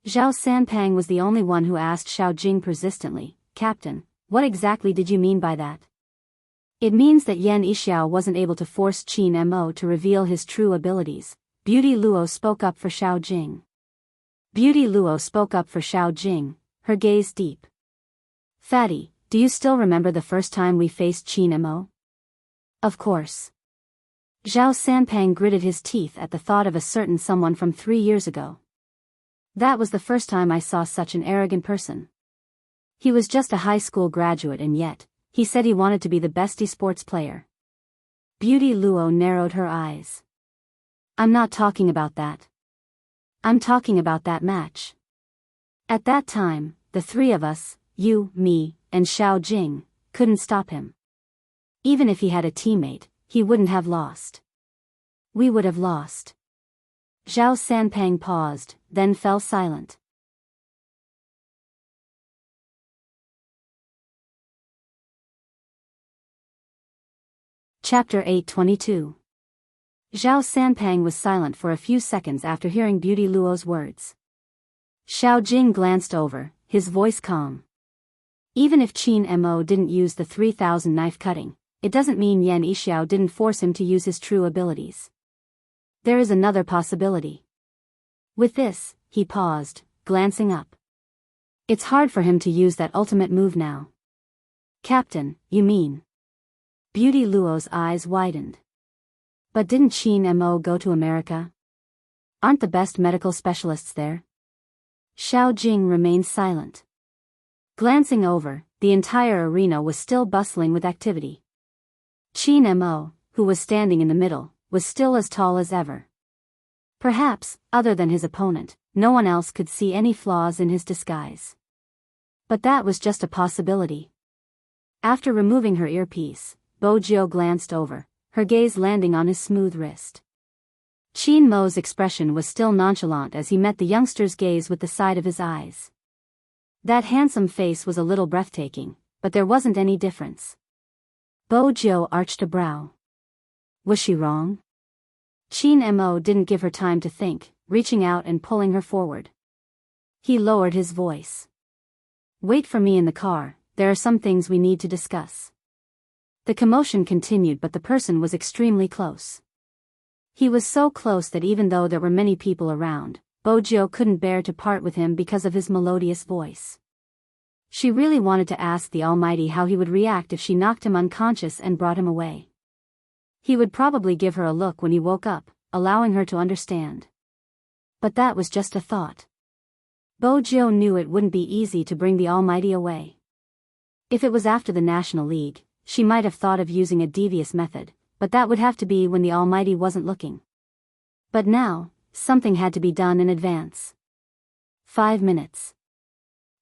Zhao Sanpang was the only one who asked Xiao Jing persistently, "Captain, what exactly did you mean by that?" "It means that Yan Yixiao wasn't able to force Qin Mo to reveal his true abilities." Beauty Luo spoke up for Xiao Jing. Beauty Luo spoke up for Xiao Jing, her gaze deep. "Fatty, do you still remember the first time we faced Qin Mo?" "Of course." Zhao Sanpang gritted his teeth at the thought of a certain someone from 3 years ago. "That was the first time I saw such an arrogant person. He was just a high school graduate and yet, he said he wanted to be the best esports player." Beauty Luo narrowed her eyes. "I'm not talking about that. I'm talking about that match. At that time, the 3 of us, you, me, and Xiao Jing, couldn't stop him. Even if he had a teammate, he wouldn't have lost. We would have lost." Zhao Sanpang paused, then fell silent. Chapter 822. Zhao Sanpang was silent for a few seconds after hearing Beauty Luo's words. Xiao Jing glanced over, his voice calm. "Even if Qin Mo didn't use the 3000 knife cutting, it doesn't mean Yan Yixiao didn't force him to use his true abilities. There is another possibility." With this, he paused, glancing up. "It's hard for him to use that ultimate move now." "Captain, you mean?" Beauty Luo's eyes widened. "But didn't Qin Mo go to America? Aren't the best medical specialists there?" Xiao Jing remained silent. Glancing over, the entire arena was still bustling with activity. Qin Mo, who was standing in the middle, was still as tall as ever. Perhaps, other than his opponent, no one else could see any flaws in his disguise. But that was just a possibility. After removing her earpiece, Bojiu glanced over, her gaze landing on his smooth wrist. Qin Mo's expression was still nonchalant as he met the youngster's gaze with the side of his eyes. That handsome face was a little breathtaking, but there wasn't any difference. Bojiu arched a brow. Was she wrong? Qin Mo didn't give her time to think, reaching out and pulling her forward. He lowered his voice. "Wait for me in the car, there are some things we need to discuss." The commotion continued, but the person was extremely close. He was so close that even though there were many people around, Bojiu couldn't bear to part with him because of his melodious voice. She really wanted to ask the Almighty how he would react if she knocked him unconscious and brought him away. He would probably give her a look when he woke up, allowing her to understand. But that was just a thought. Bojiu knew it wouldn't be easy to bring the Almighty away. If it was after the National League, she might have thought of using a devious method, but that would have to be when the Almighty wasn't looking. But now, something had to be done in advance. 5 minutes.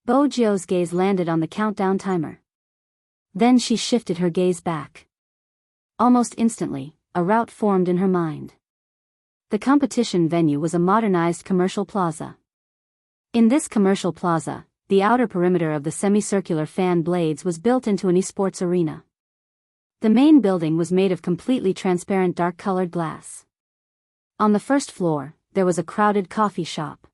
Bojiu's gaze landed on the countdown timer. Then she shifted her gaze back. Almost instantly, a route formed in her mind. The competition venue was a modernized commercial plaza. In this commercial plaza, the outer perimeter of the semicircular fan blades was built into an esports arena. The main building was made of completely transparent dark-colored glass. On the first floor, there was a crowded coffee shop.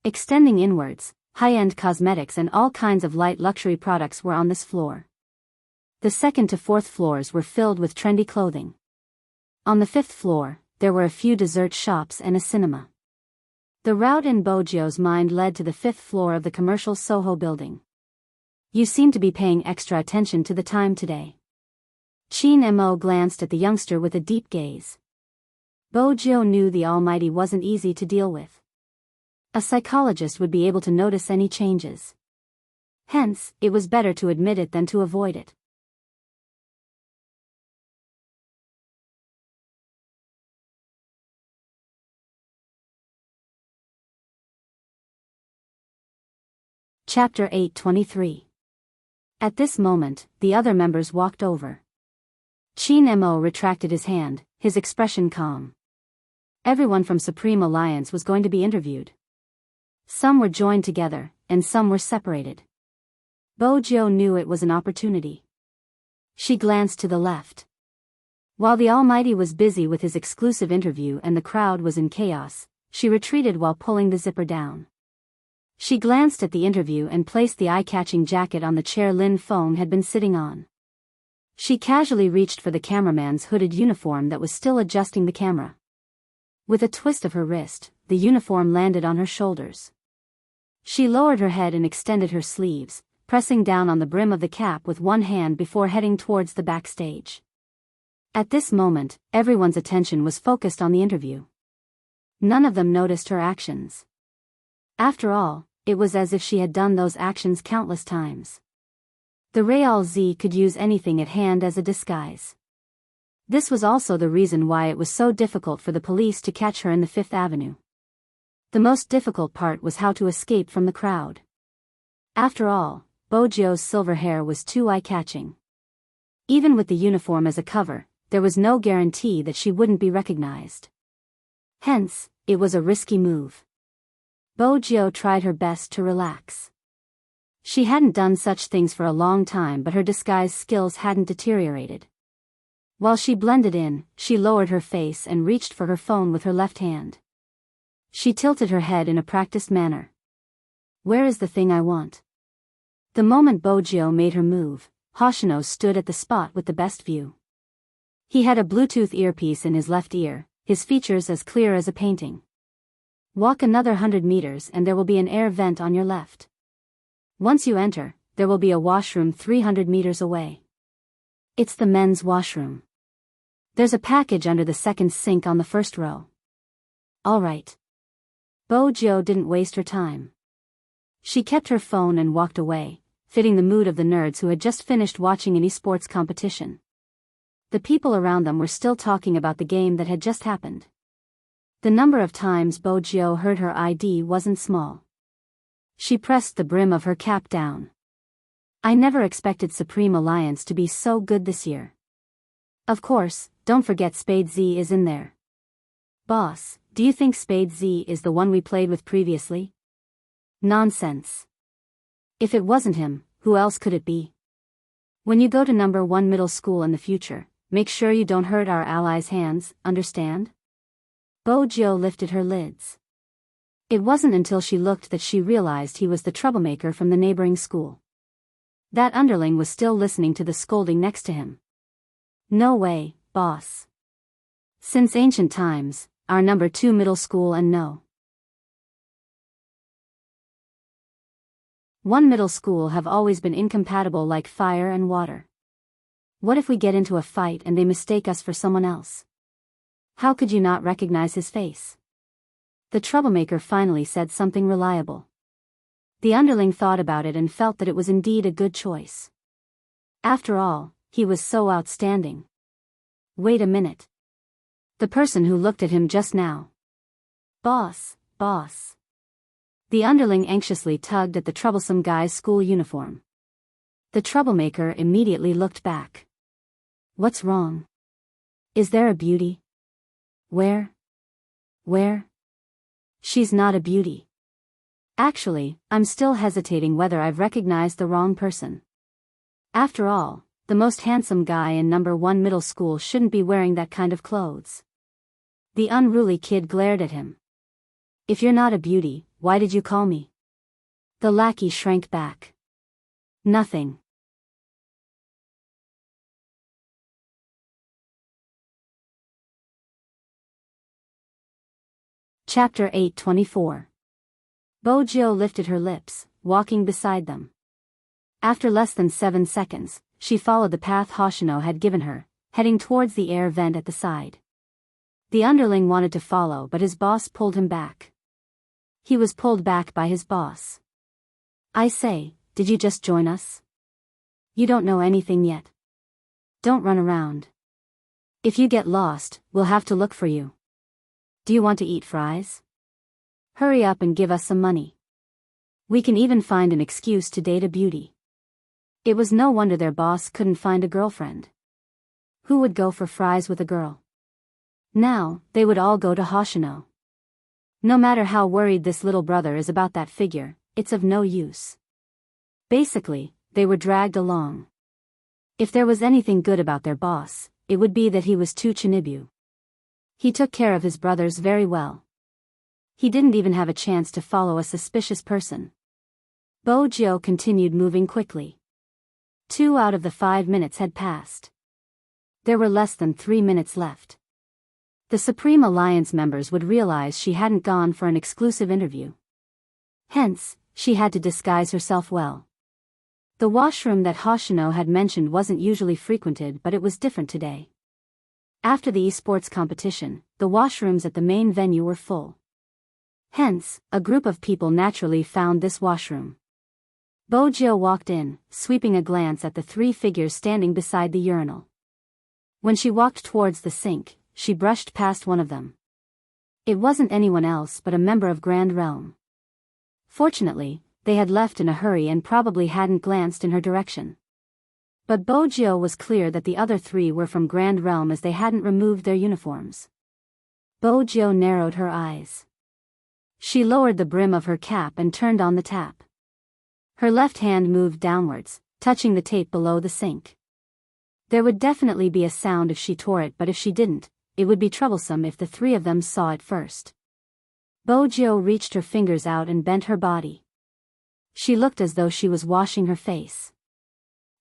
Extending inwards, high-end cosmetics and all kinds of light luxury products were on this floor. The second to fourth floors were filled with trendy clothing. On the fifth floor, there were a few dessert shops and a cinema. The route in Bojio's mind led to the fifth floor of the commercial Soho building. You seem to be paying extra attention to the time today. Chin Mo glanced at the youngster with a deep gaze. Bojio knew the Almighty wasn't easy to deal with. A psychologist would be able to notice any changes. Hence, it was better to admit it than to avoid it. Chapter 8:23. At this moment, the other members walked over. Chin Mo retracted his hand, his expression calm. Everyone from Supreme Alliance was going to be interviewed. Some were joined together, and some were separated. Bojio knew it was an opportunity. She glanced to the left. While the Almighty was busy with his exclusive interview and the crowd was in chaos, she retreated while pulling the zipper down. She glanced at the interview and placed the eye-catching jacket on the chair Lin Feng had been sitting on. She casually reached for the cameraman's hooded uniform that was still adjusting the camera. With a twist of her wrist, the uniform landed on her shoulders. She lowered her head and extended her sleeves, pressing down on the brim of the cap with one hand before heading towards the backstage. At this moment, everyone's attention was focused on the interview. None of them noticed her actions. After all, it was as if she had done those actions countless times. The Real Z could use anything at hand as a disguise. This was also the reason why it was so difficult for the police to catch her in the Fifth Avenue. The most difficult part was how to escape from the crowd. After all, Bojio's silver hair was too eye-catching. Even with the uniform as a cover, there was no guarantee that she wouldn't be recognized. Hence, it was a risky move. Bojio tried her best to relax. She hadn't done such things for a long time, but her disguise skills hadn't deteriorated. While she blended in, she lowered her face and reached for her phone with her left hand. She tilted her head in a practiced manner. Where is the thing I want? The moment Bojio made her move, Hoshino stood at the spot with the best view. He had a Bluetooth earpiece in his left ear, his features as clear as a painting. Walk another 100 meters and there will be an air vent on your left. Once you enter, there will be a washroom 300 meters away. It's the men's washroom. There's a package under the second sink on the first row. All right. Bojio didn't waste her time. She kept her phone and walked away, fitting the mood of the nerds who had just finished watching an esports competition. The people around them were still talking about the game that had just happened. The number of times Bojio heard her ID wasn't small. She pressed the brim of her cap down. I never expected Supreme Alliance to be so good this year. Of course, don't forget Spade Z is in there. Boss, do you think Spade Z is the one we played with previously? Nonsense. If it wasn't him, who else could it be? When you go to number 1 middle school in the future, make sure you don't hurt our allies' hands, understand? Bojio lifted her lids. It wasn't until she looked that she realized he was the troublemaker from the neighboring school. That underling was still listening to the scolding next to him. No way, boss. Since ancient times, our number 2 middle school and no. 1 middle school have always been incompatible like fire and water. What if we get into a fight and they mistake us for someone else? How could you not recognize his face? The troublemaker finally said something reliable. The underling thought about it and felt that it was indeed a good choice. After all, he was so outstanding. Wait a minute. The person who looked at him just now. Boss. The underling anxiously tugged at the troublesome guy's school uniform. The troublemaker immediately looked back. What's wrong? Is there a beauty? Where? She's not a beauty. Actually, I'm still hesitating whether I've recognized the wrong person. After all, the most handsome guy in number 1 middle school shouldn't be wearing that kind of clothes. The unruly kid glared at him. If you're not a beauty, why did you call me? The lackey shrank back. Nothing. Chapter 8:24. Bojo lifted her lips, walking beside them. After less than 7 seconds, she followed the path Hoshino had given her, heading towards the air vent at the side. The underling wanted to follow, but his boss pulled him back. He was pulled back by his boss. I say, did you just join us? You don't know anything yet. Don't run around. If you get lost, we'll have to look for you. Do you want to eat fries? Hurry up and give us some money. We can even find an excuse to date a beauty. It was no wonder their boss couldn't find a girlfriend. Who would go for fries with a girl? Now, they would all go to Hoshino. No matter how worried this little brother is about that figure, it's of no use. Basically, they were dragged along. If there was anything good about their boss, it would be that he was too Chinibu. He took care of his brothers very well. He didn't even have a chance to follow a suspicious person. Bojo continued moving quickly. 2 out of the 5 minutes had passed. There were less than 3 minutes left. The Supreme Alliance members would realize she hadn't gone for an exclusive interview. Hence, she had to disguise herself well. The washroom that Hoshino had mentioned wasn't usually frequented, but it was different today. After the esports competition, the washrooms at the main venue were full. Hence, a group of people naturally found this washroom. Bojo walked in, sweeping a glance at the 3 figures standing beside the urinal. When she walked towards the sink, she brushed past one of them. It wasn't anyone else but a member of Grand Realm. Fortunately, they had left in a hurry and probably hadn't glanced in her direction. But Bojo was clear that the other 3 were from Grand Realm as they hadn't removed their uniforms. Bojo narrowed her eyes. She lowered the brim of her cap and turned on the tap. Her left hand moved downwards, touching the tape below the sink. There would definitely be a sound if she tore it, but if she didn't, it would be troublesome if the 3 of them saw it first. Bojo reached her fingers out and bent her body. She looked as though she was washing her face.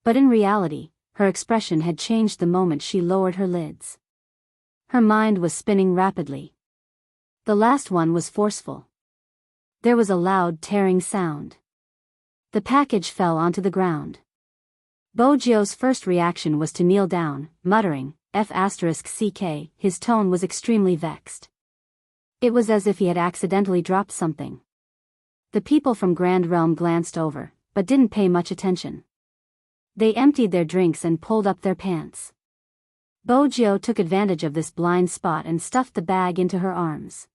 But in reality, her expression had changed the moment she lowered her lids. Her mind was spinning rapidly. The last one was forceful. There was a loud tearing sound. The package fell onto the ground. Bojo's first reaction was to kneel down, muttering, F***ck, his tone was extremely vexed. It was as if he had accidentally dropped something. The people from Grand Realm glanced over, but didn't pay much attention. They emptied their drinks and pulled up their pants. Bojo took advantage of this blind spot and stuffed the bag into her arms.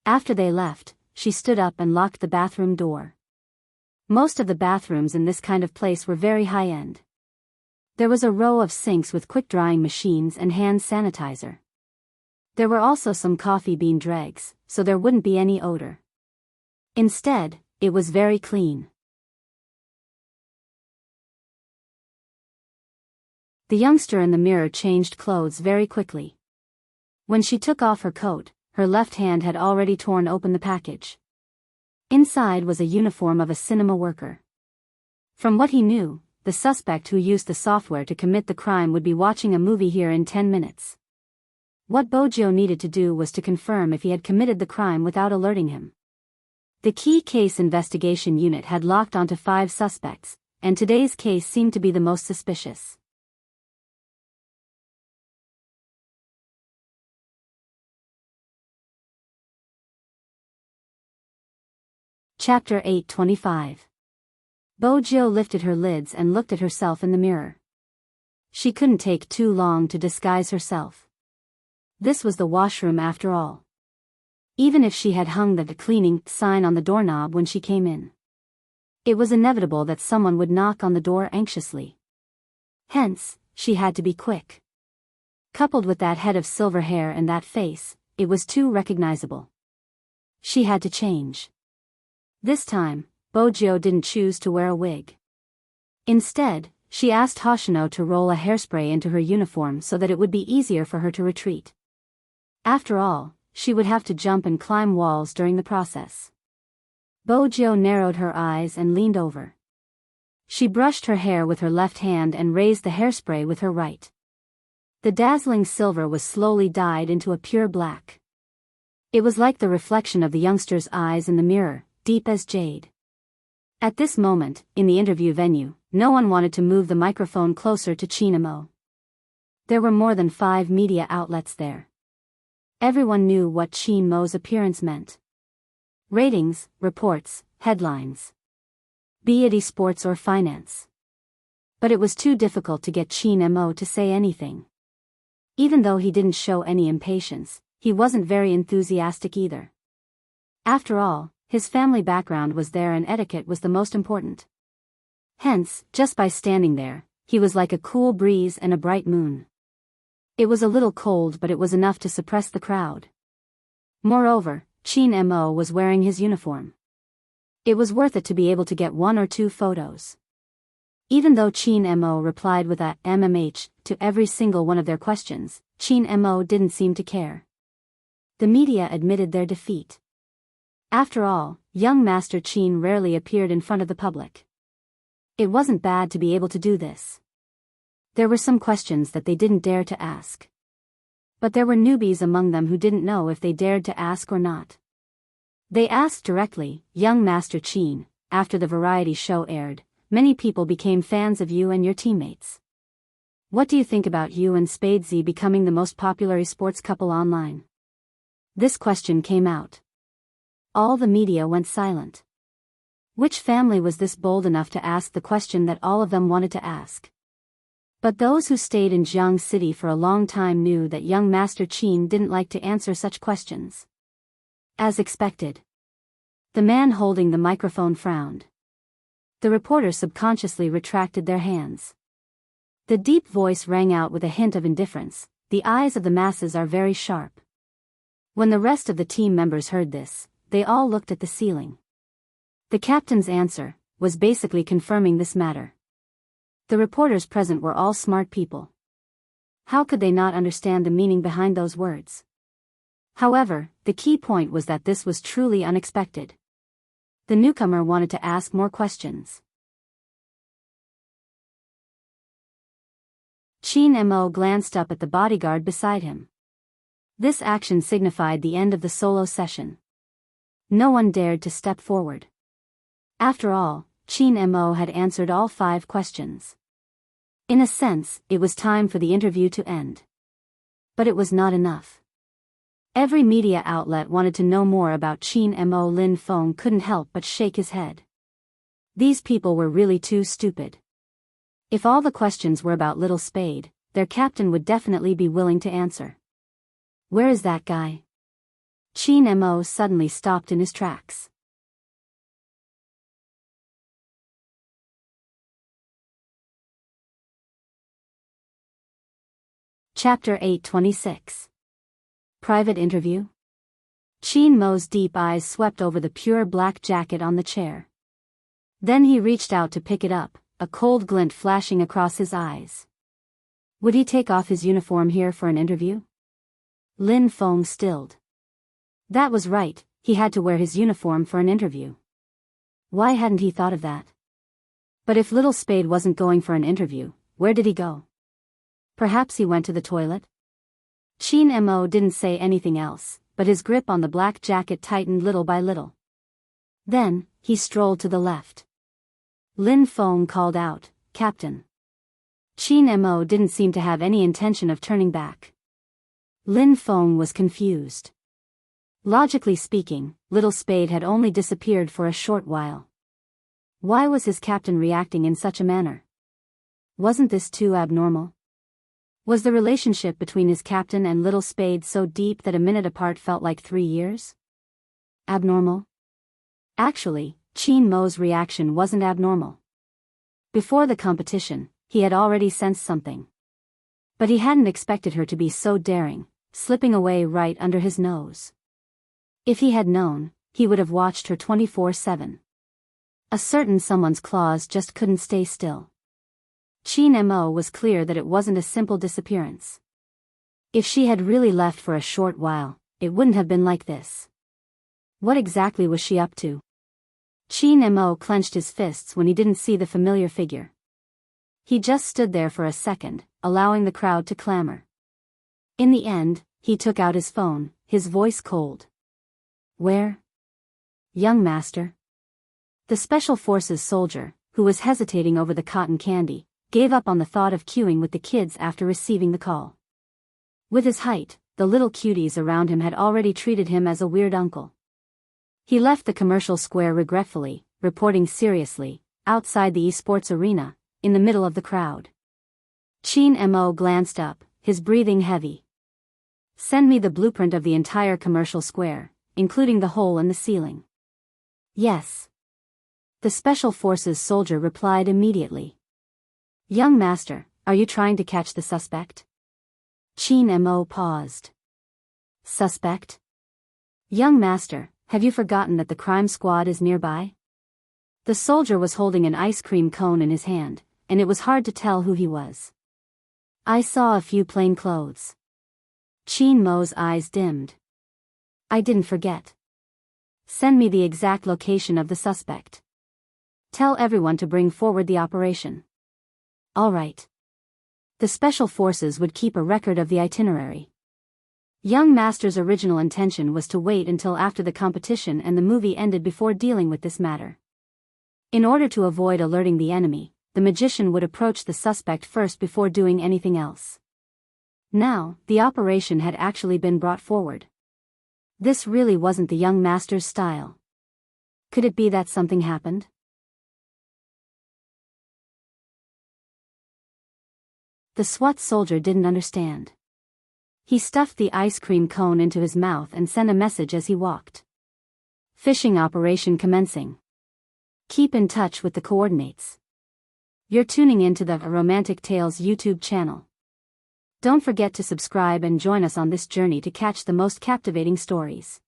After they left, she stood up and locked the bathroom door. Most of the bathrooms in this kind of place were very high-end. There was a row of sinks with quick-drying machines and hand sanitizer. There were also some coffee bean dregs, so there wouldn't be any odor. Instead, it was very clean. The youngster in the mirror changed clothes very quickly. When she took off her coat, her left hand had already torn open the package. Inside was a uniform of a cinema worker. From what he knew, the suspect who used the software to commit the crime would be watching a movie here in 10 minutes. What Bojo needed to do was to confirm if he had committed the crime without alerting him. The key case investigation unit had locked onto 5 suspects, and today's case seemed to be the most suspicious. Chapter 8:25. Bojo lifted her lids and looked at herself in the mirror. She couldn't take too long to disguise herself. This was the washroom after all. Even if she had hung the cleaning sign on the doorknob when she came in, it was inevitable that someone would knock on the door anxiously. Hence, she had to be quick. Coupled with that head of silver hair and that face, it was too recognizable. She had to change. This time, Bojo didn't choose to wear a wig. Instead, she asked Hoshino to roll a hairspray into her uniform so that it would be easier for her to retreat. After all, she would have to jump and climb walls during the process. Bojo narrowed her eyes and leaned over. She brushed her hair with her left hand and raised the hairspray with her right. The dazzling silver was slowly dyed into a pure black. It was like the reflection of the youngster's eyes in the mirror, deep as jade. At this moment, in the interview venue, no one wanted to move the microphone closer to Chinamo. There were more than 5 media outlets there. Everyone knew what Chinmo's appearance meant. Ratings, reports, headlines. Be it esports or finance. But it was too difficult to get Chinmo to say anything. Even though he didn't show any impatience, he wasn't very enthusiastic either. After all, his family background was there and etiquette was the most important. Hence, just by standing there, he was like a cool breeze and a bright moon. It was a little cold, but it was enough to suppress the crowd. Moreover, Chinmo was wearing his uniform. It was worth it to be able to get 1 or 2 photos. Even though Chinmo replied with a MMH to every single one of their questions, Chinmo didn't seem to care. The media admitted their defeat. After all, young Master Chin rarely appeared in front of the public. It wasn't bad to be able to do this. There were some questions that they didn't dare to ask. But there were newbies among them who didn't know if they dared to ask or not. They asked directly, "Young Master Chin, after the variety show aired, many people became fans of you and your teammates. What do you think about you and Spadesy becoming the most popular esports couple online?" This question came out. All the media went silent. Which family was this bold enough to ask the question that all of them wanted to ask? But those who stayed in Jiang City for a long time knew that young Master Chin didn't like to answer such questions. As expected. The man holding the microphone frowned. The reporters subconsciously retracted their hands. The deep voice rang out with a hint of indifference. "The eyes of the masses are very sharp." When the rest of the team members heard this, they all looked at the ceiling. The captain's answer was basically confirming this matter. The reporters present were all smart people. How could they not understand the meaning behind those words? However, the key point was that this was truly unexpected. The newcomer wanted to ask more questions. Chinmo glanced up at the bodyguard beside him. This action signified the end of the solo session. No one dared to step forward. After all, Chinmo had answered all 5 questions. In a sense, it was time for the interview to end. But it was not enough. Every media outlet wanted to know more about Chinmo. Lin Feng couldn't help but shake his head. These people were really too stupid. If all the questions were about Little Spade, their captain would definitely be willing to answer. "Where is that guy?" Chinmo suddenly stopped in his tracks. Chapter 826. Private interview? Chinmo's deep eyes swept over the pure black jacket on the chair. Then he reached out to pick it up, a cold glint flashing across his eyes. Would he take off his uniform here for an interview? Lin Feng stilled. That was right, he had to wear his uniform for an interview. Why hadn't he thought of that? But if Little Spade wasn't going for an interview, where did he go? Perhaps he went to the toilet? Chinmo didn't say anything else, but his grip on the black jacket tightened little by little. Then, he strolled to the left. Lin Feng called out, "Captain." Chinmo didn't seem to have any intention of turning back. Lin Feng was confused. Logically speaking, Little Spade had only disappeared for a short while. Why was his captain reacting in such a manner? Wasn't this too abnormal? Was the relationship between his captain and Little Spade so deep that a minute apart felt like 3 years? Abnormal? Actually, Chinmo's reaction wasn't abnormal. Before the competition, he had already sensed something. But he hadn't expected her to be so daring, slipping away right under his nose. If he had known, he would have watched her 24/7. A certain someone's claws just couldn't stay still. Chinmo was clear that it wasn't a simple disappearance. If she had really left for a short while, it wouldn't have been like this. What exactly was she up to? Chin Mo clenched his fists when he didn't see the familiar figure. He just stood there for a second, allowing the crowd to clamor. In the end, he took out his phone, his voice cold. Where? Young master. The Special Forces soldier, who was hesitating over the cotton candy, gave up on the thought of queuing with the kids after receiving the call. With his height, the little cuties around him had already treated him as a weird uncle. He left the commercial square regretfully, reporting seriously, outside the esports arena, in the middle of the crowd. Chin Mo glanced up, his breathing heavy. Send me the blueprint of the entire commercial square, including the hole in the ceiling. Yes. The Special Forces soldier replied immediately. Young master, are you trying to catch the suspect? Chin Mo paused. Suspect? Young master, have you forgotten that the crime squad is nearby? The soldier was holding an ice cream cone in his hand, and it was hard to tell who he was. I saw a few plain clothes. Chin Mo's eyes dimmed. I didn't forget. Send me the exact location of the suspect. Tell everyone to bring forward the operation. All right. The Special Forces would keep a record of the itinerary. Young Master's original intention was to wait until after the competition and the movie ended before dealing with this matter. In order to avoid alerting the enemy, the magician would approach the suspect first before doing anything else. Now, the operation had actually been brought forward. This really wasn't the young master's style. Could it be that something happened? The SWAT soldier didn't understand. He stuffed the ice cream cone into his mouth and sent a message as he walked. Fishing operation commencing. Keep in touch with the coordinates. You're tuning into the Romantic Tales YouTube channel. Don't forget to subscribe and join us on this journey to catch the most captivating stories.